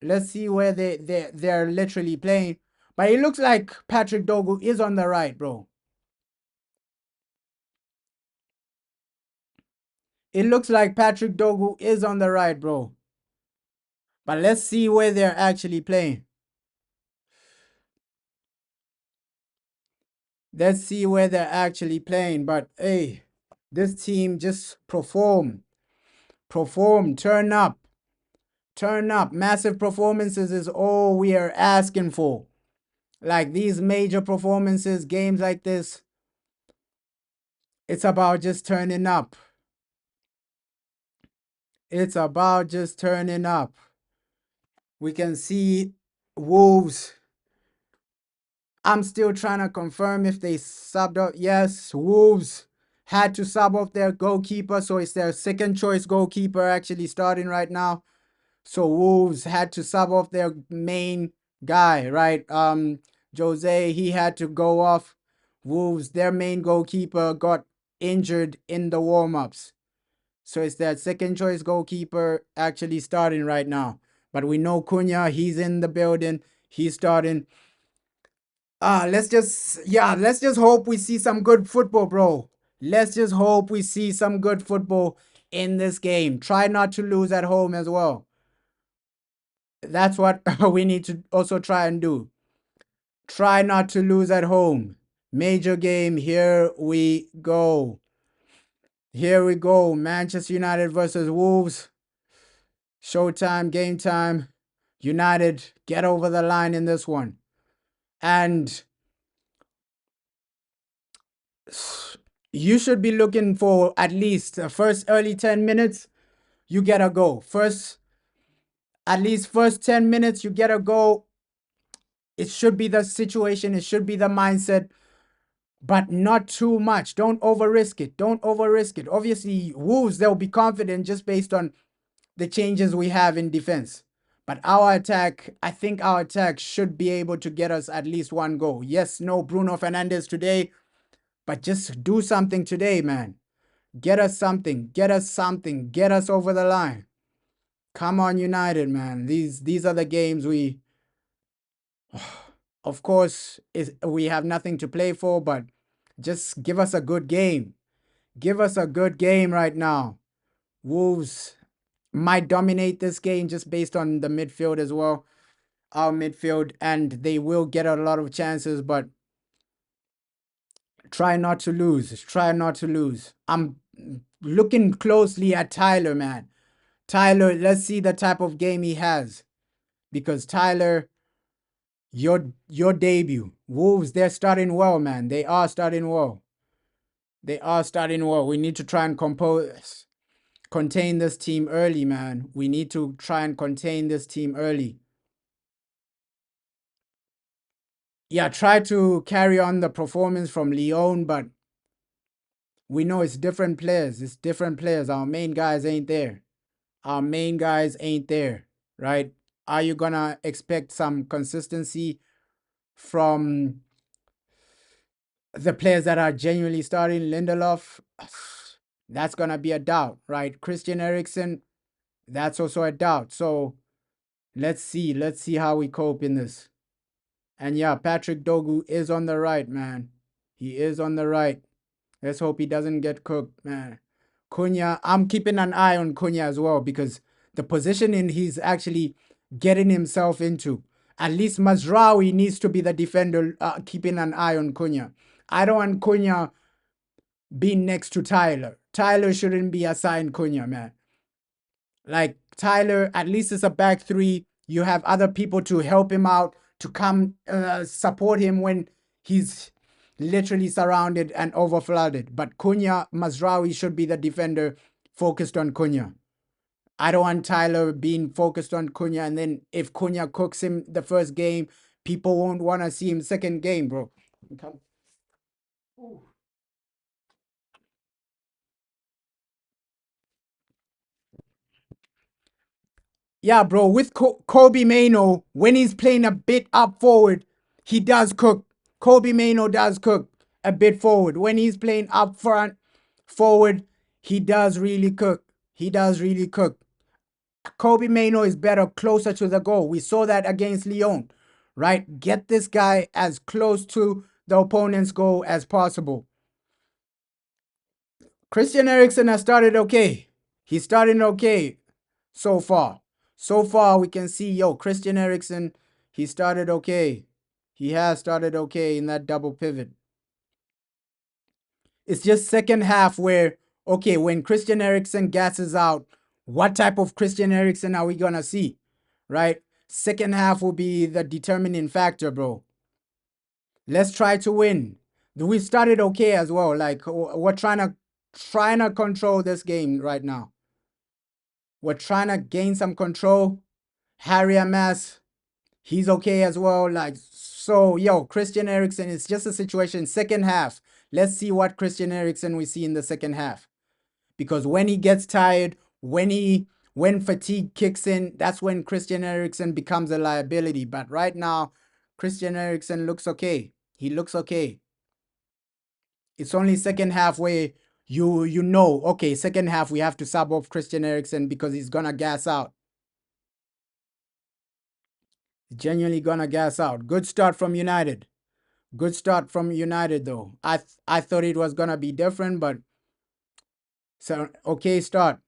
Let's see where they're literally playing. But it looks like Patrick Dogu is on the right, bro. It looks like Patrick Dogu is on the right, bro. But let's see where they're actually playing. Let's see where they're actually playing. But hey, this team just perform, turn up. Massive performances is all we are asking for. Like these major performances, games like this, it's about just turning up. It's about just turning up. We can see Wolves. I'm still trying to confirm if they subbed up. Yes, Wolves had to sub off their goalkeeper, so it's their second choice goalkeeper actually starting right now. So Wolves had to sub off their main guy, right? Jose, he had to go off. Wolves, their main goalkeeper got injured in the warm-ups. So it's their second choice goalkeeper actually starting right now. But we know Cunha, he's in the building. He's starting. Let's just hope we see some good football, bro. Let's just hope we see some good football in this game. Try not to lose at home as well. That's what we need to also try and do. Try not to lose at home. Major game, here we go. Here we go. Manchester United versus Wolves. Showtime, game time. United get over the line in this one. And you should be looking for at least the first early 10 minutes, you get a goal. At least first 10 minutes, you get a goal. It should be the situation, it should be the mindset, but not too much. Don't over risk it. Don't over risk it. Obviously, Wolves, they'll be confident just based on the changes we have in defense. But our attack, I think our attack should be able to get us at least one goal. Yes, no Bruno Fernandes today, but just do something today, man. Get us something. Get us something. Get us over the line. Come on, United, man. These are the games we, of course, we have nothing to play for, but just give us a good game. Give us a good game right now. Wolves might dominate this game just based on the midfield as well. Our midfield, and they will get a lot of chances, but try not to lose. Try not to lose. I'm looking closely at Tyler, man. Tyler, let's see the type of game he has. Because Tyler, your debut. Wolves, they're starting well, man. They are starting well. They are starting well. We need to try and contain this team early, man. We need to try and contain this team early. Yeah, try to carry on the performance from Lyon, but we know it's different players. It's different players. Our main guys ain't there. Our main guys ain't there, right? Are you gonna expect some consistency from the players that are genuinely starting? Lindelof, that's gonna be a doubt, right? Christian Eriksen, that's also a doubt. So let's see. Let's see how we cope in this. And yeah, Patrick Dogu is on the right, man. He is on the right. Let's hope he doesn't get cooked, man. Cunha, I'm keeping an eye on Cunha as well because the positioning he's actually getting himself into. At least Mazraoui needs to be the defender, keeping an eye on Cunha. I don't want Cunha being next to Tyler. Tyler shouldn't be assigned Cunha, man. Like Tyler, at least it's a back three. You have other people to help him out, to come support him when he's literally surrounded and overflooded. But Cunha, Mazraoui should be the defender focused on Cunha. I don't want Tyler being focused on Cunha, and then if Cunha cooks him the first game, people won't want to see him second game, bro. Yeah, bro, with Kobe Mano, when he's playing a bit up forward, he does cook. Kobe Mano does cook. a bit forward. When he's playing up front, forward, he does really cook. He does really cook. Kobe Mano is better closer to the goal. We saw that against Lyon, right? Get this guy as close to the opponent's goal as possible. Christian Eriksen has started okay. He's starting okay so far. So far, we can see, Christian Eriksen, he started okay. He has started okay in that double pivot. It's just second half where, okay, when Christian Eriksen gasses out, what type of Christian Eriksen are we going to see, right? Second half will be the determining factor, bro. Let's try to win. We started okay as well. Like we're trying to control this game right now. We're trying to gain some control. Harry Amas, he's okay as well. Like so, Christian Eriksen, it's just a situation. Second half. Let's see what Christian Eriksen we see in the second half. Because when he gets tired, when fatigue kicks in, that's when Christian Eriksen becomes a liability. But right now, Christian Eriksen looks okay. He looks okay. It's only second half where you know, okay, second half we have to sub off Christian Eriksen because he's gonna gas out. Genuinely gonna gas out. Good start from United. Good start from United though. I thought it was gonna be different, but so okay start.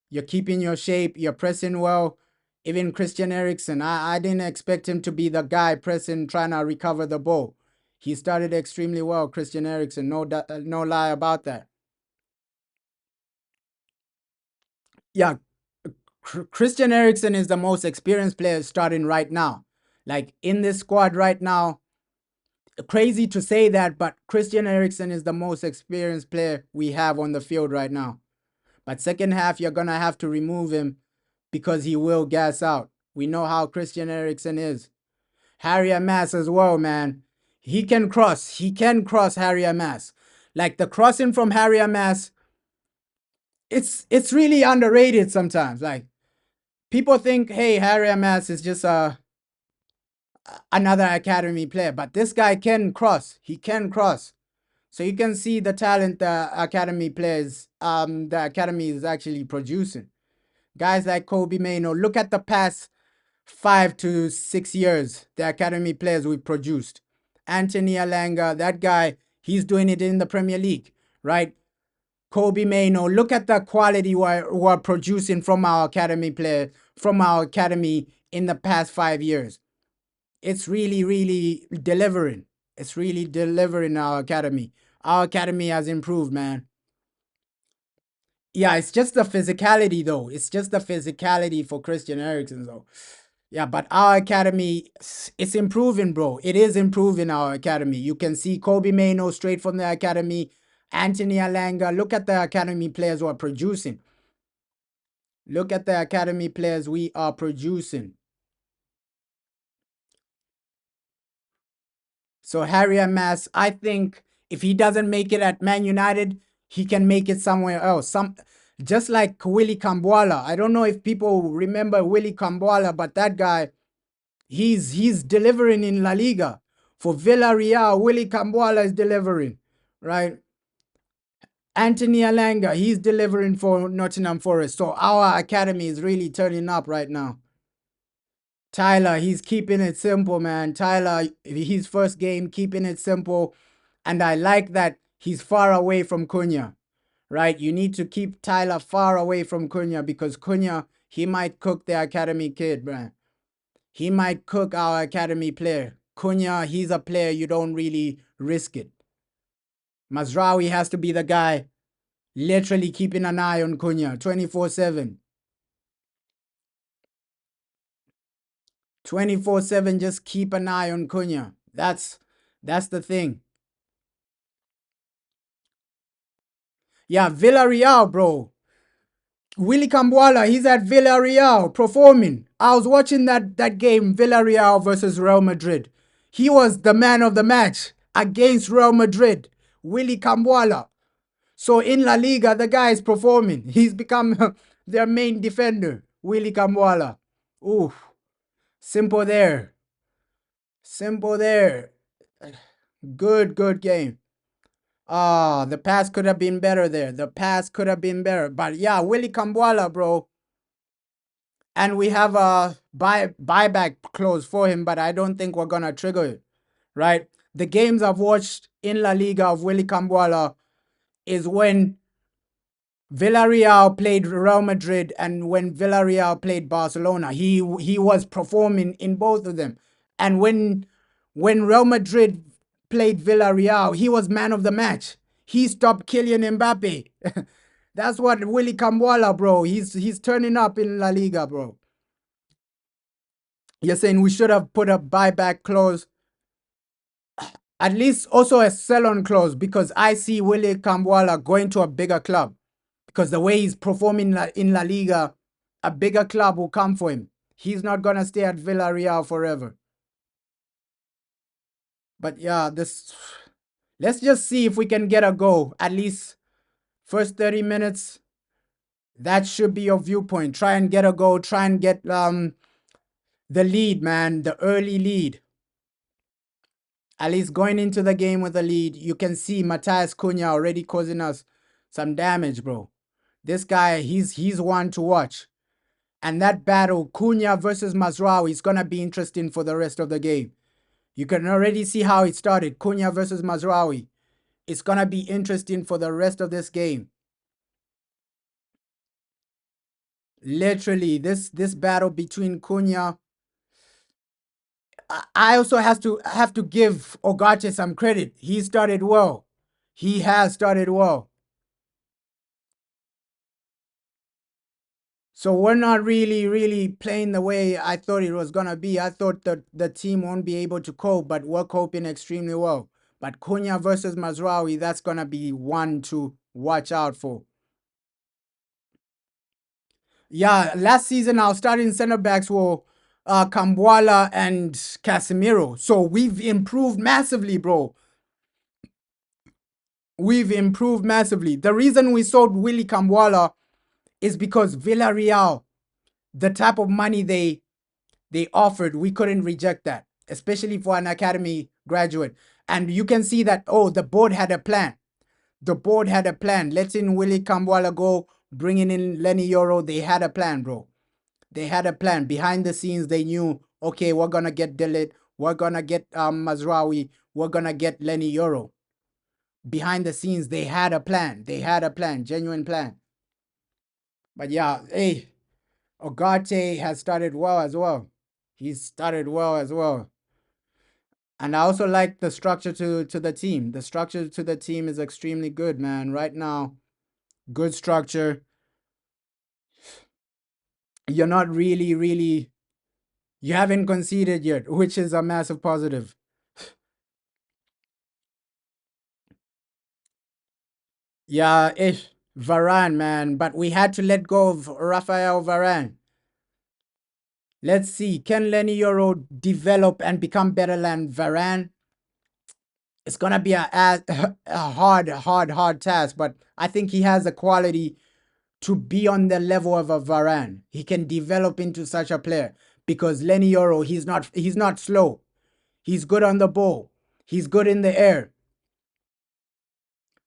You're keeping your shape. You're pressing well. Even Christian Eriksen, I didn't expect him to be the guy pressing, trying to recover the ball. He started extremely well, Christian Eriksen. No lie about that. Yeah, Christian Eriksen is the most experienced player starting right now. Like in this squad right now, crazy to say that, but Christian Eriksen is the most experienced player we have on the field right now. But second half, you're going to have to remove him because he will gas out. We know how Christian Eriksen is. Harry Amas as well, man. He can cross. He can cross Harry Amas. Like the crossing from Harry Amas, it's really underrated sometimes. Like people think, hey, Harry Amas is just another academy player, but this guy can cross. He can cross. So you can see the talent the academy players, the academy is actually producing. Guys like Kobe Mano, look at the past 5 to 6 years, the academy players we produced. Anthony Alanga, that guy, he's doing it in the Premier League, right? Kobe Mano, look at the quality we're producing from our academy player, from our academy in the past 5 years. It's really, really delivering. It's really delivering our academy. Our academy has improved, man. Yeah, it's just the physicality though. It's just the physicality for Christian Eriksen though. Yeah, but our academy, it's improving, bro. It is improving our academy. You can see Kobe Mano straight from the academy, Anthony Alanga. Look at the academy players who are producing. Look at the academy players we are producing. So Harry Amas, I think if he doesn't make it at Man United, he can make it somewhere else. Just like Willy Kambwala. I don't know if people remember Willy Kambwala, but that guy, he's delivering in La Liga. For Villarreal, Willy Kambwala is delivering, right? Anthony Alanga, he's delivering for Nottingham Forest. So our academy is really turning up right now. Tyler, he's keeping it simple, man. Tyler, his first game, keeping it simple. And I like that he's far away from Cunha, right? You need to keep Tyler far away from Cunha because Cunha, he might cook the academy kid, man. He might cook our academy player. Cunha, he's a player you don't really risk it. Mazraoui has to be the guy literally keeping an eye on Cunha 24/7. 24/7, just keep an eye on Cunha. That's the thing. Yeah, Villarreal, bro. Willy Kambwala, he's at Villarreal performing. I was watching that game, Villarreal versus Real Madrid. He was the man of the match against Real Madrid. Willy Kambwala. So in La Liga, the guy is performing. He's become their main defender, Willy Kambwala. Ooh, simple there. Simple there. Good game. Ah, the pass could have been better there. The pass could have been better. But yeah, Willie Kambwala, bro. And we have a buyback clause for him, but I don't think we're gonna trigger it. Right? The games I've watched in La Liga of Willie Kambwala is when Villarreal played Real Madrid and when Villarreal played Barcelona. He was performing in both of them. And when Real Madrid played Villarreal, he was man of the match. He stopped Kylian Mbappe. That's what Willie Kambwala, bro. He's turning up in La Liga, bro. You're saying we should have put a buyback clause, at least also a sell-on clause, because I see Willie Kambwala going to a bigger club. Because the way he's performing in La Liga, a bigger club will come for him. He's not gonna stay at Villarreal forever. But yeah, this. Let's just see if we can get a goal. At least first 30 minutes. That should be your viewpoint. Try and get a goal. Try and get the lead, man. The early lead. At least going into the game with a lead. You can see Matthias Cunha already causing us some damage, bro. This guy, he's one to watch. And that battle, Cunha versus Mazraoui, is going to be interesting for the rest of the game. You can already see how it started. Cunha versus Mazraoui. It's going to be interesting for the rest of this game. Literally, this battle between Cunha. I also have to give Ogate some credit. He started well. He has started well. So we're not really playing the way I thought it was gonna be. I thought that the team won't be able to cope, but we're coping extremely well. But Cunha versus Mazraoui, that's gonna be one to watch out for. Yeah, last season our starting center backs were Kambwala and Casemiro. So we've improved massively, bro. We've improved massively. The reason we sold Willie Kambwala is because Villarreal, the type of money they offered, we couldn't reject that, especially for an academy graduate. And you can see that, oh, the board had a plan. The board had a plan. Letting Willie Kambwala go, bringing in Lenny Yoro, they had a plan, bro. They had a plan. Behind the scenes, they knew, okay, we're going to get Dillit, we're going to get Mazraoui, we're going to get Lenny Yoro. Behind the scenes, they had a plan. They had a plan, genuine plan. But yeah, hey, Ogate has started well as well. He's started well as well. And I also like the structure to the team. The structure to the team is extremely good, man. Right now, good structure. You're not really, you haven't conceded yet, which is a massive positive. Yeah, ish. Varane, man. But we had to let go of Rafael Varane. Let's see. Can Lenny Yoro develop and become better than Varane? It's gonna be a hard task, but I think he has the quality to be on the level of a Varane. He can develop into such a player because Lenny Yoro, he's not slow. He's good on the ball. He's good in the air.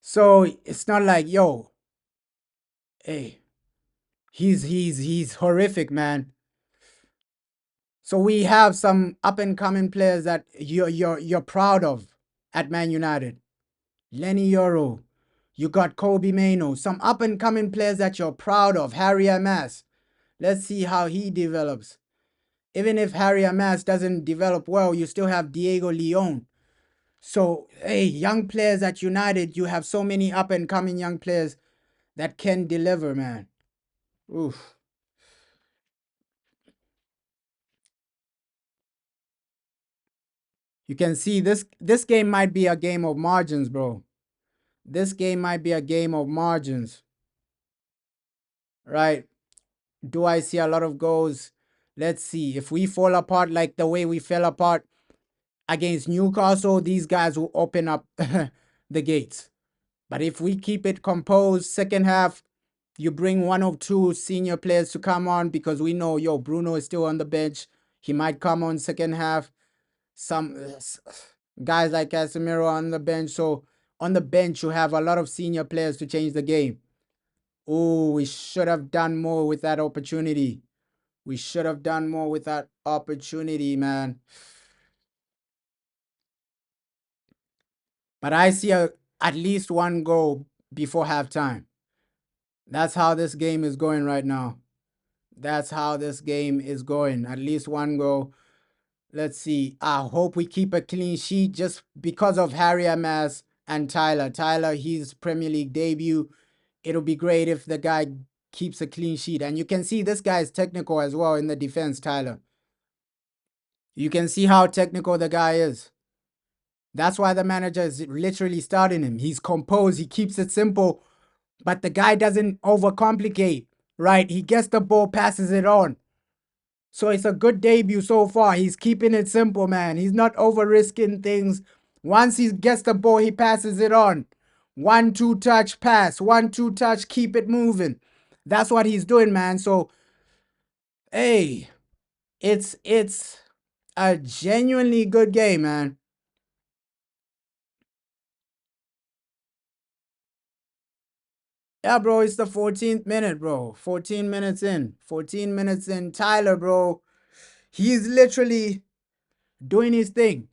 So it's not like, yo, hey, he's horrific, man. So we have some up and coming players that you're proud of at Man United. Lenny Yoro, you got Kobe Mano, some up and coming players that you're proud of. Harry Amas. Let's see how he develops. Even if Harry Amas doesn't develop well, you still have Diego Leon. So, hey, young players at United, you have so many up and coming young players that can deliver, man. Oof. You can see this game might be a game of margins, bro. This game might be a game of margins, right? Do I see a lot of goals? Let's see. If we fall apart like the way we fell apart against Newcastle, these guys will open up the gates. But if we keep it composed, second half, you bring one or two senior players to come on because we know, yo, Bruno is still on the bench. He might come on second half. Some guys like Casemiro on the bench. So on the bench, you have a lot of senior players to change the game. Oh, we should have done more with that opportunity. We should have done more with that opportunity, man. But I see at least one goal before halftime. That's how this game is going right now. That's how this game is going. At least one goal. Let's see. I hope we keep a clean sheet just because of Harry Amas and Tyler. Tyler, his Premier League debut. It'll be great if the guy keeps a clean sheet. And you can see this guy is technical as well in the defense, Tyler. You can see how technical the guy is. That's why the manager is literally starting him. He's composed. He keeps it simple. But the guy doesn't overcomplicate, right? He gets the ball, passes it on. So it's a good debut so far. He's keeping it simple, man. He's not over risking things. Once he gets the ball, he passes it on. 1-2 touch pass, 1-2 touch, keep it moving. That's what he's doing, man. So, hey, it's a genuinely good game, man. Yeah, bro, it's the 14th minute, bro. 14 minutes in. 14 minutes in. Tyler, bro, he's literally doing his thing.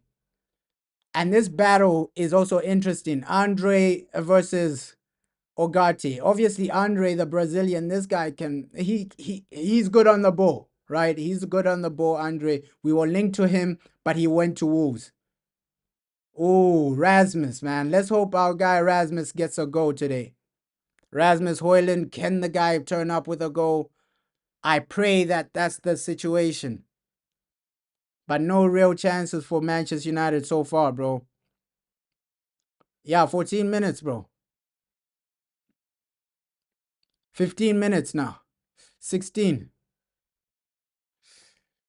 And this battle is also interesting. Andre versus Ogate. Obviously, Andre, the Brazilian, this guy can he's good on the ball, right? He's good on the ball, Andre. We were linked to him, but he went to Wolves. Oh, Rasmus, man. Let's hope our guy Rasmus gets a goal today. Rasmus Hoyland, can the guy turn up with a goal? I pray that that's the situation. But no real chances for Manchester United so far, bro. Yeah, 14 minutes, bro. 15 minutes now. 16.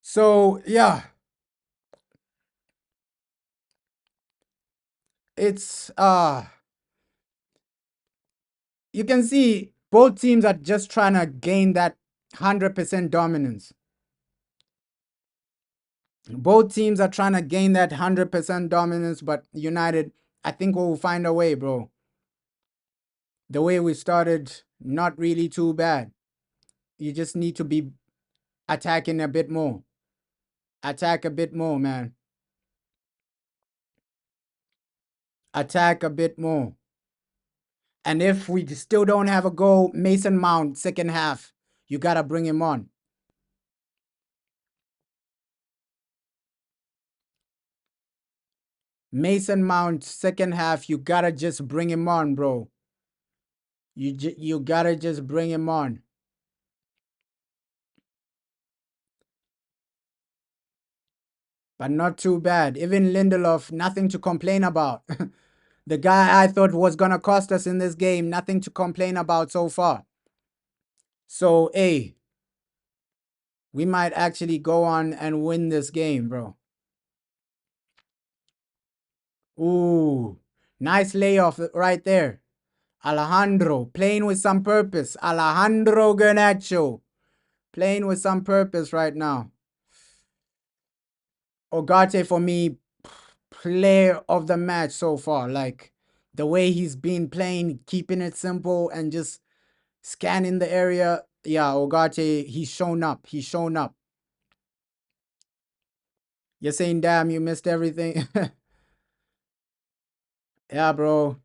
So, yeah, it's you can see both teams are just trying to gain that 100% dominance. Both teams are trying to gain that 100% dominance, but United, I think we'll find a way, bro. The way we started, not really too bad. You just need to be attacking a bit more. Attack a bit more, man. Attack a bit more. And if we still don't have a goal, Mason Mount, second half, you got to bring him on. Mason Mount, second half, you got to just bring him on, bro. You got to just bring him on. But not too bad. Even Lindelof, nothing to complain about. The guy I thought was going to cost us in this game, nothing to complain about so far. So, hey, we might actually go on and win this game, bro. Ooh, nice layoff right there. Alejandro playing with some purpose. Alejandro Garnacho playing with some purpose right now. Ogate for me, player of the match so far. Like the way he's been playing, keeping it simple and just scanning the area. Yeah, Ogate, he's shown up. He's shown up. You're saying, damn, you missed everything. Yeah, bro.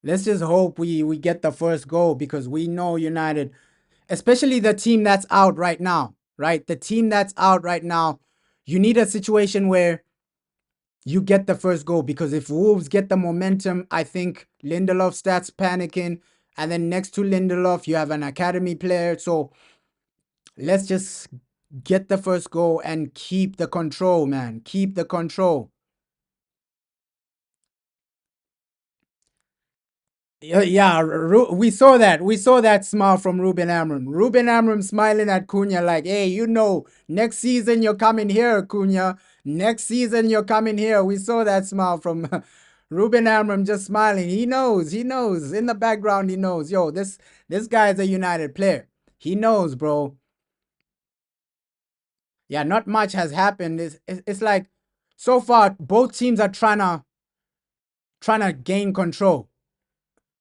Let's just hope we get the first goal because we know United, especially the team that's out right now, right? The team that's out right now, you need a situation where you get the first goal because if Wolves get the momentum, I think Lindelof starts panicking. And then next to Lindelof, you have an academy player. So let's just get the first goal and keep the control, man. Keep the control. Yeah, we saw that. We saw that smile from Ruben Amram. Ruben Amram smiling at Cunha like, hey, you know, next season you're coming here, Cunha. Next season you're coming here. We saw that smile from Ruben Amram just smiling. He knows. He knows. In the background, he knows. Yo, this guy is a United player. He knows, bro. Yeah, not much has happened. It's like So far, both teams are trying to gain control,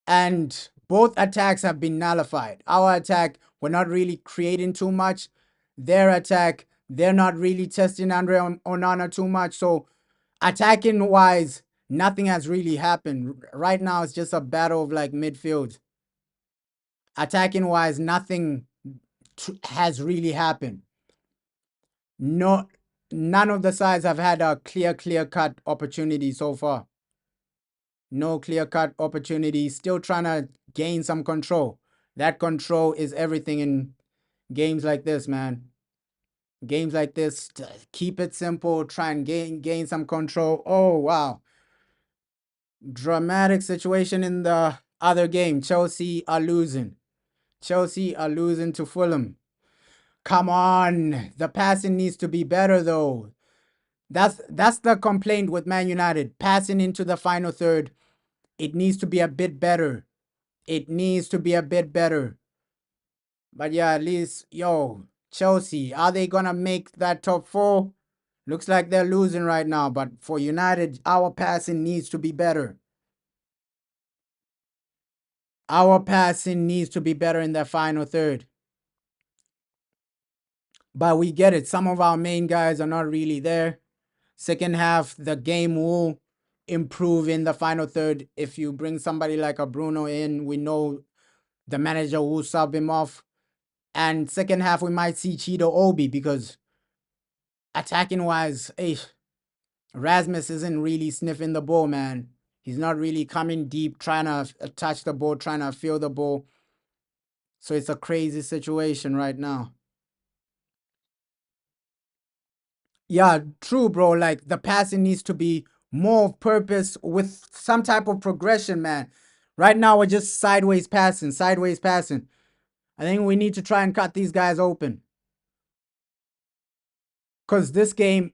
and both attacks have been nullified. Our attack, we're not really creating too much. Their attack, they're not really testing Andre Onana too much. So attacking wise, nothing has really happened. Right now, it's just a battle of like midfield. Attacking wise, nothing has really happened. No, none of the sides have had a clear cut opportunity so far. No clear cut opportunity. Still trying to gain some control. That control is everything in games like this, man. Games like this, keep it simple. Try and gain some control. Oh wow, dramatic situation in the other game. Chelsea are losing. Chelsea are losing to Fulham. Come on, the passing needs to be better though. That's the complaint with Man United. Passing into the final third, it needs to be a bit better. It needs to be a bit better. But yeah, at least, yo, Chelsea, are they gonna make that top four? Looks like they're losing right now. But for United, our passing needs to be better. Our passing needs to be better in the final third. But we get it. Some of our main guys are not really there. Second half, the game will improve in the final third. If you bring somebody like a Bruno in, we know the manager will sub him off. And second half, we might see Cheeto Obi because attacking wise, Rasmus isn't really sniffing the ball, man. He's not really coming deep, trying to touch the ball, trying to feel the ball. So it's a crazy situation right now. Yeah, true, bro. Like the passing needs to be more purpose with some type of progression, man. Right now, we're just sideways passing, sideways passing. I think we need to try and cut these guys open. Because this game,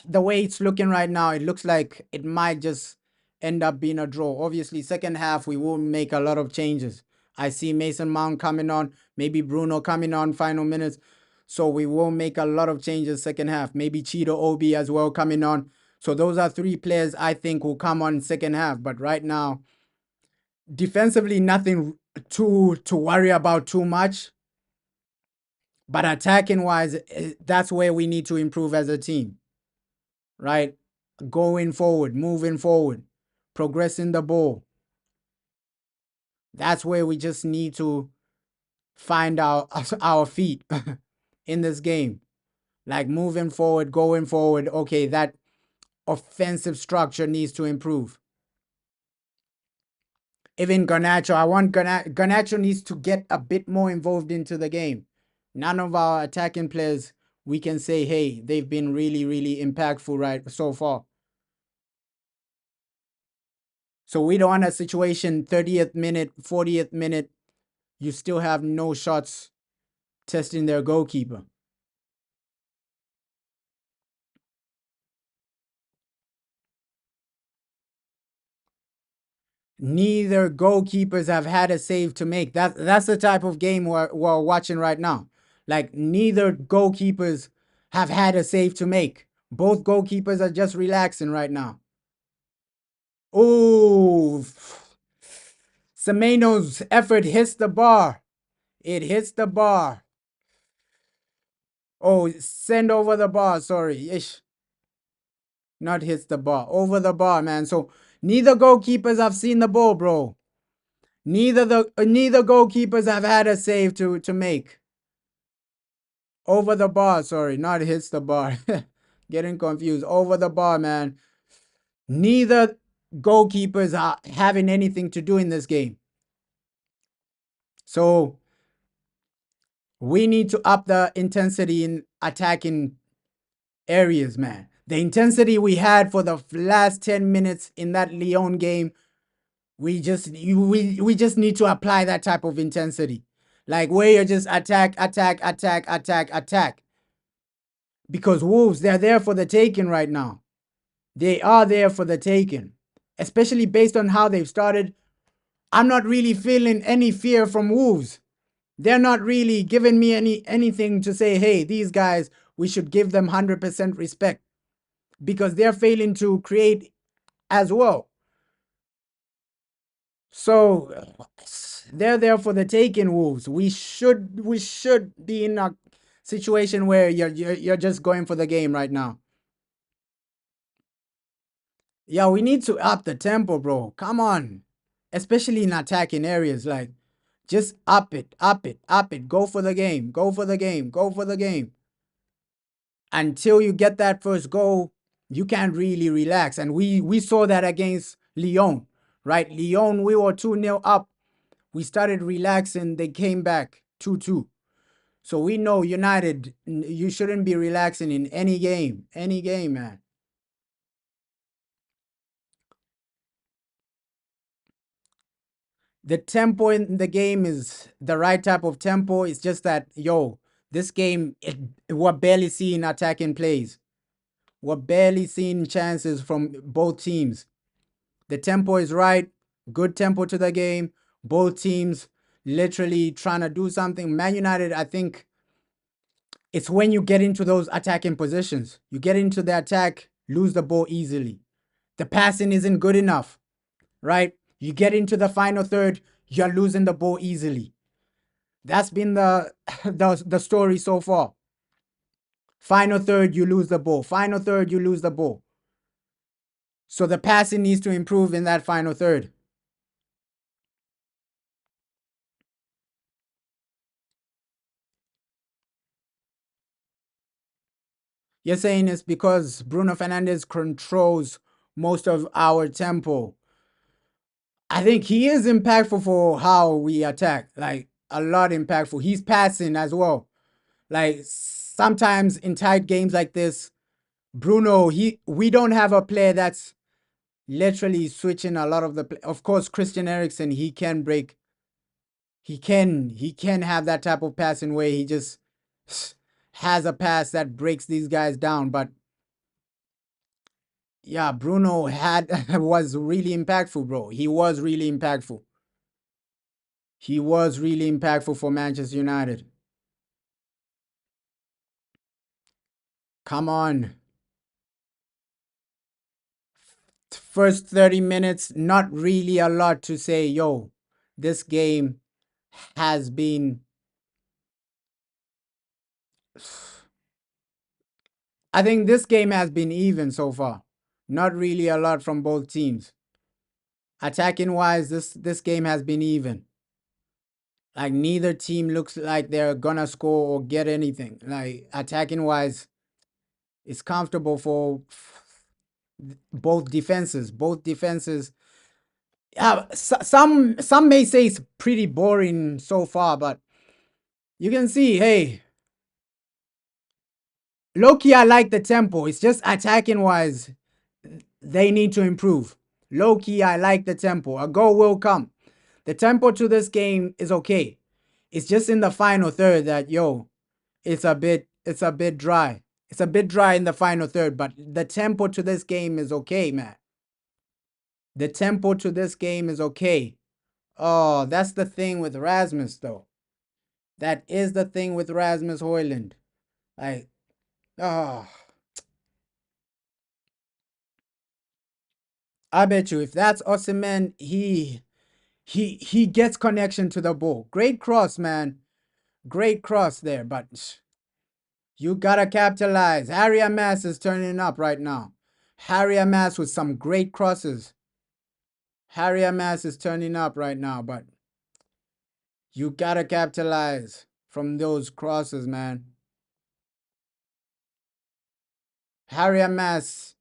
the way it's looking right now, it looks like it might just end up being a draw. Obviously, second half, we will make a lot of changes. I see Mason Mount coming on, maybe Bruno coming on final minutes. So we will make a lot of changes second half. Maybe Cheeto Obi as well coming on. So those are three players I think will come on second half. But right now, defensively, nothing to worry about too much. But attacking wise, that's where we need to improve as a team, right? Going forward, moving forward, progressing the ball. That's where we just need to find our feet in this game. Like moving forward, going forward. Okay, that offensive structure needs to improve. Even Garnacho, I want Garnacho needs to get a bit more involved into the game. None of our attacking players, we can say, hey, they've been really impactful right so far. So we don't want a situation 30th minute, 40th minute, you still have no shots testing their goalkeeper. Neither goalkeepers have had a save to make. That's the type of game we're watching right now. Like neither goalkeepers have had a save to make. Both goalkeepers are just relaxing right now. Oh, Semedo's effort hits the bar. It hits the bar. Oh, send over the bar. Sorry. Ish. Not hits the bar. Over the bar, man. So neither goalkeepers have seen the ball, bro. Neither goalkeepers have had a save to make. Over the bar, sorry, not hits the bar. Getting confused. Over the bar, man. Neither goalkeepers are having anything to do in this game. So we need to up the intensity in attacking areas, man. The intensity we had for the last 10 minutes in that Lyon game, we just need to apply that type of intensity. Like where you just attack. Because Wolves, they're there for the taking right now. They are there for the taking. Especially based on how they've started. I'm not really feeling any fear from Wolves. They're not really giving me anything to say, hey, these guys, we should give them 100% respect. because they're failing to create as well. So they're there for the taking, Wolves. We should be in a situation where you're just going for the game right now. Yeah, we need to up the tempo, bro. Come on. Especially in attacking areas. Like, just up it, up it, up it. Go for the game. Go for the game. Go for the game. Until you get that first goal, you can't really relax. And we saw that against Lyon, right? Lyon, we were 2-0 up. We started relaxing. They came back 2-2. So we know United, you shouldn't be relaxing in any game. Any game, man. The tempo in the game is the right type of tempo. It's just that, yo, this game, we're barely seeing attacking plays. We're barely seeing chances from both teams. The tempo is right, good tempo to the game. Both teams literally trying to do something. Man United, I think it's when you get into those attacking positions, you get into the attack, lose the ball easily. The passing isn't good enough, right? You get into the final third, you're losing the ball easily. That's been the the story so far. Final third, you lose the ball. Final third, you lose the ball. So the passing needs to improve in that final third. You're saying it's because Bruno Fernandes controls most of our tempo. I think he is impactful for how we attack, like a lot impactful. He's passing as well. Like sometimes in tight games like this, Bruno, we don't have a player that's literally switching a lot of the of course Christian Eriksen, he can have that type of passing way. He just has a pass that breaks these guys down. But yeah, Bruno had was really impactful, bro. He was really impactful. He was really impactful for Manchester United. Come on. First 30 minutes, not really a lot to say, yo, this game has been. I think this game has been even so far. Not really a lot from both teams. Attacking wise, this game has been even. Like neither team looks like they're gonna score or get anything. Like attacking wise, it's comfortable for both defenses. Both defenses. Yeah, some may say it's pretty boring so far, but you can see, hey, Loki, I like the tempo. It's just attacking wise, they need to improve. Loki, I like the tempo. A goal will come. The tempo to this game is okay. It's just in the final third that yo, it's a bit dry. It's a bit dry in the final third, but the tempo to this game is okay, man. The tempo to this game is okay. Oh, that's the thing with Rasmus though. That is the thing with Rasmus Hoyland. Like, oh, I bet you if that's Osimhen, he gets connection to the ball. Great cross, man. Great cross there, but you gotta capitalize. Harry Amass is turning up right now. Harry Amass with some great crosses. Harry Amass is turning up right now, but you gotta capitalize from those crosses, man. Harry Amass,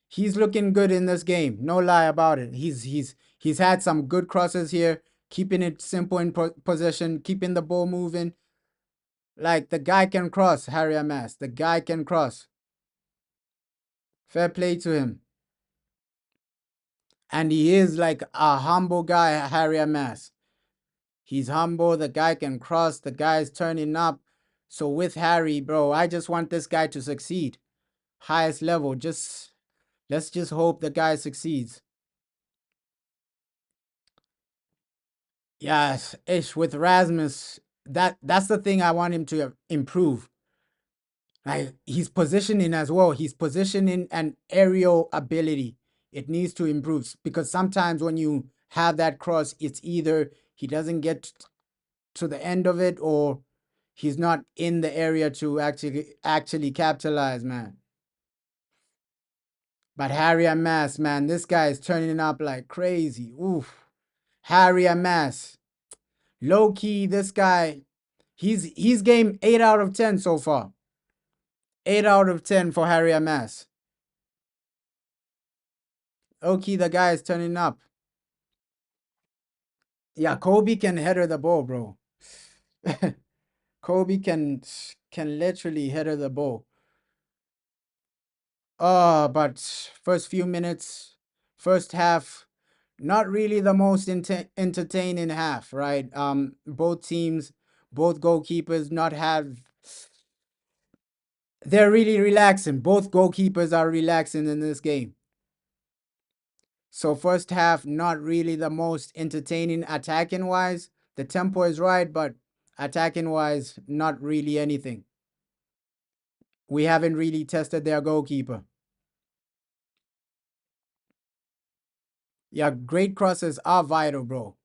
he's looking good in this game. No lie about it. He's had some good crosses here, keeping it simple in possession, keeping the ball moving. Like the guy can cross, Harry Amass. The guy can cross. Fair play to him. And he is like a humble guy, Harry Amass. He's humble. The guy can cross. The guy's turning up. So with Harry, bro, I just want this guy to succeed. Highest level. Just let's just hope the guy succeeds. Yes, ish with Rasmus. That's the thing I want him to improve. His positioning as well. His positioning and aerial ability. It needs to improve because sometimes when you have that cross, it's either he doesn't get to the end of it or he's not in the area to actually capitalize, man. But Harry and Mass, man, this guy is turning up like crazy. Oof. Harry and Mass. Low key, this guy, he's game 8 out of 10 so far. 8 out of 10 for Harry and Mass. Low key, the guy is turning up. Yeah, Kobe can header the ball, bro. Kobe can literally header the ball. But first few minutes, first half, not really the most entertaining half, right? Both teams, both goalkeepers not have. They're really relaxing. Both goalkeepers are relaxing in this game. So first half, not really the most entertaining attacking wise. The tempo is right, but attacking wise, not really anything. We haven't really tested their goalkeeper. Yeah, great crosses are vital, bro.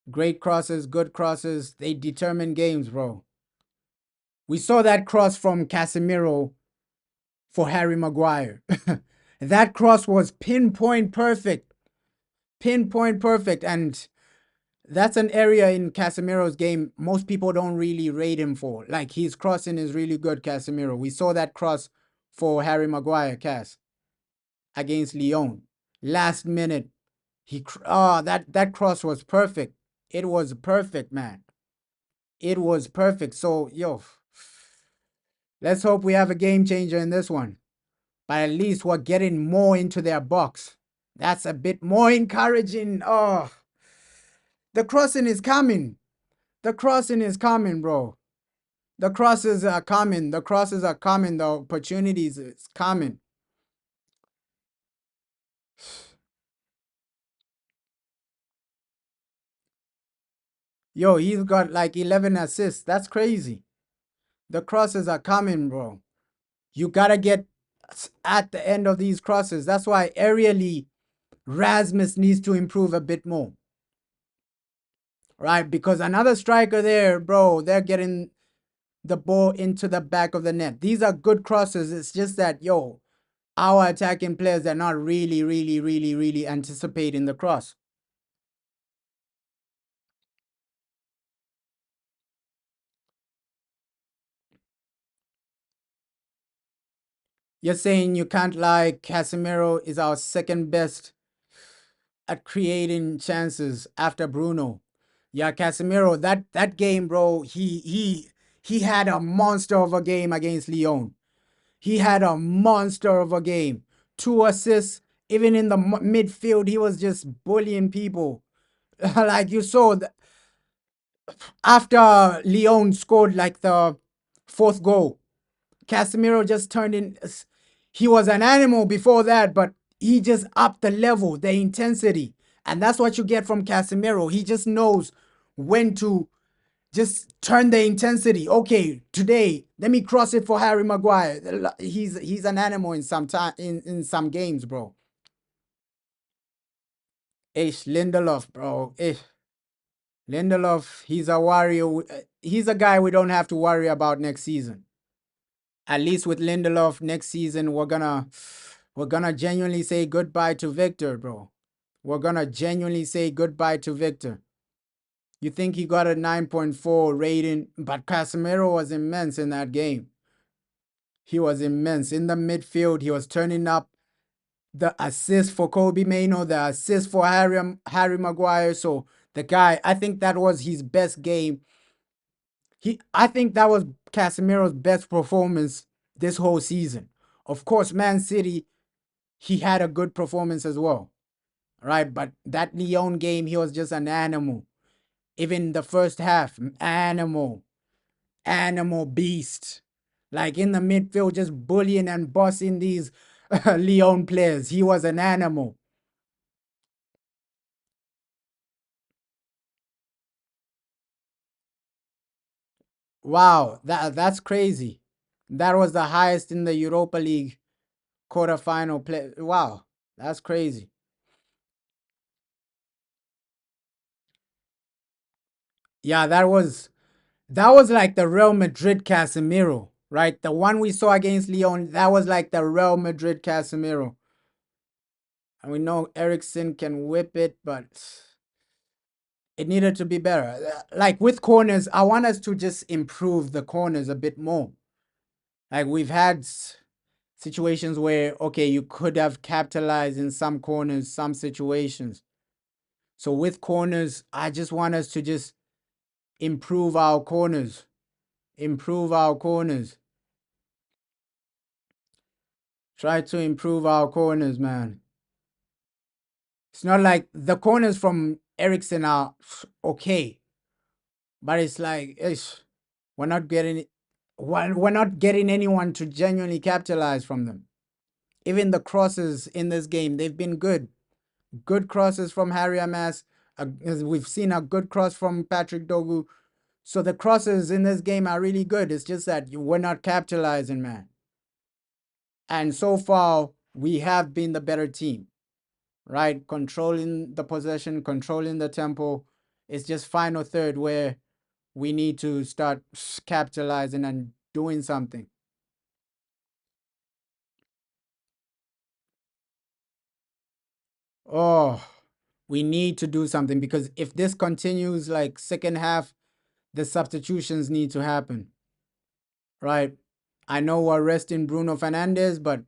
Great crosses, good crosses, they determine games, bro. We saw that cross from Casemiro for Harry Maguire. That cross was pinpoint perfect. Pinpoint perfect. And that's an area in Casemiro's game most people don't really rate him for. Like his crossing is really good, Casemiro. We saw that cross for Harry Maguire, Cass, against Lyon. Last minute, that cross was perfect. It was perfect, man. It was perfect. So, yo, let's hope we have a game changer in this one. But at least we're getting more into their box. That's a bit more encouraging. Oh, the crossing is coming. The crossing is coming, bro. The crosses are coming. The crosses are coming. The opportunities is coming. Yo, he's got like 11 assists. That's crazy. The crosses are coming, bro. You gotta get at the end of these crosses. That's why aerially, Rasmus needs to improve a bit more. Right? Because another striker there, bro, they're getting the ball into the back of the net. These are good crosses. It's just that, yo, our attacking players are not really anticipating the cross. You're saying you can't lie, Casemiro is our second best at creating chances after Bruno. Yeah, Casemiro, that game, bro, he had a monster of a game against Lyon. He had a monster of a game. 2 assists, even in the midfield, he was just bullying people. Like you saw after Lyon scored like the fourth goal, Casemiro just turned in. He was an animal before that, but he just upped the level, the intensity. And that's what you get from Casemiro. He just knows when to just turn the intensity. Okay, today, let me cross it for Harry Maguire. He's an animal in some time in some games, bro. Ish Lindelof, bro. Ish. Lindelof, he's a warrior. He's a guy we don't have to worry about next season. At least with Lindelof next season, we're gonna genuinely say goodbye to Victor, bro. We're gonna genuinely say goodbye to Victor. You think he got a 9.4 rating, but Casemiro was immense in that game. He was immense in the midfield. He was turning up the assist for Kobe Maino, the assist for Harry Maguire. So the guy, I think that was his best game. I think that was Casemiro's best performance this whole season. Of course, Man City, he had a good performance as well, right? But that Lyon game, he was just an animal. Even the first half, animal beast. Like in the midfield, just bullying and bossing these Lyon players. He was an animal. Wow, that's crazy. That was the highest in the Europa League quarterfinal play. Wow, that's crazy. Yeah, that was like the Real Madrid Casemiro, right? The one we saw against Lyon, that was like the Real Madrid Casemiro. And we know Ericsson can whip it, but it needed to be better. Like with corners, I want us to just improve the corners a bit more. Like we've had situations where, okay, you could have capitalized in some corners, some situations. So with corners, I just want us to just improve our corners, improve our corners. Try to improve our corners, man. It's not like the corners from Ericsson are okay, but it's like we're not getting we're not getting anyone to genuinely capitalize from them. Even the crosses in this game, they've been good. Good crosses from Harry Amas. We've seen a good cross from Patrick Dogu. So the crosses in this game are really good. It's just that we're not capitalizing, man. And so far, we have been the better team, right? Controlling the possession, controlling the tempo. It's just final third where we need to start capitalizing and doing something. Oh, we need to do something because if this continues like second half, the substitutions need to happen, right? I know we're resting Bruno Fernandes, but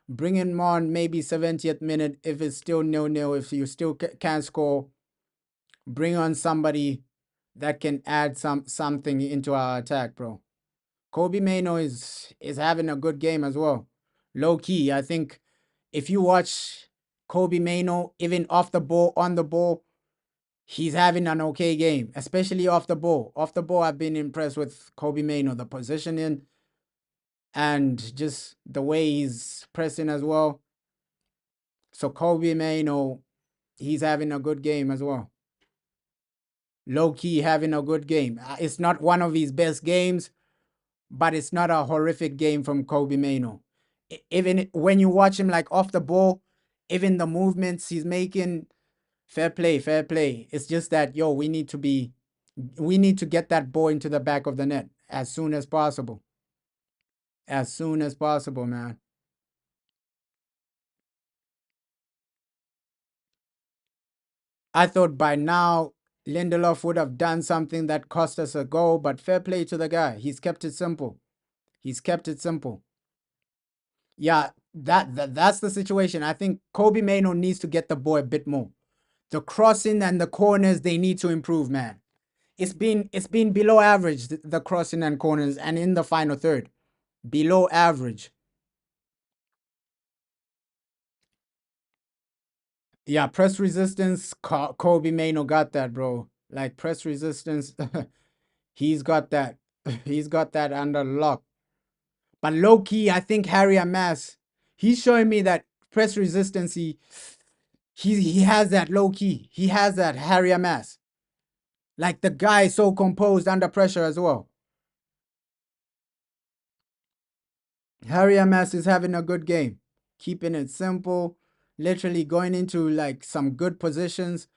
bring him on maybe 70th minute if it's still nil-nil, if you still can't score, bring on somebody that can add something into our attack, bro. Kobe Mano is having a good game as well. Low key, I think if you watch Kobe Mano, even off the ball, on the ball, he's having an okay game, especially off the ball. Off the ball, I've been impressed with Kobe Mano, the positioning and just the way he's pressing as well. So Kobe Mano, he's having a good game as well. Low key having a good game. It's not one of his best games, but it's not a horrific game from Kobe Mano. Even when you watch him like off the ball, even the movements he's making, fair play, fair play. It's just that we need to get that ball into the back of the net as soon as possible. As soon as possible, man. I thought by now Lindelof would have done something that cost us a goal, but fair play to the guy. He's kept it simple. He's kept it simple. Yeah, that's the situation. I think Kobe Mano needs to get the ball a bit more. The crossing and the corners they need to improve, man. It's been below average the crossing and corners, and in the final third, below average. Yeah, press resistance. Kobe Mano got that, bro. Like press resistance, he's got that. He's got that under lock. But low key, I think Harry Amas, he's showing me that press resistance. He has that low key. He has that Harry Amas. Like the guy is so composed under pressure as well. Harry Amas is having a good game, keeping it simple, literally going into like some good positions.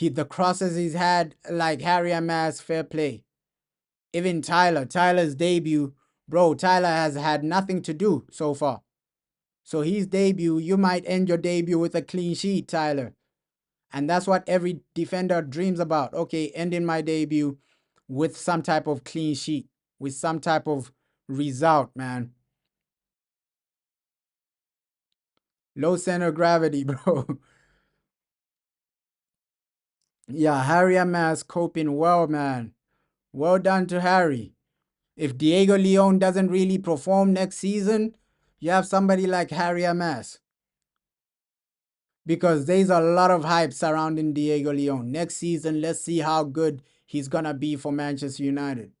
The crosses he's had, like Harry Amas, fair play. Even Tyler's debut, bro. Tyler has had nothing to do so far. So his debut, you might end your debut with a clean sheet, Tyler. And that's what every defender dreams about. Okay, ending my debut with some type of clean sheet, with some type of result, man. Low center of gravity, bro. Yeah, Harry Amas coping well, man. Well done to Harry. If Diego Leon doesn't really perform next season, you have somebody like Harry Amas. Because there's a lot of hype surrounding Diego Leon. Next season, let's see how good he's gonna be for Manchester United.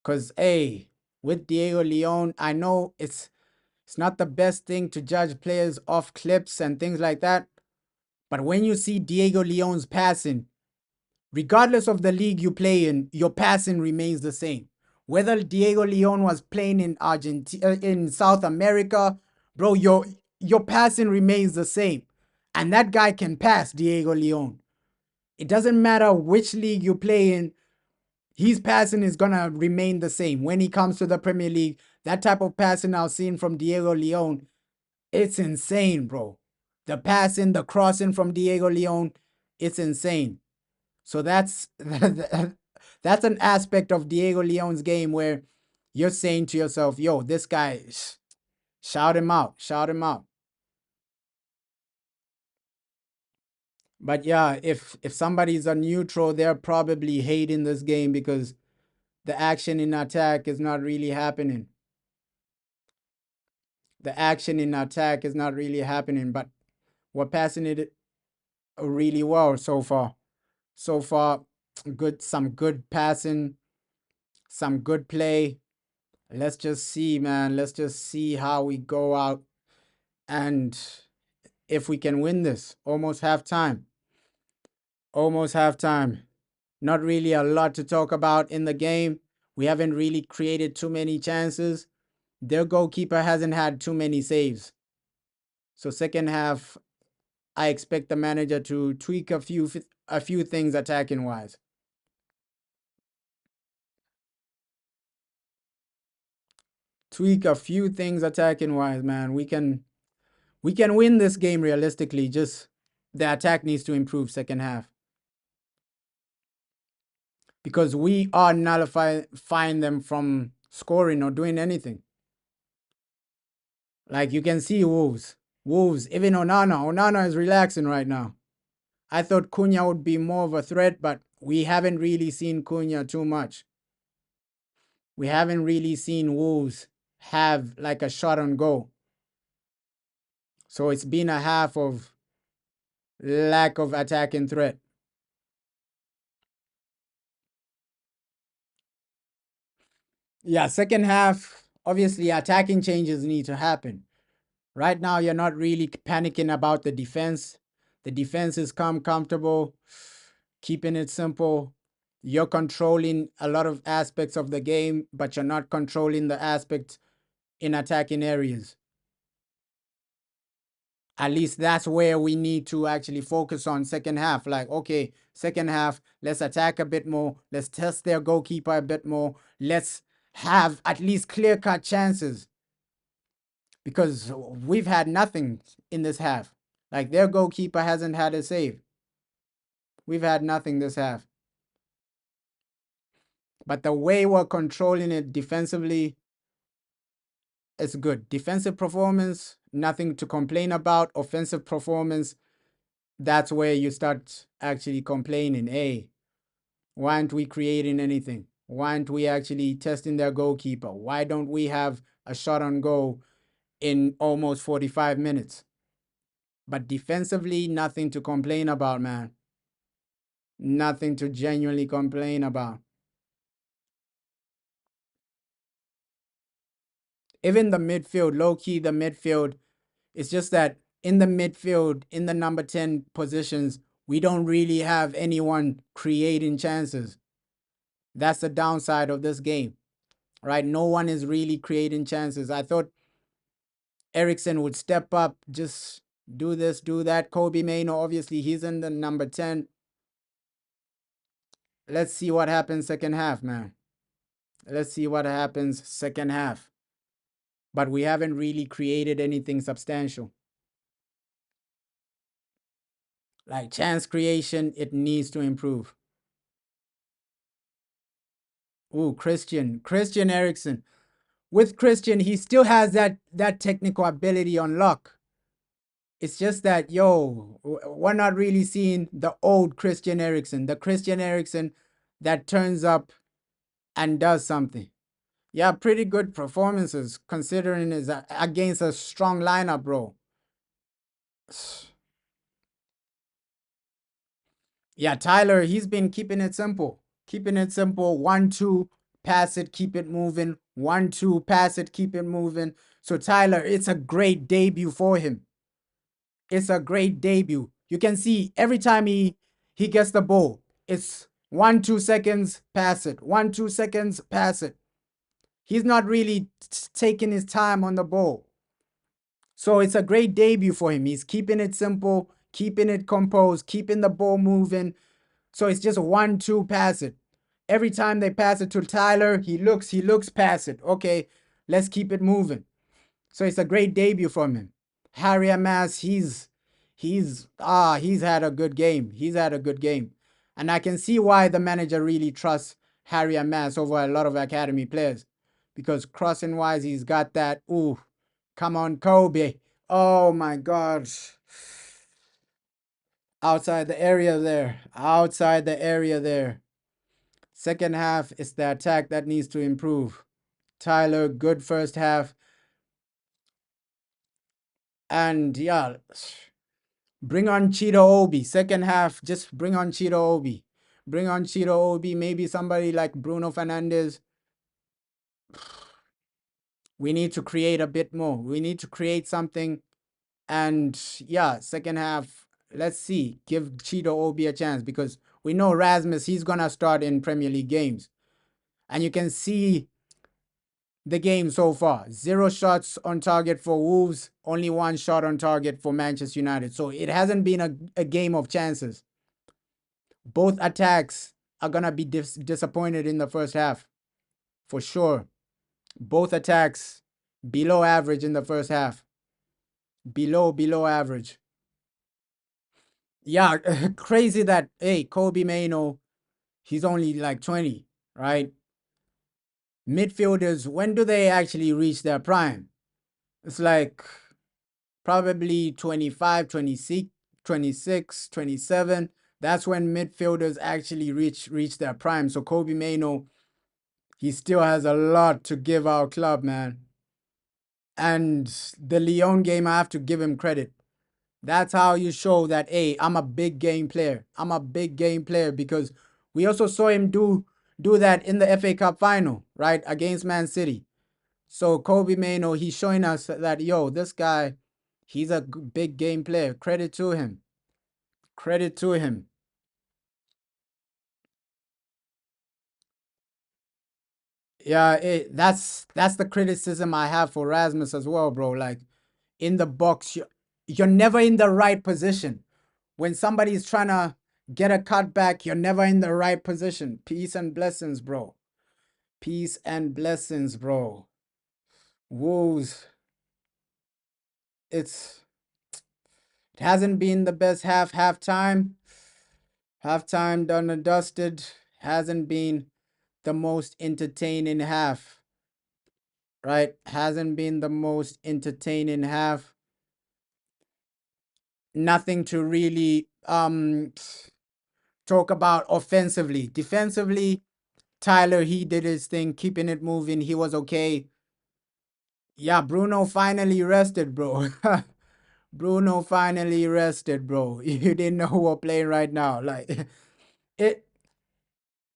Cause hey, with Diego Leon, I know it's not the best thing to judge players off clips and things like that. But when you see Diego Leon's passing, Regardless of the league you play in, your passing remains the same. Whether Diego Leon was playing in Argentina, in South America, bro, your passing remains the same. And that guy can pass, Diego Leon. It doesn't matter which league you play in, his passing is gonna remain the same. When he comes to the Premier League, that type of passing I've seen from Diego Leon, it's insane, bro. The passing, the crossing from Diego Leon, it's insane. So that's an aspect of Diego Leon's game where you're saying to yourself, "Yo, this guy, shout him out, shout him out." But yeah, if somebody's a neutral, they're probably hating this game because the action in attack is not really happening. The action in attack is not really happening, but we're passing it really well so far. So far, some good passing, some good play. Let's just see, man. Let's just see how we go out and if we can win this. Almost halftime. Almost halftime. Not really a lot to talk about in the game. We haven't really created too many chances. Their goalkeeper hasn't had too many saves. So second half, I expect the manager to tweak a few things attacking wise. Tweak a few things attacking wise, man. We can win this game realistically. Just the attack needs to improve second half because we are nullifying them from scoring or doing anything. Like you can see Wolves, even Onana is relaxing right now. I thought Cunha would be more of a threat, but we haven't really seen Cunha too much. We haven't really seen Wolves have like a shot on goal. So it's been a half of lack of attacking threat. Yeah, second half, obviously attacking changes need to happen. Right now, you're not really panicking about the defense. The defense is comfortable, keeping it simple. You're controlling a lot of aspects of the game, but you're not controlling the aspects in attacking areas. At least that's where we need to actually focus on second half. Like, okay, second half, let's attack a bit more. Let's test their goalkeeper a bit more. Let's have at least clear cut chances because we've had nothing in this half. Like, their goalkeeper hasn't had a save. We've had nothing this half. But the way we're controlling it defensively is good. Defensive performance, nothing to complain about. Offensive performance, that's where you start actually complaining. Hey, why aren't we creating anything? Why aren't we actually testing their goalkeeper? Why don't we have a shot on goal in almost 45 minutes? But defensively, nothing to complain about, man. Nothing to genuinely complain about. Even the midfield, low key, the midfield, it's just that in the midfield, in the number 10 positions, we don't really have anyone creating chances. That's the downside of this game, right? No one is really creating chances. I thought Ericsson would step up, just do this, do that. Kobe Maino, obviously, he's in the number 10. Let's see what happens second half, man. Let's see what happens second half. But we haven't really created anything substantial. Like chance creation, it needs to improve. Ooh, Christian Eriksen. With Christian, he still has that technical ability on lock. It's just that we're not really seeing the old Christian Eriksen, the Christian Eriksen that turns up and does something. Yeah, pretty good performances considering it's against a strong lineup, bro. Yeah, Tyler, he's been keeping it simple. Keeping it simple. 1-2, pass it, keep it moving. 1-2, pass it, keep it moving. So, Tyler, it's a great debut for him. It's a great debut. You can see every time he gets the ball, It's 1 2 seconds, pass it. 1 2 seconds, pass it. He's not really taking his time on the ball. So it's a great debut for him. He's keeping it simple, keeping it composed, keeping the ball moving. So it's just 1 2, pass it. Every time they pass it to Tyler, he looks, pass it. Okay, let's keep it moving. So it's a great debut from him. Harry Amas, he's had a good game. He's had a good game. And I can see why the manager really trusts Harry Amas over a lot of academy players. Because crossing wise, he's got that. Ooh, come on, Kobe. Oh my God. Outside the area there. Outside the area there. Second half, it's the attack that needs to improve. Tyler, good first half. And yeah, bring on Cheeto Obi. Second half, just bring on Cheeto Obi. Bring on Cheeto Obi. Maybe somebody like Bruno Fernandez. We need to create a bit more. We need to create something. And yeah, second half, let's see. Give Cheeto Obi a chance because we know Rasmus, he's going to start in Premier League games. And you can see the game so far. 0 shots on target for Wolves, only 1 shot on target for Manchester United. So it hasn't been a game of chances. Both attacks are going to be disappointed in the first half, for sure. Both attacks below average in the first half. Below average. Yeah, crazy that, hey, Kobe Maino, he's only like 20, right? Midfielders, when do they actually reach their prime? It's like probably 25, 26, 26, 27. That's when midfielders actually reach their prime. So Kobe Maino, he still has a lot to give our club, man. And the Lyon game, I have to give him credit. That's how you show that, hey, I'm a big game player. I'm a big game player because we also saw him do that in the FA Cup final, right, against Man City. So Kobe Maino, he's showing us that, yo, this guy, he's a big game player. Credit to him. Credit to him. Yeah, that's the criticism I have for Rasmus as well, bro. Like in the box, you're never in the right position. When somebody's trying to get a cutback, you're never in the right position. Peace and blessings, bro. Peace and blessings, bro. Wolves, it's it hasn't been the best halftime. Halftime done and dusted. Hasn't been the most entertaining half, right? Hasn't been the most entertaining half. Nothing to really talk about offensively. Defensively, Tyler, he did his thing, keeping it moving. He was okay. Yeah, Bruno finally rested, bro. Bruno finally rested, bro. You didn't know who we're playing right now. Like it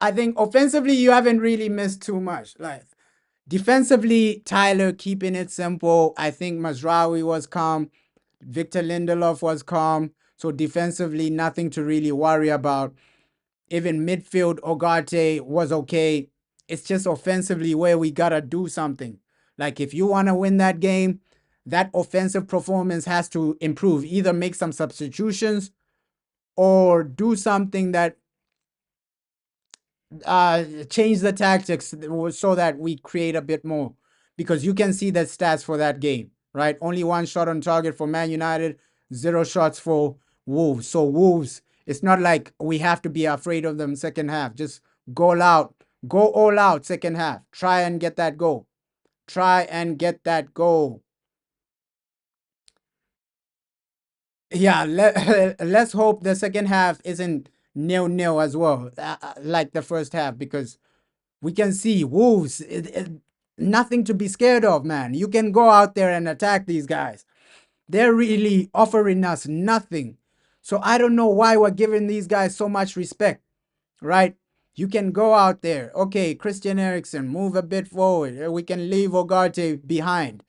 I think offensively you haven't really missed too much. Like defensively, Tyler keeping it simple. I think Mazraoui was calm. Victor Lindelof was calm. So defensively, nothing to really worry about. Even midfield, Ogate was okay. It's just offensively where we gotta do something. Like if you want to win that game, that offensive performance has to improve. Either make some substitutions or do something that change the tactics so that we create a bit more. Because you can see the stats for that game, right? Only 1 shot on target for Man United, 0 shots for Wolves. So Wolves, it's not like we have to be afraid of them second half. Just go all out second half. Try and get that goal. Try and get that goal. Yeah, let's hope the second half isn't 0-0 as well, like the first half, because we can see Wolves, nothing to be scared of, man. You can go out there and attack these guys. They're really offering us nothing. So I don't know why we're giving these guys so much respect, right? You can go out there. Okay, Christian Eriksen, move a bit forward. We can leave Ogarte behind.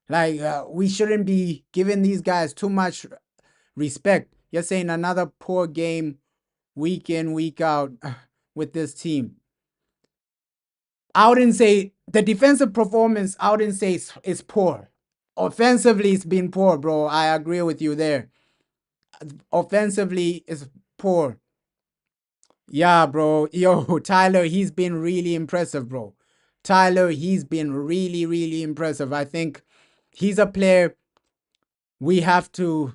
Like, we shouldn't be giving these guys too much respect. You're saying another poor game week in, week out with this team. I wouldn't say the defensive performance, I wouldn't say is poor. Offensively, it's been poor, bro. I agree with you there. Offensively, it's poor. Yeah, bro. Yo, Tyler, he's been really impressive, bro. Tyler, he's been really, really impressive. I think he's a player we have to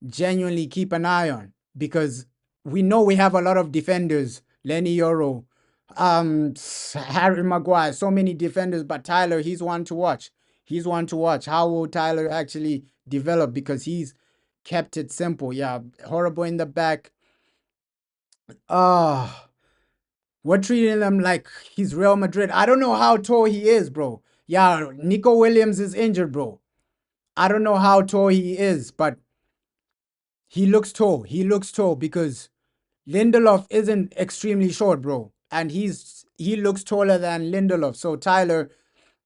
genuinely keep an eye on because we know we have a lot of defenders. Lenny Yoro, Harry Maguire, so many defenders, but Tyler, he's one to watch. He's one to watch. How will Tyler actually develop? Because he's kept it simple. Yeah, horrible in the back. Ah, we're treating him like he's Real Madrid. I don't know how tall he is, bro. Yeah, Nico Williams is injured, bro. I don't know how tall he is, but he looks tall. He looks tall because Lindelof isn't extremely short, bro, and he looks taller than Lindelof. So Tyler,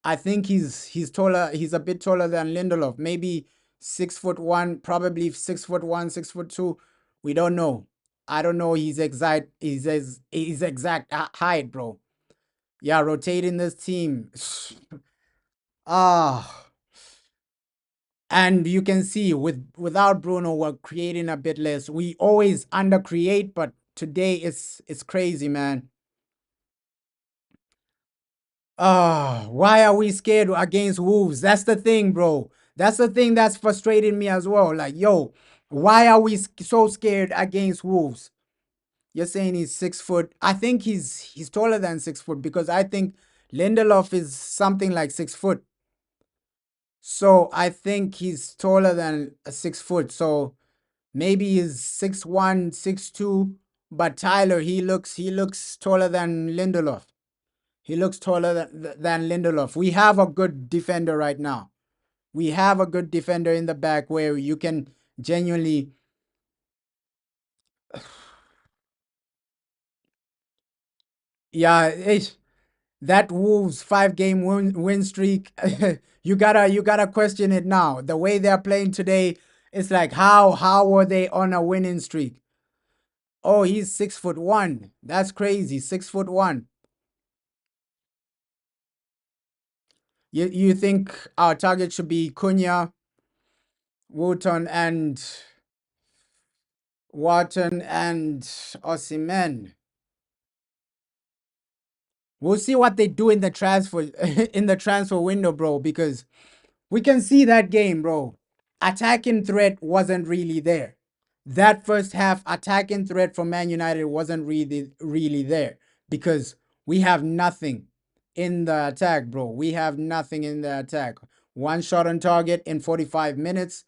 I think he's taller. He's a bit taller than Lindelof. Maybe 6'1", probably 6'1", 6'2". We don't know. I don't know his exact height, bro. Yeah, rotating this team. Ah, and you can see without Bruno, we're creating a bit less. We always under create, but today it's crazy, man. Ah, why are we scared against Wolves? That's the thing, bro. That's the thing that's frustrating me as well. Like, yo, why are we so scared against Wolves? You're saying he's 6 foot. I think he's taller than 6 foot because I think Lindelof is something like 6 foot. So I think he's taller than a 6 foot. So maybe he's 6'1", 6'2". But Tyler, he looks taller than Lindelof. He looks taller than Lindelof. We have a good defender right now. We have a good defender in the back where you can genuinely. Yeah, that Wolves 5 game win streak. you gotta question it now. The way they're playing today, it's like how were they on a winning streak? Oh, he's 6'1". That's crazy. 6'1". You think our target should be Cunha, Wooten, and Osimhen? We'll see what they do in the transfer in the transfer window, bro, because we can see that game, bro. Attacking threat wasn't really there. That first half attacking threat from Man United wasn't really there because we have nothing in the attack, bro. We have nothing in the attack. One shot on target in 45 minutes.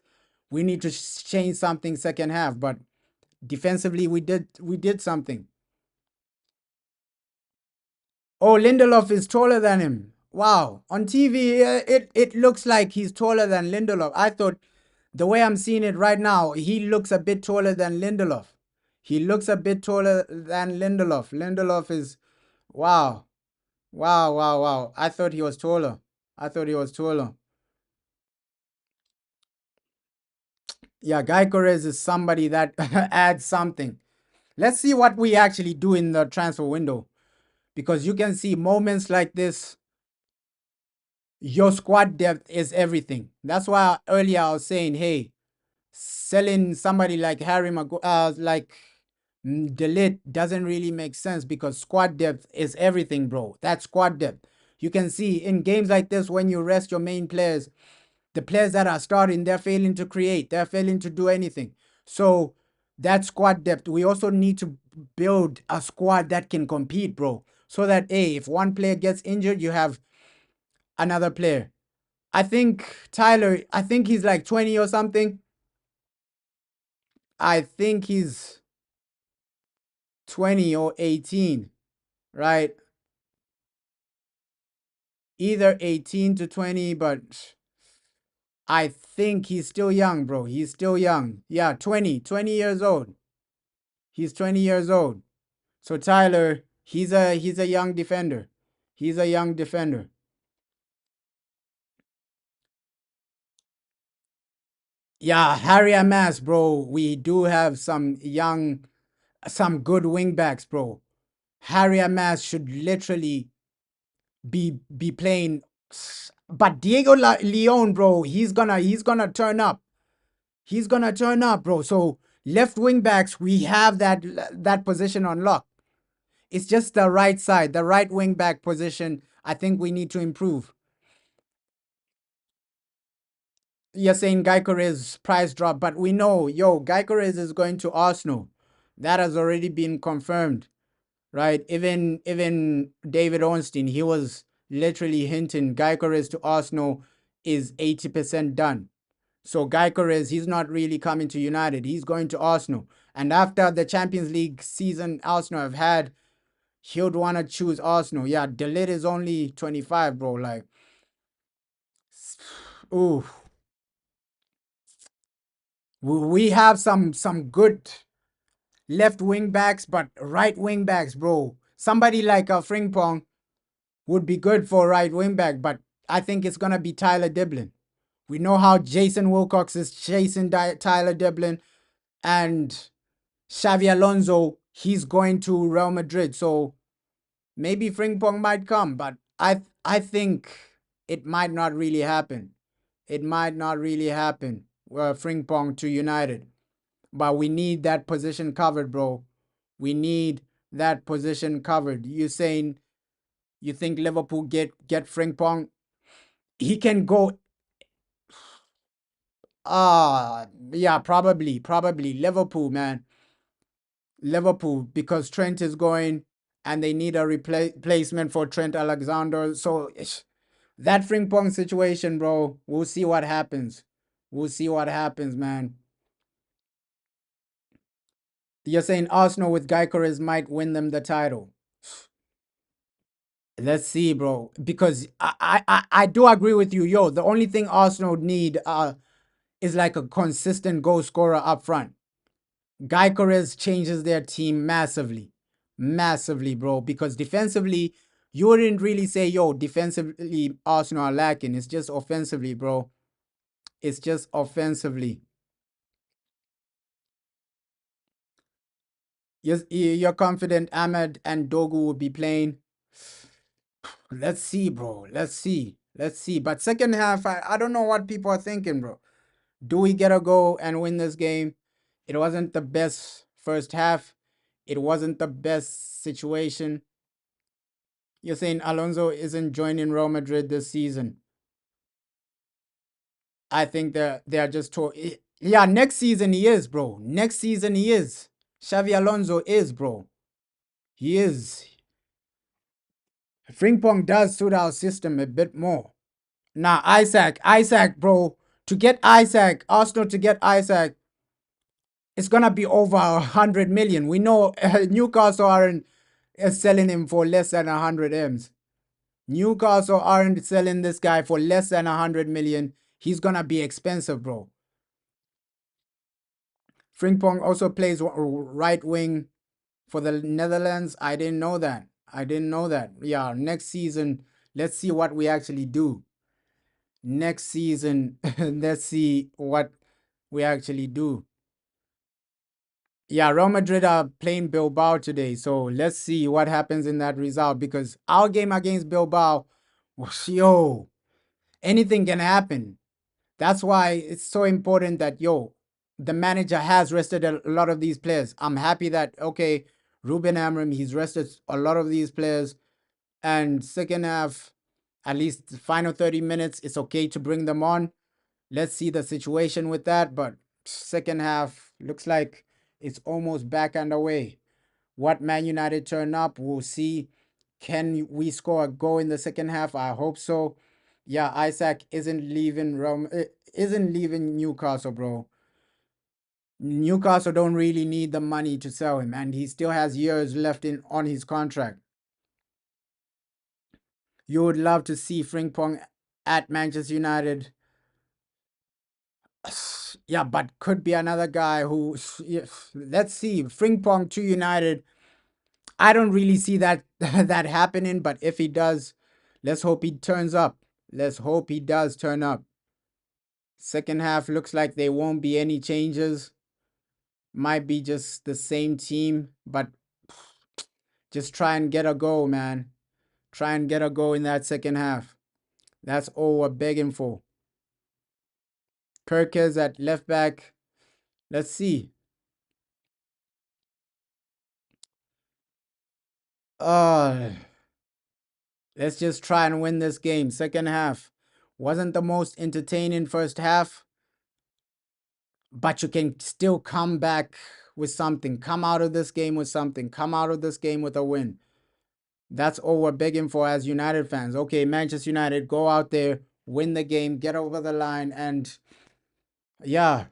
We need to change something second half, but defensively we did something. Oh, Lindelof is taller than him. Wow. On TV, it looks like he's taller than Lindelof. I thought the way I'm seeing it right now, he looks a bit taller than Lindelof. He looks a bit taller than Lindelof. Lindelof is, wow. Wow, wow, wow. I thought he was taller. I thought he was taller. Yeah, Gyökeres is somebody that adds something. Let's see what we actually do in the transfer window because you can see moments like this. Your squad depth is everything. That's why earlier I was saying, hey, selling somebody like Harry Maguire, like Delete doesn't really make sense because squad depth is everything, bro. That's squad depth. You can see in games like this when you rest your main players, the players that are starting, they're failing to create, they're failing to do anything. So that squad depth, we also need to build a squad that can compete, bro. So that, hey, if one player gets injured, you have another player. I think Tyler, I think he's like 20 or something. I think he's 20 or 18, right? Either 18 to 20, but I think he's still young, bro. He's still young. Yeah, 20 years old. He's 20 years old. So Tyler, he's a young defender. He's a young defender. Yeah, Harry Amas, bro. We do have some young some good wing backs, bro. Harry Amas should literally be playing. But Diego Leon, bro, he's gonna turn up. He's gonna turn up, bro. So left wing backs, we have that position on lock. It's just the right side, the right wing back position. I think we need to improve. You're saying Gyökeres price drop, but we know, Gyökeres is going to Arsenal. That has already been confirmed, right? Even David Ornstein, he was literally hinting Gyökeres to Arsenal is 80% done. So Gyökeres, he's not really coming to United. He's going to Arsenal. And after the Champions League season Arsenal have had, he would want to choose Arsenal. Yeah, Delit is only 25, bro. Like, ooh, we have some good left wing backs, but right wing backs, bro. Somebody like a Frimpong would be good for right wing back, but I think it's gonna be Tyler Diblin. We know how Jason Wilcox is chasing Tyler Diblin, and Xavi Alonso, he's going to Real Madrid. So maybe Frimpong might come, but I think it might not really happen. It might not really happen. Frimpong to United, but we need that position covered, bro. We need that position covered. You saying you think Liverpool get Frimpong? He can go. Yeah, probably Liverpool, man. Liverpool, because Trent is going and they need a replacement for Trent Alexander. So that Frimpong situation, bro, we'll see what happens. We'll see what happens, man. You're saying Arsenal with Gyökeres might win them the title. Let's see, bro. Because I do agree with you, yo. The only thing Arsenal need is like a consistent goal scorer up front. Gyökeres changes their team massively, massively, bro. Because defensively, you wouldn't really say, yo, defensively Arsenal are lacking. It's just offensively, bro. It's just offensively. You're confident Ahmed and Dogu will be playing. Let's see, bro. Let's see. Let's see. But second half, I don't know what people are thinking, bro. Do we get a go and win this game? It wasn't the best first half. It wasn't the best situation. You're saying Alonso isn't joining Real Madrid this season. I think they're just yeah, next season he is, bro. Next season he is. Xavi Alonso is, bro. He is. Frimpong does suit our system a bit more. Now, Isaac, bro. To get Isaac, Arsenal to get Isaac, it's gonna be over 100 million. We know Newcastle aren't selling him for less than 100 M's. Newcastle aren't selling this guy for less than 100 million. He's gonna be expensive, bro. Frimpong also plays right wing for the Netherlands. I didn't know that. I didn't know that. Yeah, next season, let's see what we actually do. Next season, let's see what we actually do. Yeah, Real Madrid are playing Bilbao today, so let's see what happens in that result because our game against Bilbao, yo, anything can happen. That's why it's so important that, the manager has rested a lot of these players. I'm happy that, okay, Ruben Amorim, he's rested a lot of these players. And second half, at least the final 30 minutes, it's okay to bring them on. Let's see the situation with that. But second half looks like it's almost back underway. What Man United turn up, we'll see. Can we score a goal in the second half? I hope so. Yeah, Isaac isn't leaving Newcastle, bro. Newcastle don't really need the money to sell him, and he still has years left in on his contract. You would love to see Frimpong at Manchester United. Yeah, but could be another guy who. Let's see, Frimpong to United. I don't really see that that happening, but if he does, let's hope he turns up. Let's hope he does turn up. Second half looks like there won't be any changes. Might be just the same team, but just try and get a goal, man. Try and get a goal in that second half. That's all we're begging for. Kirkers at left back. Let's see. Uh, let's just try and win this game. Second half wasn't the most entertaining first half, but you can still come back with something. Come out of this game with something. Come out of this game with a win. That's all we're begging for as United fans. Okay, Manchester United, go out there, win the game, get over the line, and yeah,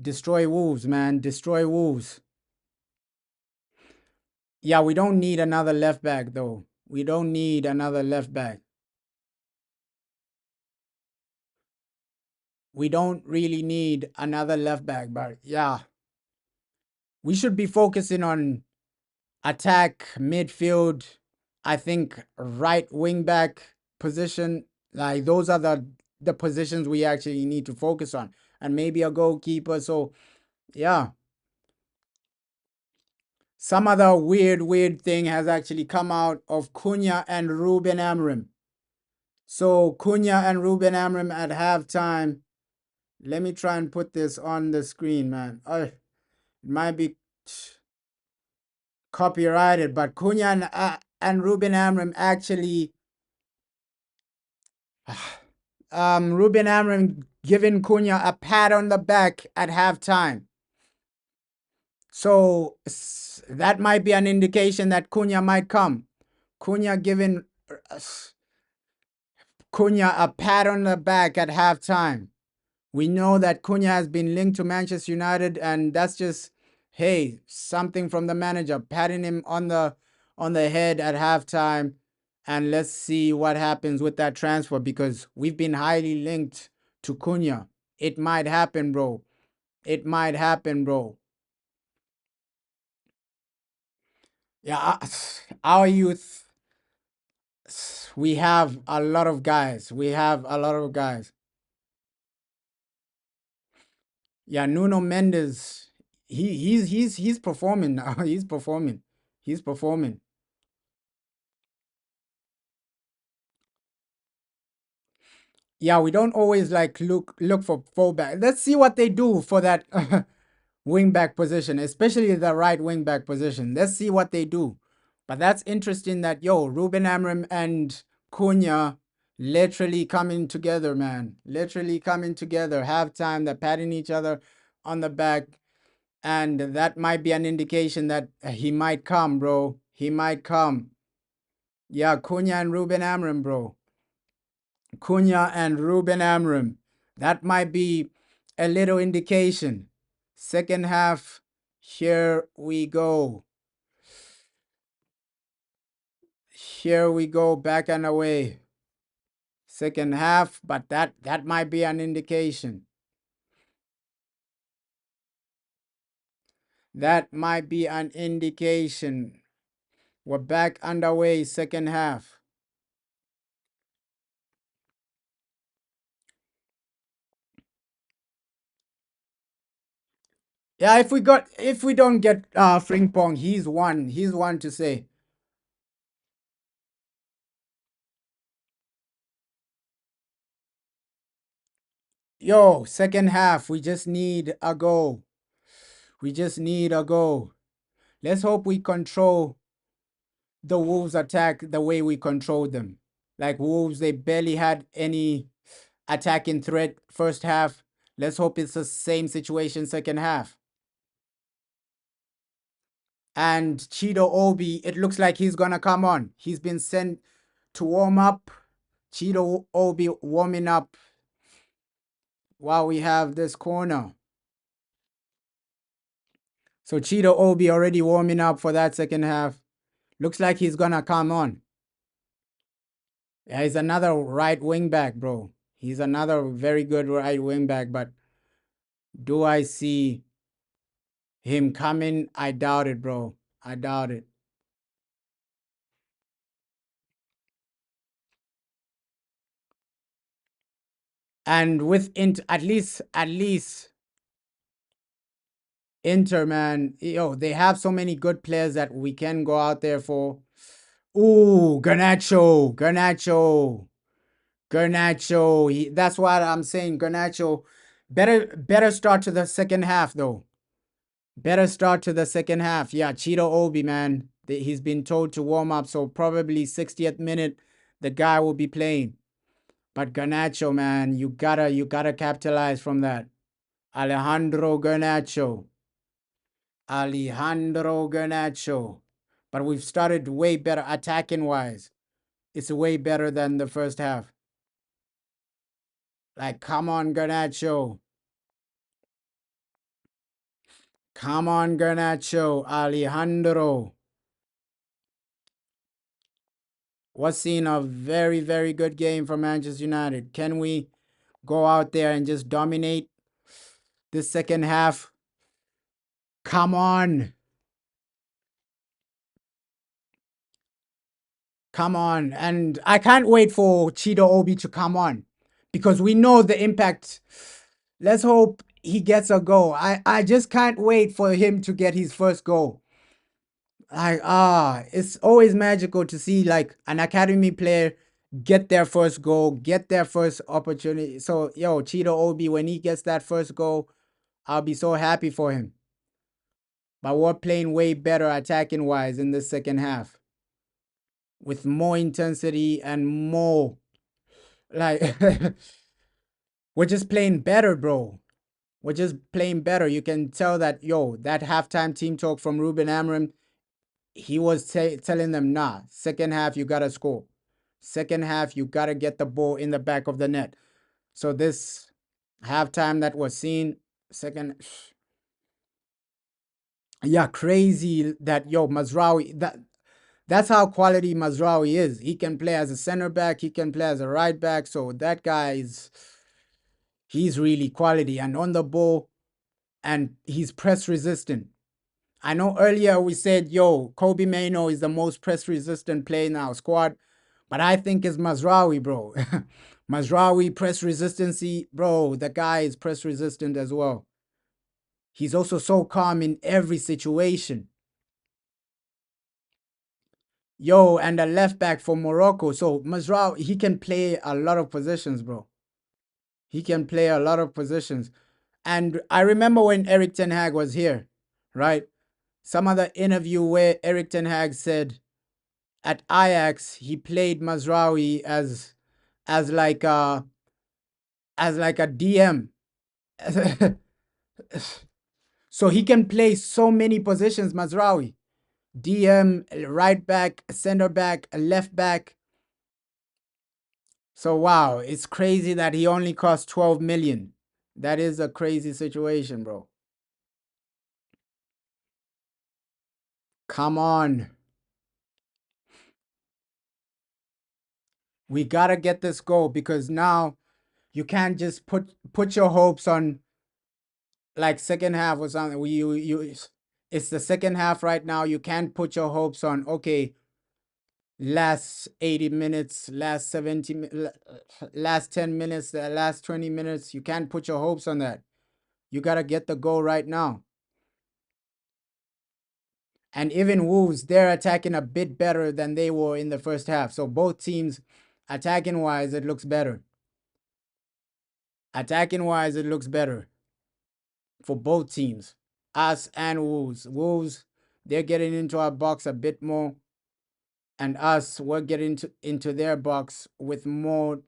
destroy Wolves, man. Destroy Wolves. Yeah, we don't need another left back, though. We don't need another left back. We don't really need another left back, but yeah, we should be focusing on attack, midfield. I think right wing back position. Like those are the positions we actually need to focus on, and maybe a goalkeeper. So yeah, some other weird thing has actually come out of Cunha and Ruben Amorim. So Cunha and Ruben Amorim at halftime. Let me try and put this on the screen, man. It might be copyrighted, but Cunha and Ruben Amorim actually, Ruben Amorim giving Cunha a pat on the back at halftime. So that might be an indication that Cunha might come. Cunha giving Cunha a pat on the back at halftime. We know that Cunha has been linked to Manchester United, and that's just, hey, something from the manager, patting him on the head at halftime. And let's see what happens with that transfer because we've been highly linked to Cunha. It might happen, bro. It might happen, bro. Yeah, our youth, we have a lot of guys. We have a lot of guys. Yeah, Nuno Mendes, he's performing now. He's performing. He's performing. Yeah, we don't always like look for fullback. Let's see what they do for that wing back position, especially the right wing back position. Let's see what they do. But that's interesting that Ruben Amorim and Cunha literally coming together, man. Literally coming together. Halftime, they're patting each other on the back. And that might be an indication that he might come, bro. He might come. Yeah, Cunha and Ruben Amorim, bro. Cunha and Ruben Amorim. That might be a little indication. Second half, here we go. Here we go, back and away. Second half, but that might be an indication. That might be an indication. We're back underway, second half. Yeah, if we don't get Frimpong, he's one. He's one to say. Second half, we just need a goal. We just need a goal. Let's hope we control the Wolves attack the way we controlled them. Like Wolves, they barely had any attacking threat first half. Let's hope it's the same situation second half. And Chido Obi, it looks like he's gonna come on. He's been sent to warm up. Chido Obi warming up while we have this corner. So Chido Obi already warming up for that second half. Looks like he's gonna come on. Yeah, he's another right wing back, bro. He's another very good right wing back, but do I see him coming? I doubt it, bro. I doubt it. And with at least Inter, man, yo, they have so many good players that we can go out there for. Ooh, Garnacho, Garnacho, Garnacho. That's what I'm saying. Garnacho, better start to the second half though. Better start to the second half. Yeah, Cheeto Obi, man. He's been told to warm up, so probably 60th minute, the guy will be playing. But Garnacho, man, you gotta capitalize from that. Alejandro Garnacho. Alejandro Garnacho. But we've started way better attacking wise. It's way better than the first half. Like, come on, Garnacho. Come on, Garnacho. Alejandro. Was seen a very, very good game from Manchester United. Can we go out there and just dominate this second half? Come on. Come on. And I can't wait for Chido Obi to come on because we know the impact. Let's hope he gets a goal. I just can't wait for him to get his first goal. Like, it's always magical to see like an academy player get their first goal, get their first opportunity. So, yo, Chido Obi, when he gets that first goal, I'll be so happy for him. But we're playing way better attacking wise in the second half with more intensity and more like we're just playing better, bro. We're just playing better. You can tell that, yo, that halftime team talk from Ruben Amram, he was telling them, nah, second half, you got to score. Second half, you got to get the ball in the back of the net. So this halftime that was seen, second, yeah, crazy that, yo, Mazraoui, that's how quality Mazraoui is. He can play as a center back, he can play as a right back. So that guy is, he's really quality and on the ball, and he's press resistant. I know earlier we said, yo, Kobe Mano is the most press resistant player in our squad, but I think it's Mazraoui, bro. Mazraoui, press resistancy, bro. The guy is press resistant as well. He's also so calm in every situation. Yo, and a left back for Morocco. So Mazraoui, he can play a lot of positions, bro. He can play a lot of positions. And I remember when Eric Ten Hag was here, right? Some other interview where Eric Ten Hag said at Ajax he played Mazraoui as like a DM. So he can play so many positions, Mazraoui. DM, right back, center back, left back. So wow, it's crazy that he only cost 12 million. That is a crazy situation, bro. Come on. We got to get this goal because now you can't just put your hopes on like second half or something. It's the second half right now. You can't put your hopes on, okay, last 80 minutes, last 70 last 10 minutes, the last 20 minutes. You can't put your hopes on that. You got to get the goal right now. And even Wolves, they're attacking a bit better than they were in the first half. So both teams, attacking wise, it looks better. Attacking wise, it looks better for both teams, us and Wolves. Wolves, they're getting into our box a bit more, and us, we're getting into their box with more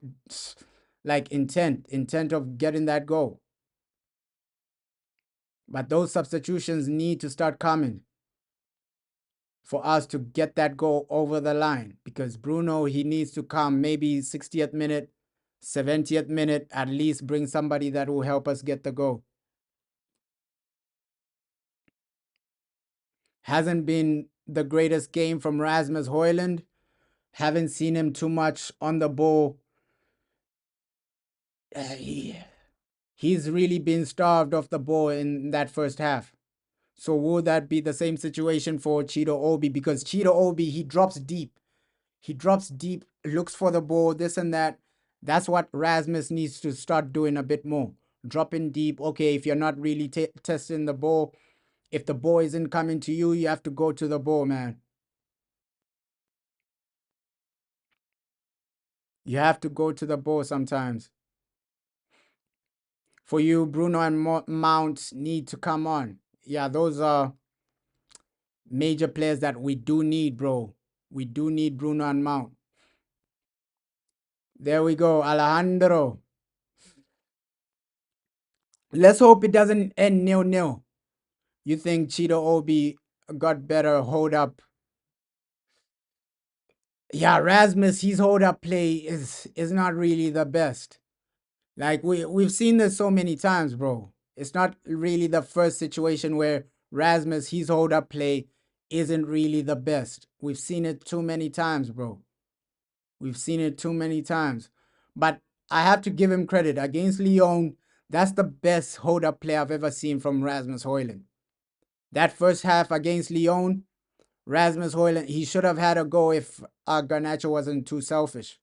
like intent of getting that goal. But those substitutions need to start coming for us to get that goal over the line because Bruno, he needs to come maybe 60th minute, 70th minute, at least bring somebody that will help us get the goal. Hasn't been the greatest game from Rasmus Højlund. Haven't seen him too much on the ball. He's really been starved of the ball in that first half. So will that be the same situation for Cheeto Obi? Because Cheeto Obi, he drops deep. He drops deep, looks for the ball, this and that. That's what Rasmus needs to start doing a bit more. Dropping deep. Okay, if you're not really testing the ball, If the ball isn't coming to you, you have to go to the ball, man. You have to go to the ball sometimes. For you, Bruno and Mount need to come on. Yeah, those are major players that we do need, bro. We do need Bruno and Mount. There we go, Alejandro. Let's hope it doesn't end 0-0. You think Cheeto Obi got better hold up? Yeah, Rasmus, his hold up play is not really the best. Like we've seen this so many times, bro. It's not really the first situation where Rasmus, his hold up play isn't really the best. We've seen it too many times, bro. We've seen it too many times. But I have to give him credit. Against Lyon, that's the best hold up play I've ever seen from Rasmus Højlund. That first half against Lyon, Rasmus Højlund, he should have had a go if Garnacho wasn't too selfish.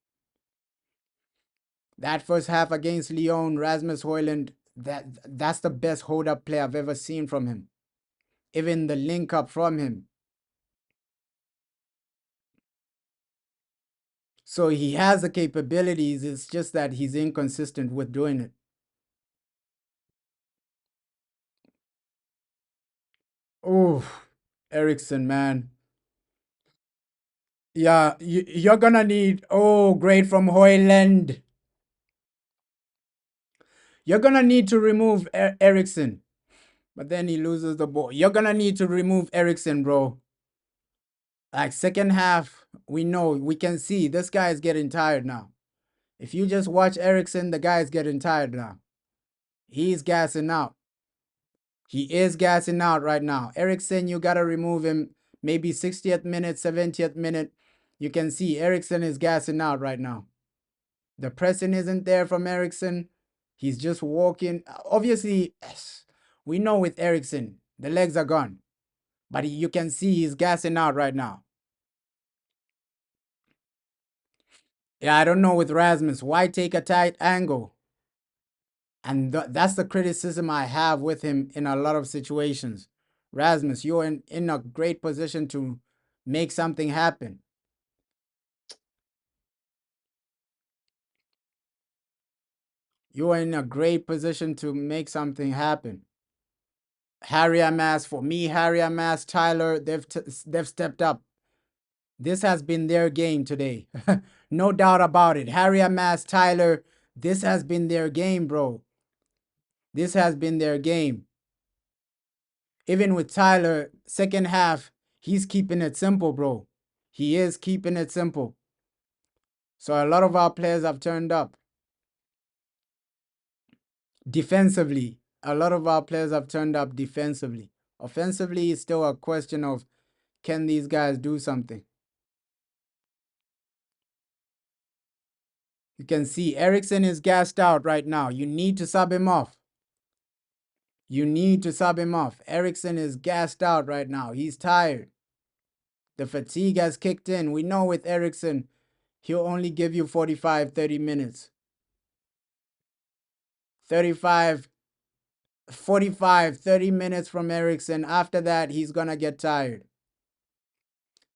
That first half against Lyon, Rasmus Højlund, that's the best hold up play I've ever seen from him. Even the link up from him. So he has the capabilities, it's just that he's inconsistent with doing it. Oh, Ericsson, man. Yeah, you're gonna need, oh, great from Højlund. You're gonna need to remove Ericsson. But then he loses the ball. You're gonna need to remove Ericsson, bro. Like second half, we know, we can see this guy is getting tired now. If you just watch Ericsson, the guy is getting tired now. He's gassing out. He is gassing out right now. Ericsson, you gotta remove him. Maybe 60th minute, 70th minute. You can see Ericsson is gassing out right now. The pressing isn't there from Ericsson. He's just walking. Obviously, we know with Ericsson, the legs are gone. But you can see he's gassing out right now. Yeah, I don't know with Rasmus. Why take a tight angle? And that's the criticism I have with him in a lot of situations. Rasmus, you're in a great position to make something happen. You're in a great position to make something happen. Harry Amas, for me, Harry Amas, Tyler, they've stepped up. This has been their game today. No doubt about it. Harry Amas, Tyler, this has been their game, bro. This has been their game. Even with Tyler, second half, he's keeping it simple, bro. He is keeping it simple. So a lot of our players have turned up. Defensively, a lot of our players have turned up defensively. Offensively, it's still a question of can these guys do something? You can see Ericsson is gassed out right now. You need to sub him off. You need to sub him off. Ericsson is gassed out right now. He's tired. The fatigue has kicked in. We know with Ericsson, he'll only give you 45, 30 minutes. 35, 45, 30 minutes from Ericsson. After that, he's going to get tired.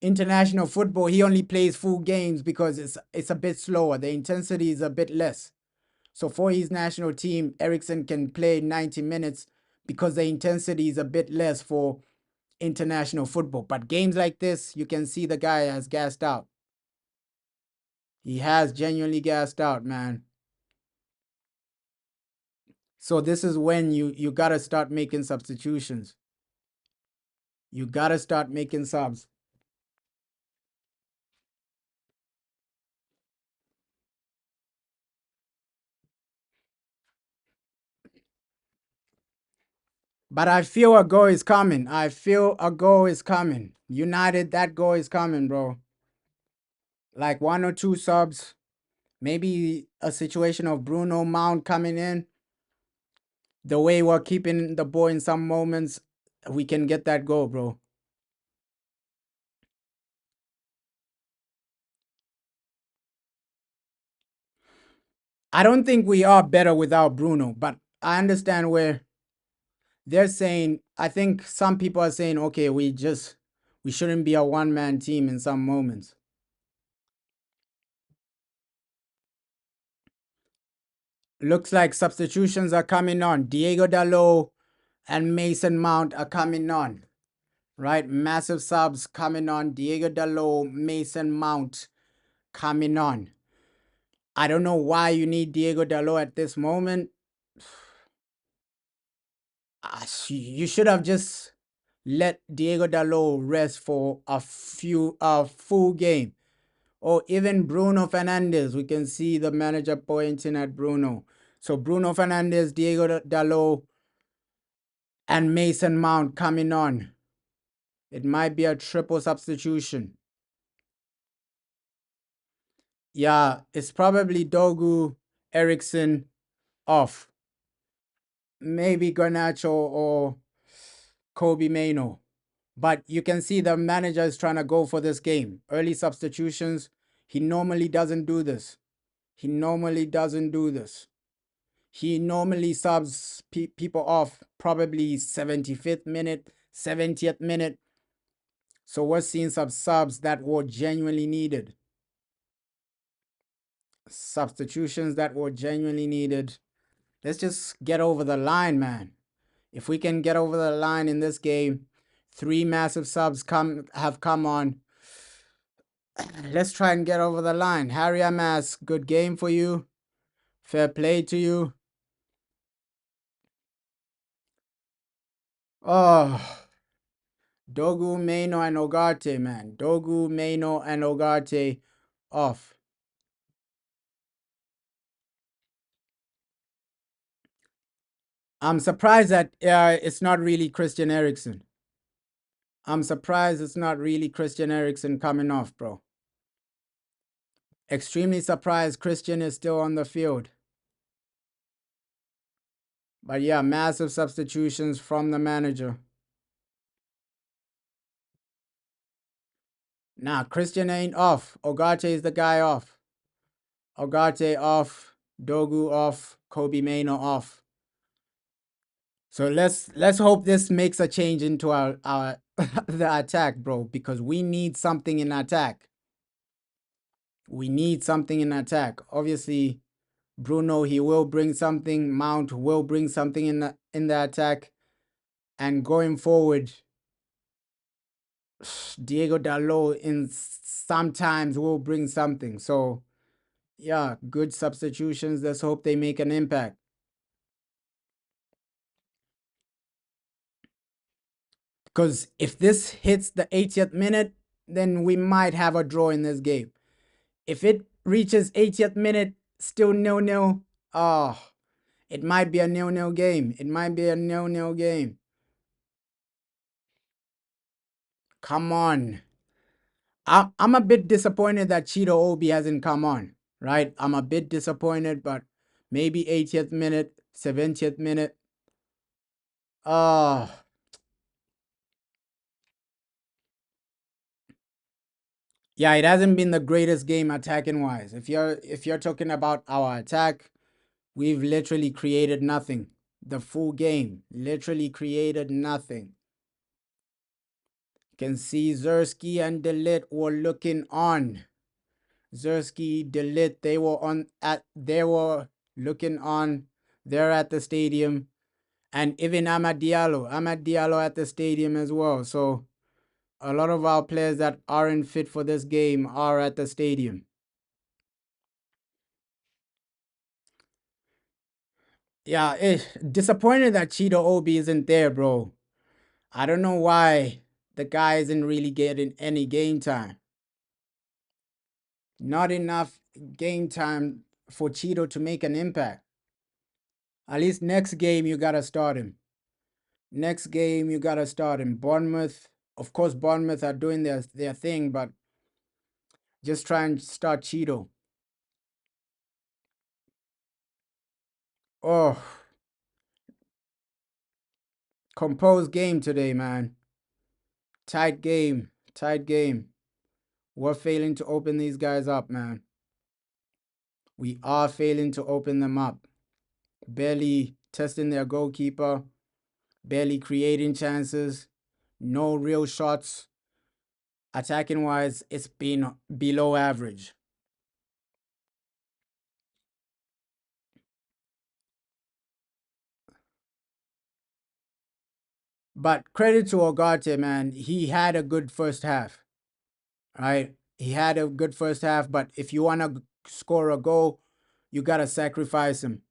International football, he only plays full games because it's a bit slower. The intensity is a bit less. So for his national team, Ericsson can play 90 minutes because the intensity is a bit less for international football. But games like this, you can see the guy has gassed out. He has genuinely gassed out, man. So this is when you got to start making substitutions. You got to start making subs. But I feel a goal is coming. I feel a goal is coming. United, that goal is coming, bro. Like one or two subs. Maybe a situation of Bruno Mount coming in. The way we're keeping the ball in some moments, we can get that goal, bro. I don't think we are better without Bruno, but I understand where they're saying I think some people are saying, okay, we shouldn't be a one-man team in some moments. Looks like substitutions are coming on. Diego Dalot and Mason Mount are coming on. Right? Massive subs coming on. Diego Dalot, Mason Mount coming on. I don't know why you need Diego Dalot at this moment. You should have just let Diego Dalot rest for a full game. Or even Bruno Fernandes. We can see the manager pointing at Bruno. So Bruno Fernandes, Diego Dalot, and Mason Mount coming on. It might be a triple substitution. Yeah, it's probably Dogu, Ericsson off. Maybe Garnacho or Kobe Maino. But you can see the manager is trying to go for this game. Early substitutions. He normally doesn't do this. He normally doesn't do this. He normally subs people off probably 75th minute, 70th minute. So we're seeing some subs that were genuinely needed. Substitutions that were genuinely needed. Let's just get over the line, man. If we can get over the line in this game, 3 massive subs have come on. Let's try and get over the line. Harry Amas, good game for you. Fair play to you. Oh, Dogu, Maino, and Ogarte, man. Dogu, Maino, and Ogarte off. I'm surprised that it's not really Christian Eriksen. I'm surprised it's not really Christian Eriksen coming off, bro. Extremely surprised Christian is still on the field. But yeah, massive substitutions from the manager. Nah, Christian ain't off. Ogate is the guy off. Ogate off. Dogu off. Kobe Maino off. So let's hope this makes a change into our the attack, bro, because we need something in attack. We need something in attack. Obviously, Bruno, he will bring something. Mount will bring something in the attack. And going forward, Diego Dalot in sometimes will bring something. So yeah, good substitutions. Let's hope they make an impact. Because if this hits the 80th minute, then we might have a draw in this game. If it reaches 80th minute, still 0-0, oh, it might be a 0-0 game. It might be a 0-0 game. Come on. I'm a bit disappointed that Cheeto Obi hasn't come on, right? I'm a bit disappointed, but maybe 80th minute, 70th minute. Oh, yeah, it hasn't been the greatest game attacking wise. If you're talking about our attack, we've literally created nothing. The full game literally created nothing. You can see Zersky and Delit were looking on. Zersky, Delit, they were looking on. They're at the stadium. And even Amad Diallo at the stadium as well. So a lot of our players that aren't fit for this game are at the stadium. Yeah, disappointed that Cheeto Obi isn't there, bro. I don't know why the guy isn't really getting any game time. Not enough game time for Cheeto to make an impact. At least next game you gotta start him. Next game you gotta start him. Bournemouth, of course, Bournemouth are doing their thing, but just try and start Cheeto. Oh, composed game today, man. Tight game. Tight game. We're failing to open these guys up, man. We are failing to open them up. Barely testing their goalkeeper. barely creating chances, no real shots. Attacking wise, it's been below average. But credit to Ogarte, man. He had a good first half, right? He had a good first half, but if you want to score a goal, you got to sacrifice him.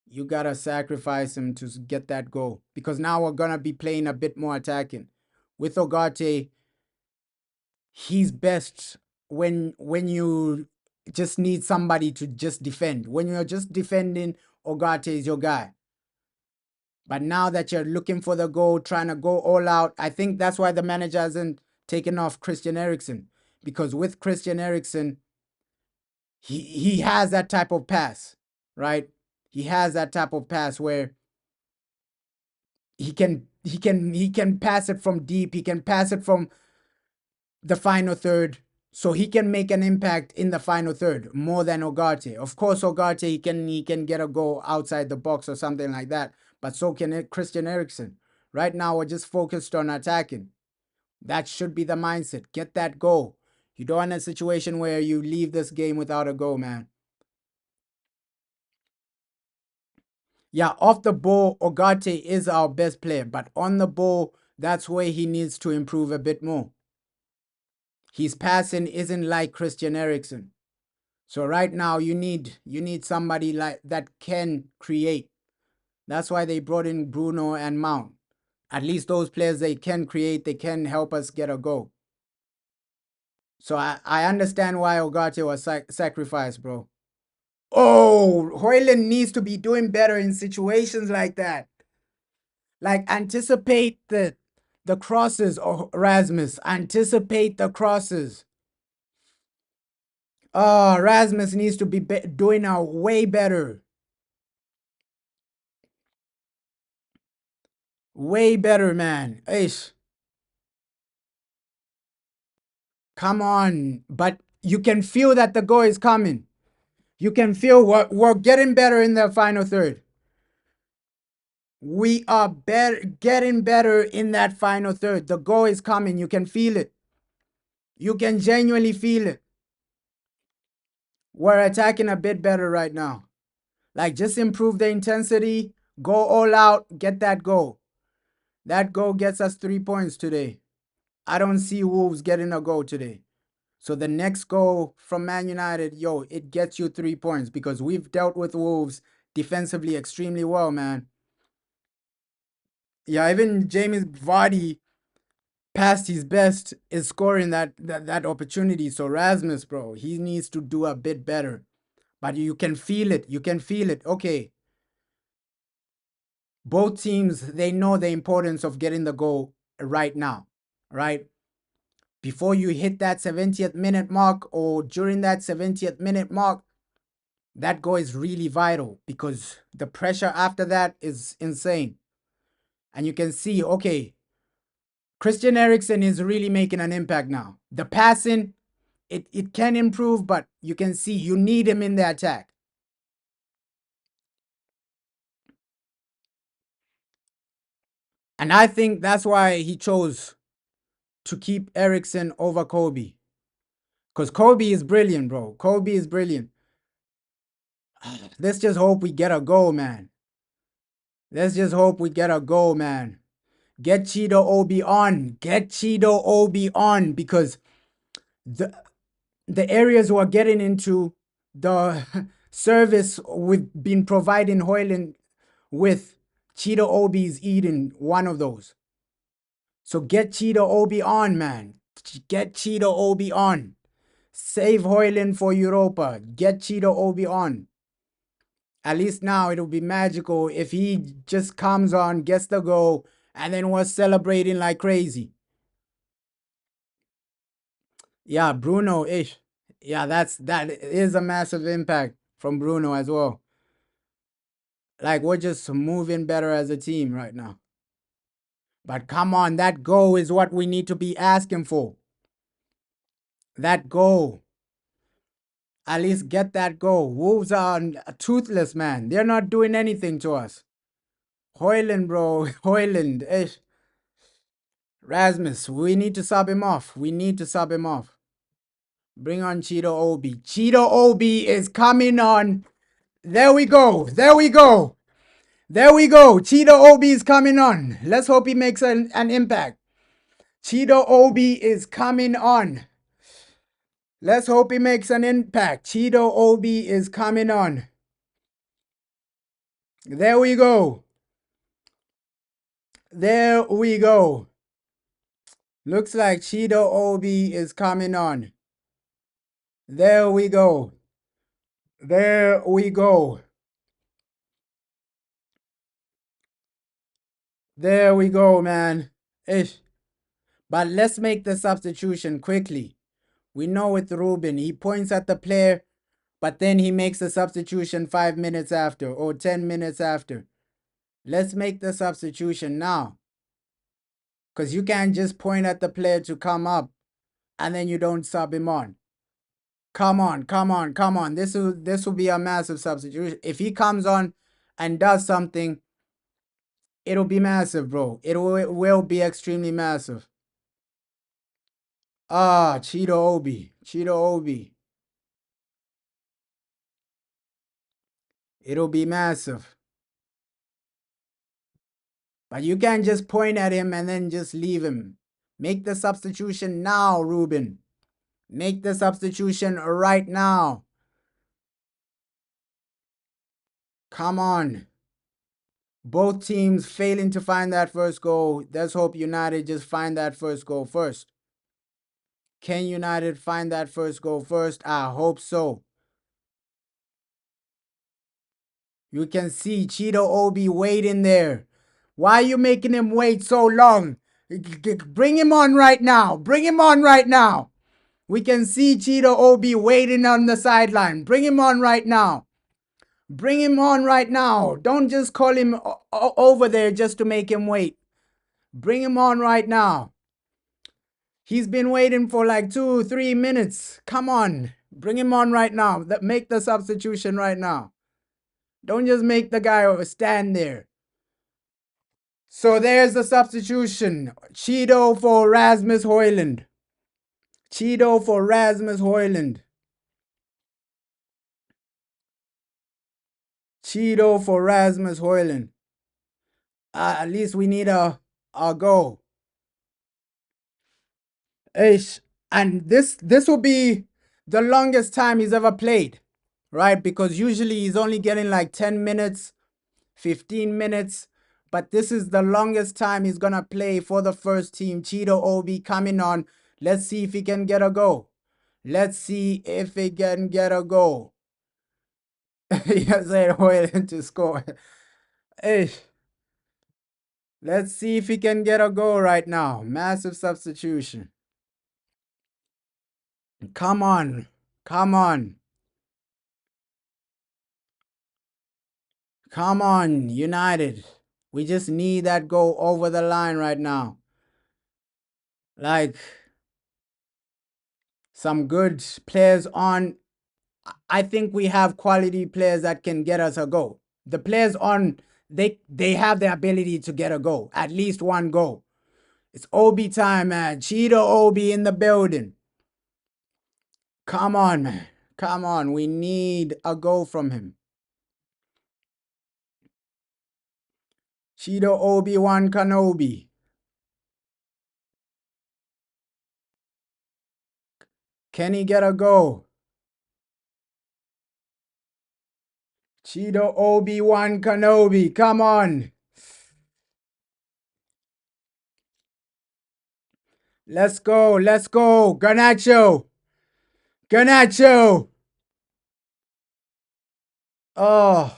You got to sacrifice him to get that goal because now we're going to be playing a bit more attacking. With Ogarte, he's best when you just need somebody to just defend. When you're just defending, Ogate is your guy. But now that you're looking for the goal, trying to go all out, I think that's why the manager hasn't taken off Christian Eriksen. Because with Christian Eriksen, he has that type of pass, right? He has that type of pass where he can pass it from deep, he can pass it from the final third. So he can make an impact in the final third more than Ogarte. Of course, Ogarte he can get a goal outside the box or something like that. But so can Christian Eriksen. Right now, we're just focused on attacking. That should be the mindset. Get that goal. You don't want a situation where you leave this game without a goal, man. Yeah, off the ball, Ogate is our best player, but on the ball, that's where he needs to improve a bit more. His passing isn't like Christian Eriksen. So right now you need somebody like that can create. That's why they brought in Bruno and Mount. At least those players they can create, they can help us get a goal. So I understand why Ogate was sacrificed, bro. Oh, Hoyland needs to be doing better in situations like that. Like anticipate the crosses, or Rasmus. Anticipate the crosses. Oh, Rasmus needs to be doing a way better. Way better, man. Ish. Come on. But you can feel that the goal is coming. You can feel we're getting better in the final third. We are getting better in that final third. The goal is coming. You can feel it. You can genuinely feel it. We're attacking a bit better right now. Like just improve the intensity, go all out, get that goal. That goal gets us 3 points today. I don't see Wolves getting a goal today. So the next goal from Man United, yo, it gets you 3 points because we've dealt with Wolves defensively extremely well, man. Yeah, even James Vardy past his best is scoring that opportunity. So Rasmus, bro, he needs to do a bit better. But you can feel it. You can feel it. Okay. Both teams, they know the importance of getting the goal right now, right? Before you hit that 70th minute mark or during that 70th minute mark, that goal is really vital because the pressure after that is insane. And you can see, okay, Christian Eriksen is really making an impact now. The passing, it can improve, but you can see you need him in the attack. And I think that's why he chose to keep Eriksen over Kobe. Because Kobe is brilliant, bro. Kobe is brilliant. Let's just hope we get a goal, man. Let's just hope we get a goal, man. Get Cheeto Obi on. Get Cheeto Obi on because the the areas we're getting into, the service we've been providing Hoyland with, Cheeto Obi is eating one of those. So get Cheeto Obi on, man. Get Cheeto Obi on. Save Hoyland for Europa. Get Cheeto Obi on. At least now it'll be magical if he just comes on, gets the goal, and then was celebrating like crazy. Yeah, Bruno ish. Yeah, that is a massive impact from Bruno as well. Like we're just moving better as a team right now. But come on, that goal is what we need to be asking for. That goal. At least get that goal. Wolves are toothless, man. They're not doing anything to us. Hoyland, bro. Hoyland. Rasmus, we need to sub him off. We need to sub him off. Bring on Cheeto Obi. Cheeto Obi is coming on. There we go. There we go. There we go. Cheeto Obi is coming on. Let's hope he makes an impact. Cheeto Obi is coming on. Let's hope he makes an impact. Cheeto Obi is coming on. There we go. There we go. Looks like Cheeto Obi is coming on. There we go. There we go. There we go, man. Ish. But let's make the substitution quickly. We know with Ruben, he points at the player, but then he makes the substitution 5 minutes after or 10 minutes after. Let's make the substitution now. Because you can't just point at the player to come up and then you don't sub him on. Come on, come on, come on. This will be a massive substitution. If he comes on and does something, it'll be massive, bro. It will be extremely massive. Ah, Cheeto Obi. Cheeto Obi. It'll be massive. But you can't just point at him and then just leave him. Make the substitution now, Ruben. Make the substitution right now. Come on. Both teams failing to find that first goal. Let's hope United just find that first goal first. Can United find that first goal first? I hope so. You can see Cheeto Obi waiting there. Why are you making him wait so long? Bring him on right now. Bring him on right now. We can see Cheeto Obi waiting on the sideline. Bring him on right now. Bring him on right now. Don't just call him over there just to make him wait. Bring him on right now. He's been waiting for like 2-3 minutes. Come on. Bring him on right now. Make the substitution right now. Don't just make the guy stand there. So there's the substitution. Cheeto for Rasmus Højlund. Cheeto for Rasmus Højlund. Cheeto for Rasmus Højlund. At least we need a goal. Ish. And this will be the longest time he's ever played, right? Because usually he's only getting like 10 minutes, 15 minutes. But this is the longest time he's going to play for the first team. Cheeto Obi coming on. Let's see if he can get a goal. Let's see if he can get a goal. You said Højlund to score. Ish. Let's see if he can get a goal right now. Massive substitution. Come on. Come on. Come on, United. We just need that goal over the line right now. Like, some good players on. I think we have quality players that can get us a goal. The players on, they have the ability to get a goal. At least one goal. It's Obi time, man. Cheeto Obi in the building. Come on, man. Come on. We need a goal from him. Cheeto Obi-Wan Kenobi. Can he get a goal? Cheeto Obi-Wan Kenobi. Come on. Let's go. Let's go. Garnacho. Garnacho. Oh.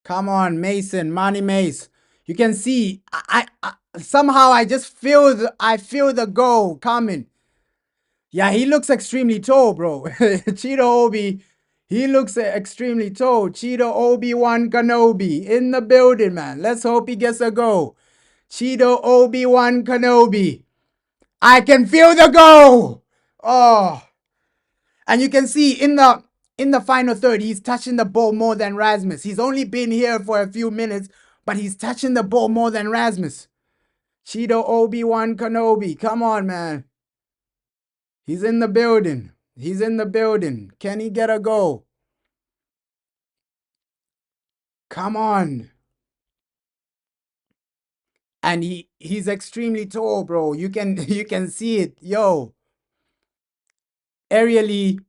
Come on, Mason, Money Mace. You can see, I somehow I just feel the goal coming. Yeah, he looks extremely tall, bro. Cheeto Obi, he looks extremely tall. Cheeto Obi-Wan Kenobi in the building, man. Let's hope he gets a goal. Cheeto Obi-Wan Kenobi. I can feel the goal. Oh. And you can see in the final third, he's touching the ball more than Rasmus. He's only been here for a few minutes, but he's touching the ball more than Rasmus. Cheeto Obi-Wan Kenobi, come on, man. He's in the building. He's in the building. Can he get a goal? Come on. And he's extremely tall, bro. You can you can see it. Yo, aerially,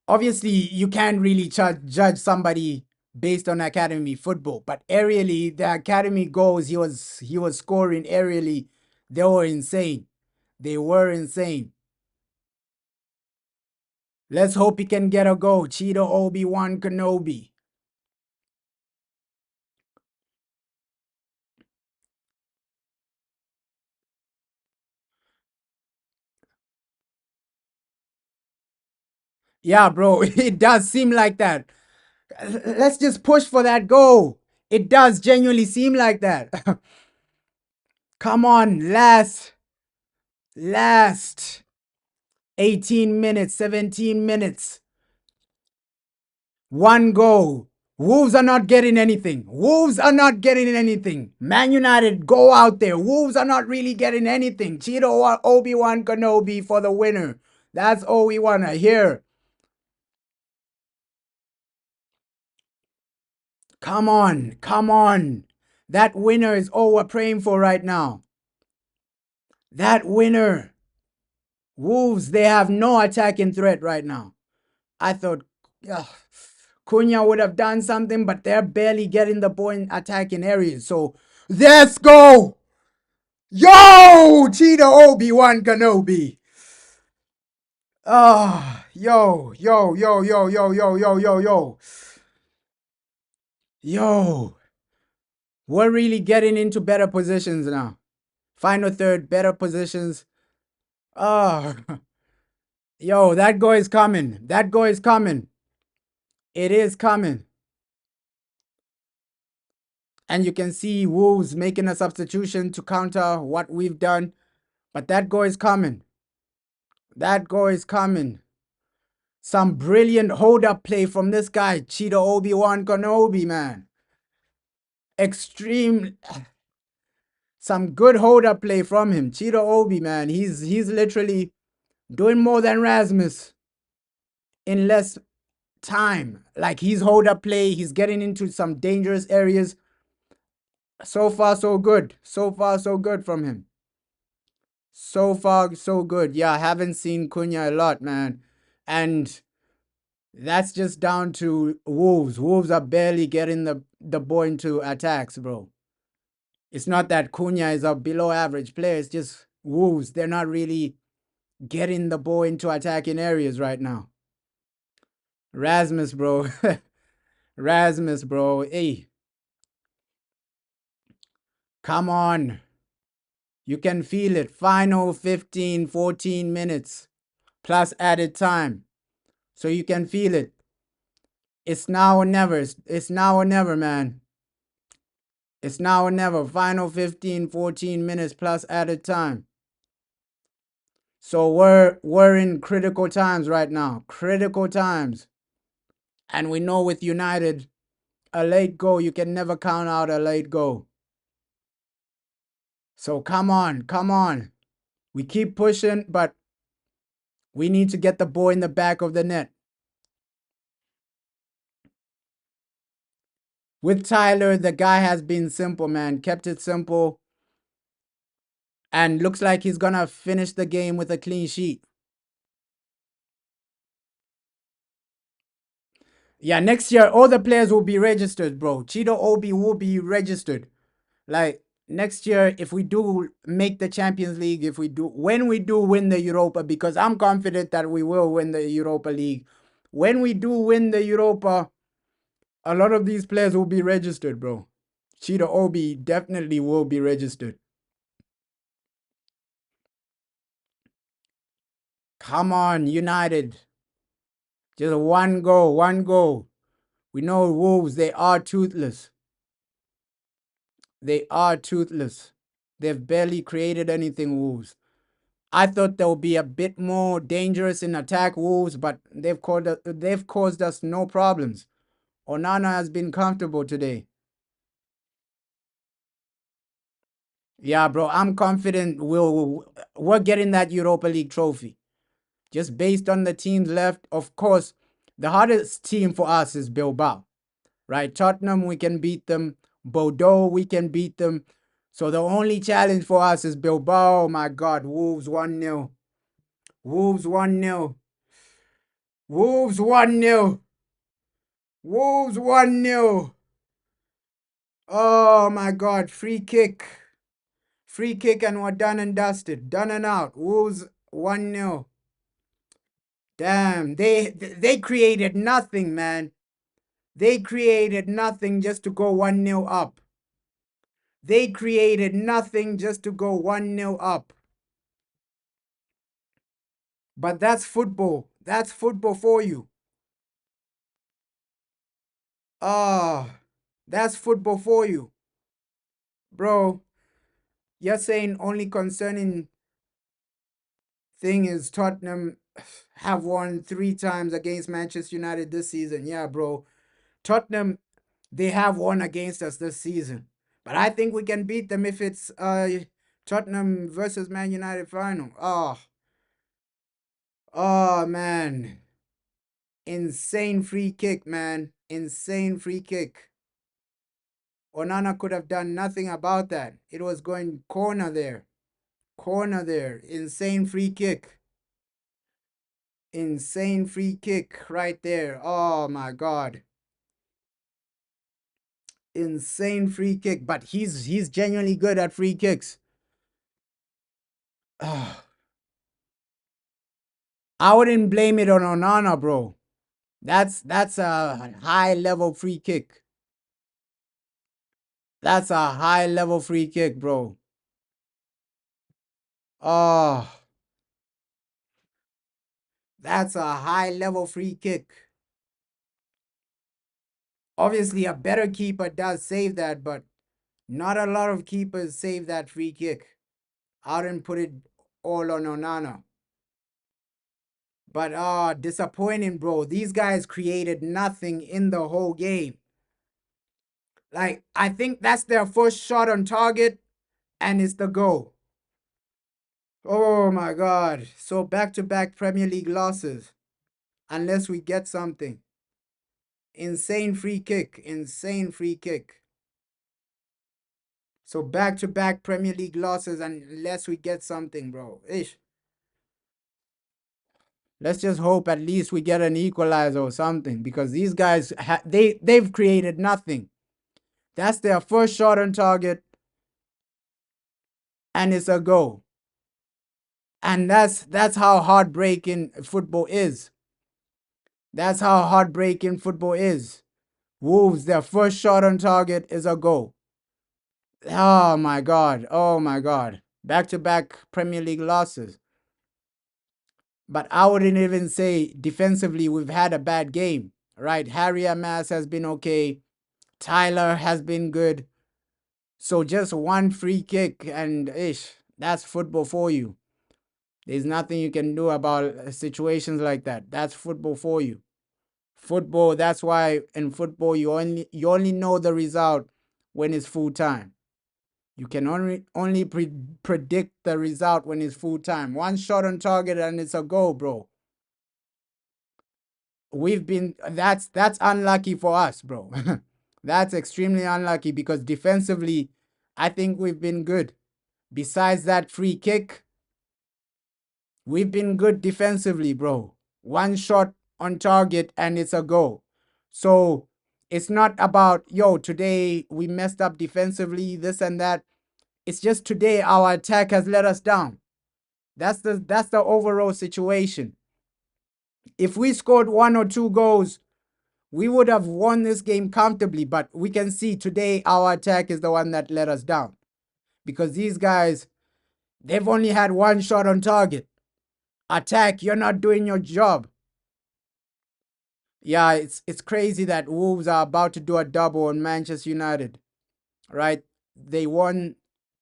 obviously you can't really judge somebody based on academy football, but aerially, the academy goals he was scoring aerially, they were insane. They were insane. Let's hope he can get a goal. Cheeto Obi-Wan Kenobi. Yeah, bro, it does seem like that. Let's just push for that goal. It does genuinely seem like that. Come on, last 18 minutes, 17 minutes. One goal. Wolves are not getting anything. Wolves are not getting anything. Man United, go out there. Wolves are not really getting anything. Cheeto Obi-Wan Kenobi for the winner. That's all we want to hear. Come on, come on. That winner is all we're praying for right now. That winner. Wolves, they have no attacking threat right now. I thought Cunha would have done something, but they're barely getting the ball in attacking areas. So let's go. Yo, Cheetah Obi-Wan Kenobi. Yo. Yo, we're really getting into better positions now. Final third, better positions. Oh, yo, that goal is coming. That goal is coming. It is coming. And you can see Wolves making a substitution to counter what we've done. But that goal is coming. That goal is coming. Some brilliant hold-up play from this guy, Cheetah Obi-Wan Kenobi, man. Extreme. Some good hold-up play from him. Cheetah Obi, man. He's literally doing more than Rasmus in less time. Like, he's hold-up play. He's getting into some dangerous areas. So far, so good. So far, so good from him. So far, so good. Yeah, I haven't seen Cunha a lot, man. And that's just down to Wolves. Wolves are barely getting the ball into attacks, bro. It's not that Cunha is a below average player. It's just Wolves. They're not really getting the ball into attacking areas right now. Rasmus, bro. Rasmus, bro. Hey, come on. You can feel it. Final 15, 14 minutes plus added time. So you can feel it. It's now or never. It's now or never, man. It's now or never. Final 15, 14 minutes plus added time. So we're in critical times right now. Critical times. And we know with United, a late goal, you can never count out a late goal. So come on, come on. We keep pushing, but we need to get the ball in the back of the net. With Tyler, the guy has been simple, man. Kept it simple. And looks like he's going to finish the game with a clean sheet. Yeah, next year, all the players will be registered, bro. Cheeto Obi will be registered. Like, next year, if we do make the Champions League, when we do win the Europa, because I'm confident that we will win the Europa League. When we do win the Europa, a lot of these players will be registered, bro. Cheetah Obi definitely will be registered. Come on, United. Just one goal, one goal. We know Wolves, they are toothless. They are toothless. They've barely created anything, Wolves. I thought they'll be a bit more dangerous in attack, Wolves, but they've caused us no problems. Onana has been comfortable today. Yeah, bro, I'm confident we're getting that Europa League trophy. Just based on the teams left, of course, the hardest team for us is Bilbao, right? Tottenham, we can beat them. Bordeaux, we can beat them. So the only challenge for us is Bilbao. Oh my God, Wolves 1-0. Wolves 1-0. Wolves 1-0. Wolves 1-0. Oh my God, free kick. Free kick and we're done and dusted. Done and out. Wolves 1-0. Damn, they created nothing, man. They created nothing just to go 1-0 up. They created nothing just to go 1-0 up. But that's football. That's football for you. Ah, that's football for you. Bro, you're saying only concerning thing is Tottenham have won 3 times against Manchester United this season. Yeah, bro. Tottenham, they have won against us this season. But I think we can beat them if it's Tottenham versus Man United final. Oh man. Insane free kick, man. Insane free kick. Onana could have done nothing about that. It was going corner there. Corner there. Insane free kick. Insane free kick right there. Oh my God. Insane free kick. But he's genuinely good at free kicks. Ah, I wouldn't blame it on Onana, bro. That's a high level free kick. That's a high level free kick, bro. Oh, that's a high level free kick. Obviously, a better keeper does save that, but not a lot of keepers save that free kick. I didn't put it all on Onana. But disappointing, bro. These guys created nothing in the whole game. Like, I think that's their first shot on target, and it's the goal. Oh my God. So back-to-back Premier League losses. Unless we get something. Insane free kick. Insane free kick. So back-to-back Premier League losses unless we get something, bro. Ish. Let's just hope at least we get an equalizer or something because these guys they've created nothing. That's their first shot on target and it's a goal. And that's how heartbreaking football is. That's how heartbreaking football is. Wolves, their first shot on target is a goal. Oh my God. Oh my God. Back to back Premier League losses. But I wouldn't even say defensively we've had a bad game, right? Harry Amas has been okay. Tyler has been good. So just one free kick and ish, that's football for you. There's nothing you can do about situations like that. That's football for you. Football, that's why in football you only know the result when it's full time. You can only predict the result when it's full time. One shot on target and it's a goal, bro. That's unlucky for us, bro. That's extremely unlucky because defensively, I think we've been good. Besides that free kick, we've been good defensively, bro. One shot on target and it's a goal. So it's not about, yo, today we messed up defensively, this and that. It's just today our attack has let us down. That's the overall situation. If we scored 1 or 2 goals, we would have won this game comfortably, but we can see today our attack is the one that let us down. Because these guys, they've only had one shot on target. Attack, you're not doing your job. Yeah, it's crazy that Wolves are about to do a double on Manchester United, right? They won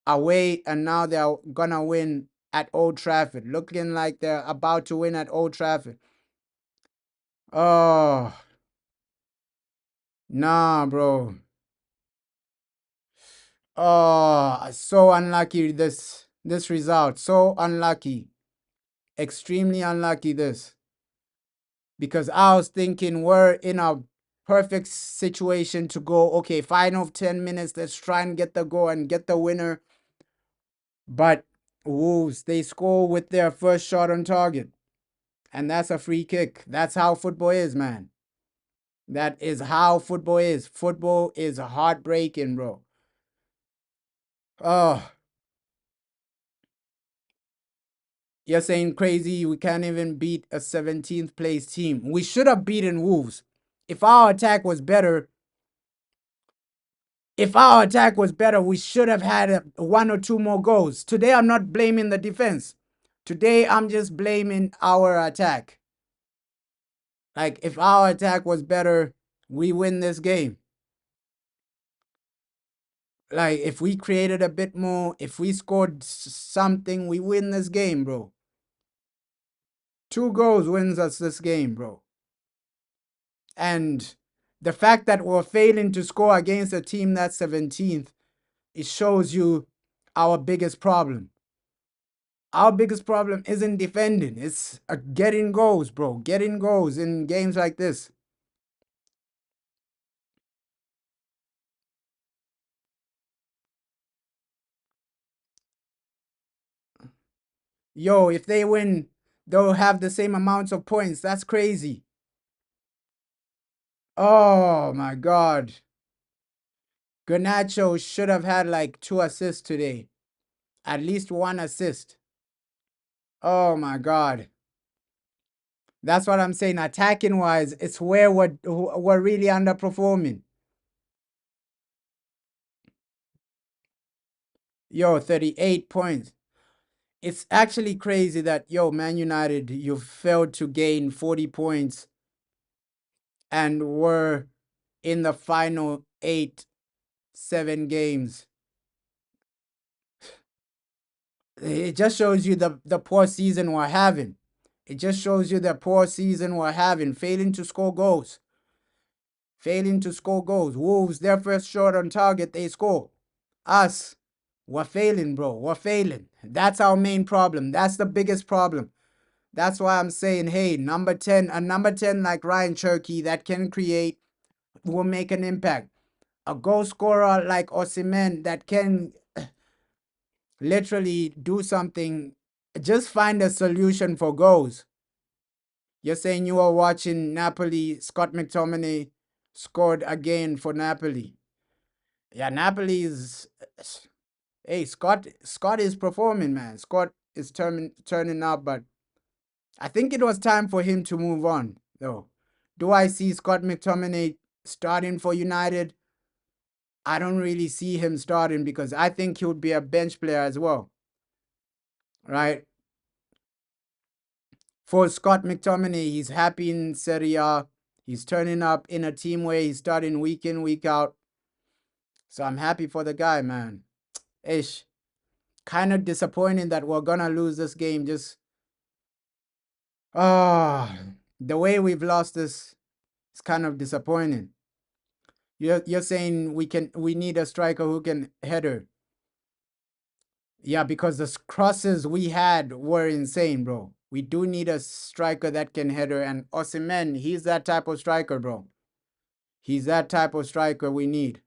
away and now they're gonna win at Old Trafford. Looking like they're about to win at Old Trafford. Oh, nah, bro. Oh, so unlucky this result. So unlucky. Extremely unlucky this. Because I was thinking we're in a perfect situation to go, okay, final 10 minutes, let's try and get the goal and get the winner. But Wolves, they score with their first shot on target. And that's a free kick. That's how football is, man. That is how football is. Football is heartbreaking, bro. Oh, you're saying crazy. We can't even beat a 17th place team. We should have beaten Wolves. If our attack was better, we should have had one or two more goals. Today, I'm not blaming the defense. Today, I'm just blaming our attack. Like, if our attack was better, we win this game. Like, if we created a bit more, if we scored something, we win this game, bro. 2 goals wins us this game, bro. And the fact that we're failing to score against a team that's 17th, it shows you our biggest problem. Our biggest problem isn't defending, it's getting goals, bro. Getting goals in games like this. Yo, if they win, they'll have the same amounts of points. That's crazy. Oh my God. Garnacho should have had like 2 assists today. At least 1 assist. Oh my God. That's what I'm saying. Attacking wise, it's where we're really underperforming. Yo, 38 points. It's actually crazy that, yo, Man United, you failed to gain 40 points and were in the final 7 games. It just shows you the poor season we're having. It just shows you the poor season we're having, failing to score goals. Failing to score goals. Wolves, their first shot on target, they score. Us, we're failing, bro. We're failing. That's our main problem. That's the biggest problem. That's why I'm saying, hey, number 10, a number 10 like Ryan Cherky that can create will make an impact. A goal scorer like Osimhen that can literally do something, just find a solution for goals. You're saying you were watching Napoli, Scott McTominay scored again for Napoli. Yeah, Napoli is. Hey, Scott is performing, man. Scott is turning up, but I think it was time for him to move on, though. Do I see Scott McTominay starting for United? I don't really see him starting because I think he would be a bench player as well, right? For Scott McTominay, he's happy in Serie A. He's turning up in a team where he's starting week in, week out. So I'm happy for the guy, man. Ish. Kind of disappointing that we're gonna lose this game. Just the way we've lost this is kind of disappointing. You're saying we need a striker who can header. Yeah, because the crosses we had were insane, bro. We do need a striker that can header, and Osimhen, he's that type of striker, bro. He's that type of striker we need.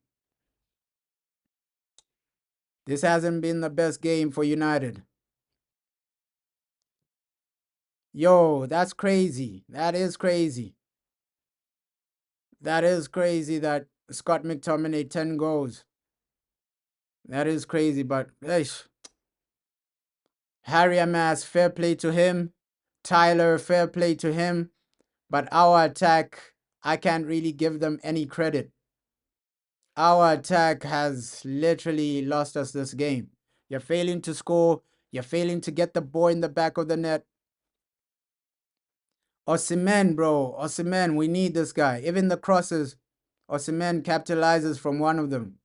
This hasn't been the best game for United. Yo, that's crazy. That is crazy. That is crazy that Scott McTominay 10 goals. That is crazy, but Harry Amas, fair play to him. Tyler, fair play to him. But our attack, I can't really give them any credit. Our attack has literally lost us this game. You're failing to score. You're failing to get the ball in the back of the net. Osimhen, bro. Osimhen, we need this guy. Even the crosses, Osimhen capitalizes from one of them.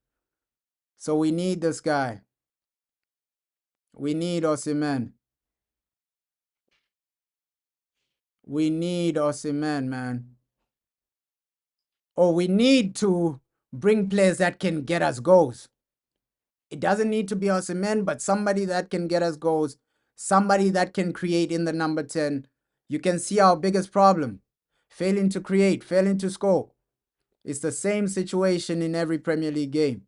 So we need this guy. We need Osimhen. We need Osimhen, man. Oh, we need to bring players that can get us goals. It doesn't need to be Osimhen, but somebody that can get us goals, somebody that can create in the number 10. You can see our biggest problem: failing to create, failing to score. It's the same situation in every Premier League game.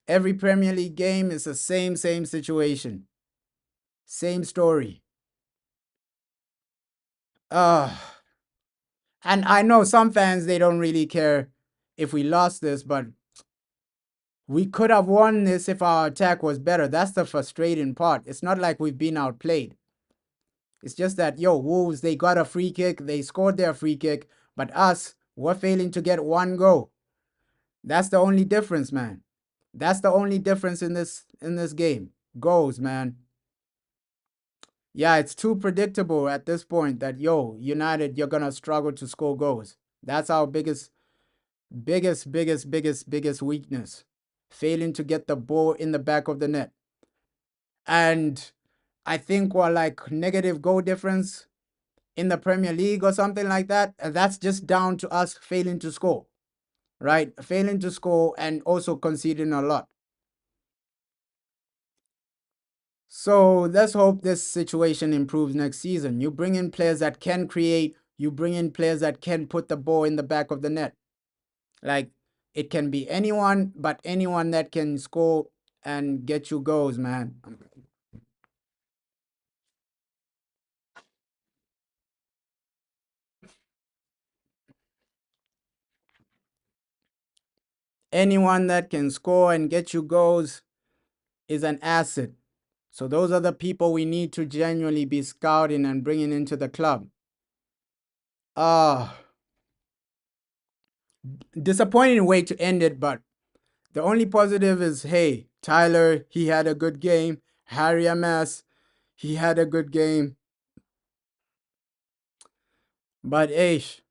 Every Premier League game is the same situation. Same story. Uh, and I know some fans, they don't really care if we lost this, but we could have won this if our attack was better. That's the frustrating part. It's not like we've been outplayed. It's just that, Wolves, they got a free kick. They scored their free kick. But us, we're failing to get one goal. That's the only difference, man. That's the only difference in this game. Goals, man. Yeah, it's too predictable at this point that, United, you're going to struggle to score goals. That's our biggest weakness. Failing to get the ball in the back of the net. And I think we're like negative goal difference in the Premier League or something like that. And that's just down to us failing to score, right? Failing to score and also conceding a lot. So let's hope this situation improves next season. You bring in players that can create, you bring in players that can put the ball in the back of the net. Like, it can be anyone, but anyone that can score and get you goals, man. Anyone that can score and get you goals is an asset. So those are the people we need to genuinely be scouting and bringing into the club. Ah, disappointing way to end it, but the only positive is, hey, Tyler, he had a good game. Harry MS, he had a good game. But it's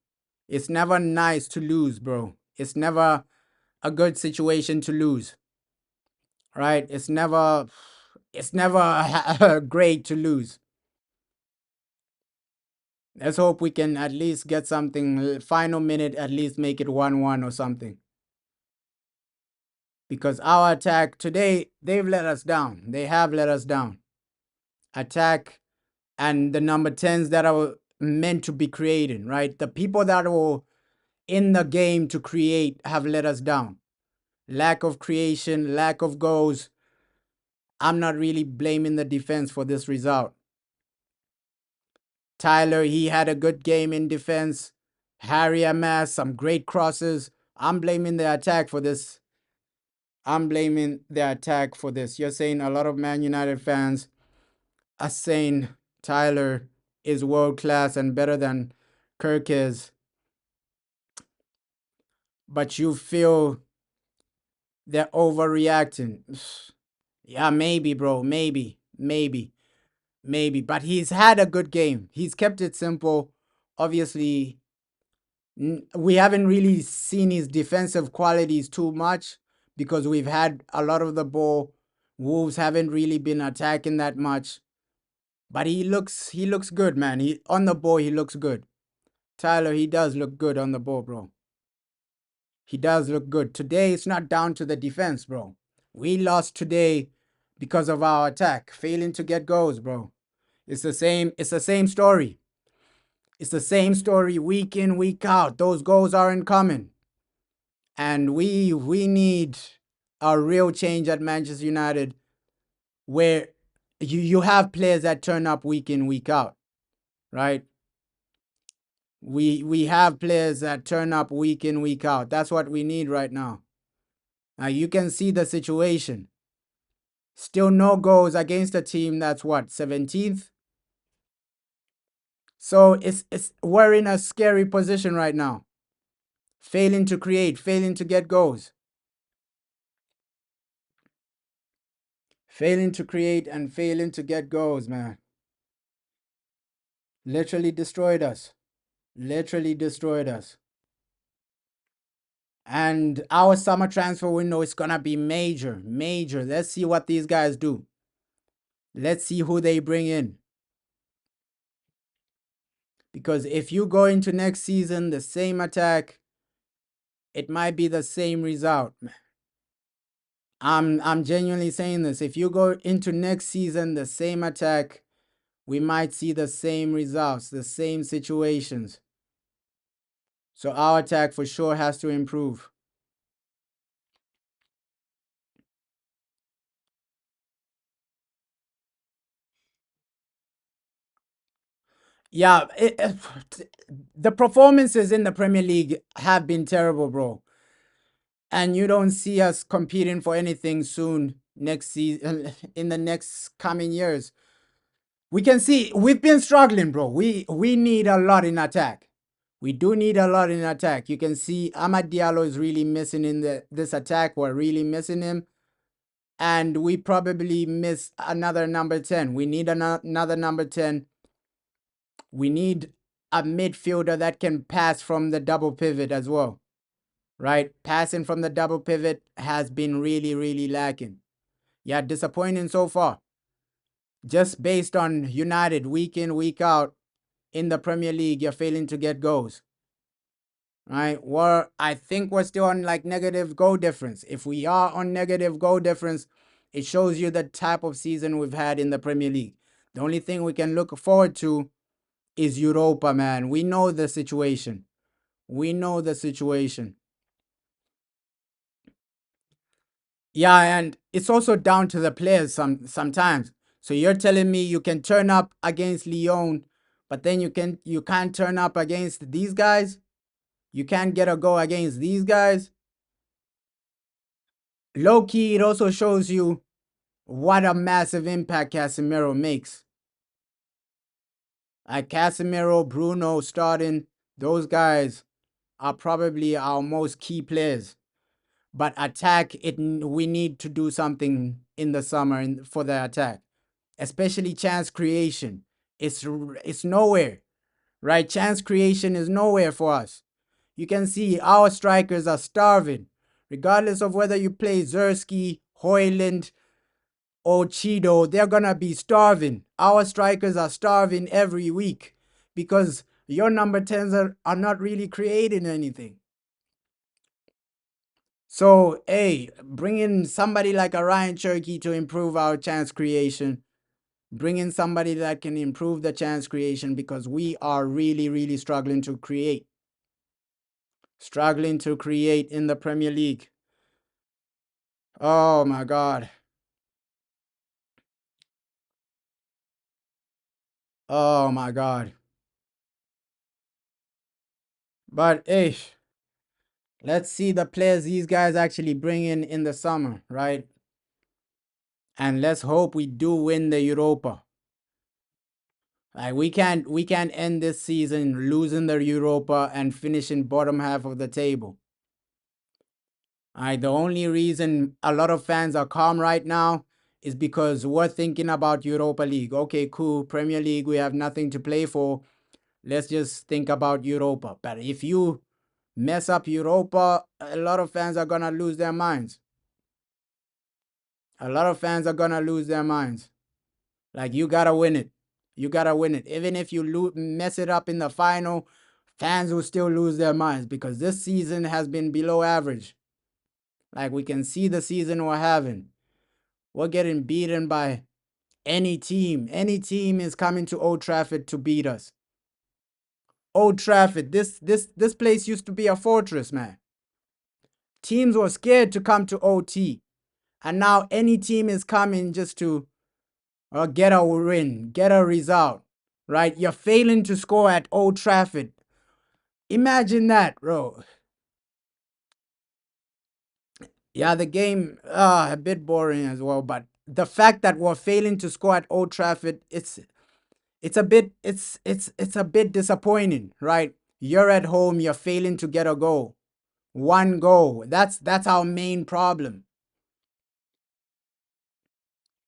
never nice to lose, bro. It's never a good situation to lose, right? It's never great to lose. Let's hope we can at least get something final minute, at least make it 1-1 or something. Because our attack today, they've let us down. They have let us down. Attack and the number 10s that are meant to be creating, right? The people that were in the game to create have let us down. Lack of creation, lack of goals. I'm not really blaming the defense for this result. Tyler, he had a good game in defense. Harry Amas, some great crosses. I'm blaming the attack for this. You're saying a lot of Man United fans are saying Tyler is world class and better than Kirk is, but you feel they're overreacting. Yeah, maybe, bro. Maybe. But he's had a good game. He's kept it simple. Obviously, we haven't really seen his defensive qualities too much because we've had a lot of the ball. Wolves haven't really been attacking that much. But he looks good, man. He on the ball, he looks good. Tyler, he does look good on the ball, bro. He does look good. Today, it's not down to the defense, bro. We lost today because of our attack, failing to get goals, bro. It's the same story. It's the same story week in, week out. Those goals aren't coming. And we need a real change at Manchester United where you have players that turn up week in, week out, right? We have players that turn up week in, week out. That's what we need right now. Now you can see the situation. Still no goals against a team that's what, 17th? So it's we're in a scary position right now. Failing to create, failing to get goals. Failing to create and failing to get goals, man. Literally destroyed us. Literally destroyed us. And our summer transfer window is gonna be major, major. Let's see what these guys do. Let's see who they bring in. Because if you go into next season the same attack, it might be the same result. I'm genuinely saying this. If you go into next season, the same attack, we might see the same results, the same situations. So our attack for sure has to improve. Yeah, the performances in the Premier League have been terrible, bro. And you don't see us competing for anything soon next season in the next coming years. We can see we've been struggling, bro. We need a lot in attack. We do need a lot in attack. You can see Amad Diallo is really missing in this attack. We're really missing him. And we probably miss another number 10. We need another number 10. We need a midfielder that can pass from the double pivot as well. Right? Passing from the double pivot has been really, really lacking. Yeah, disappointing so far. Just based on United week in, week out in the Premier League, you're failing to get goals. Right? I think we're still on like negative goal difference. If we are on negative goal difference, it shows you the type of season we've had in the Premier League. The only thing we can look forward to is Europa, man. We know the situation. We know the situation. Yeah, and it's also down to the players sometimes. So you're telling me you can turn up against Lyon, but then you can't turn up against these guys? You can't get a goal against these guys? Low key, it also shows you what a massive impact Casemiro makes. Like Casemiro, Bruno starting, those guys are probably our most key players. But attack, we need to do something in the summer for the attack, especially chance creation. It's nowhere, right? Chance creation is nowhere for us. You can see our strikers are starving, regardless of whether you play Zersky, Hoyland, or Cheeto. They're gonna be starving. Our strikers are starving every week because your number 10s are not really creating anything. So, hey, bring in somebody like a Ryan Cherky to improve our chance creation. Bring in somebody that can improve the chance creation because we are really, really struggling to create. Struggling to create in the Premier League. Oh my God. Oh my God. But hey, let's see the players these guys actually bring in the summer, right? And let's hope we do win the Europa. Like we can't end this season losing the Europa and finishing bottom half of the table. The only reason a lot of fans are calm right now is because we're thinking about Europa League. Okay, cool. Premier League, we have nothing to play for. Let's just think about Europa. But if you mess up Europa, a lot of fans are gonna lose their minds. A lot of fans are gonna lose their minds. Like you gotta win it. You gotta win it. Even if you mess it up in the final, fans will still lose their minds because this season has been below average. Like we can see the season we're having. We're getting beaten by any team. Any team is coming to Old Trafford to beat us. Old Trafford, this place used to be a fortress, man. Teams were scared to come to OT. And now any team is coming just to get a win, get a result, right? You're failing to score at Old Trafford. Imagine that, bro. Yeah, the game a bit boring as well, but the fact that we're failing to score at Old Trafford, it's a bit disappointing, right? You're at home, you're failing to get a goal. One goal. That's our main problem.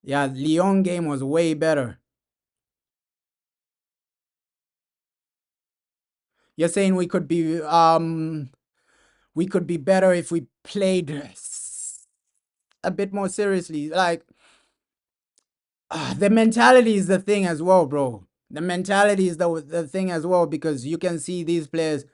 Yeah, Lyon game was way better. You're saying we could be better if we played a bit more seriously. Like the mentality is the thing as well, bro. The mentality is the thing as well because you can see these players,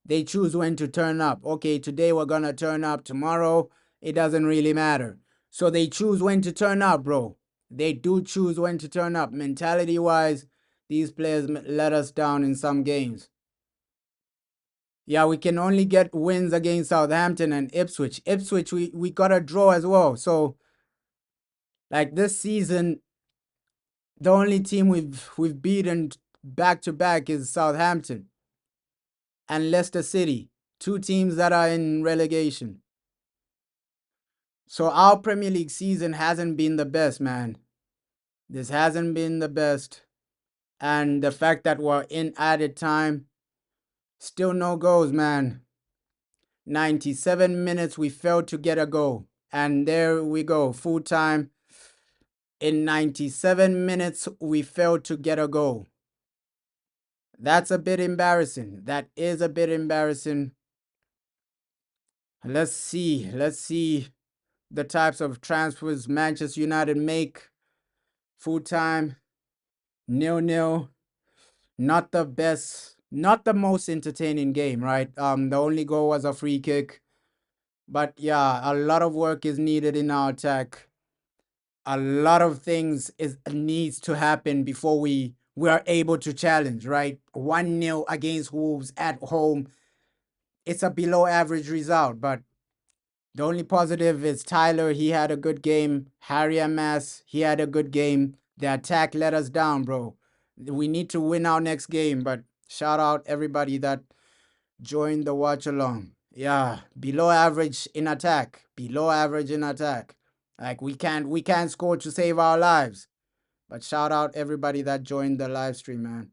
They choose when to turn up. Okay, today we're gonna turn up. Tomorrow, it doesn't really matter. So they choose when to turn up, bro. They do choose when to turn up. Mentality wise, these players let us down in some games. Yeah, we can only get wins against Southampton and Ipswich. Ipswich, we got a draw as well. So, like this season, the only team we've beaten back to back is Southampton and Leicester City, two teams that are in relegation. So our Premier League season hasn't been the best, man. This hasn't been the best. And the fact that we're in added time, still no goals, man. 97 minutes, we failed to get a goal. And there we go, full time. In 97 minutes, we failed to get a goal. That's a bit embarrassing. That is a bit embarrassing. Let's see. Let's see the types of transfers Manchester United make. Full time, 0-0. Not the best, not the most entertaining game, right? The only goal was a free kick. But yeah, a lot of work is needed in our attack. A lot of things is needs to happen before we are able to challenge, right? 1-0 against Wolves at home. It's a below average result, but the only positive is Tyler. He had a good game. Harry Mass, he had a good game. The attack let us down, bro. We need to win our next game, but shout out everybody that joined the watch along. Yeah, below average in attack. Below average in attack. Like we can't score to save our lives. But shout out everybody that joined the live stream, man.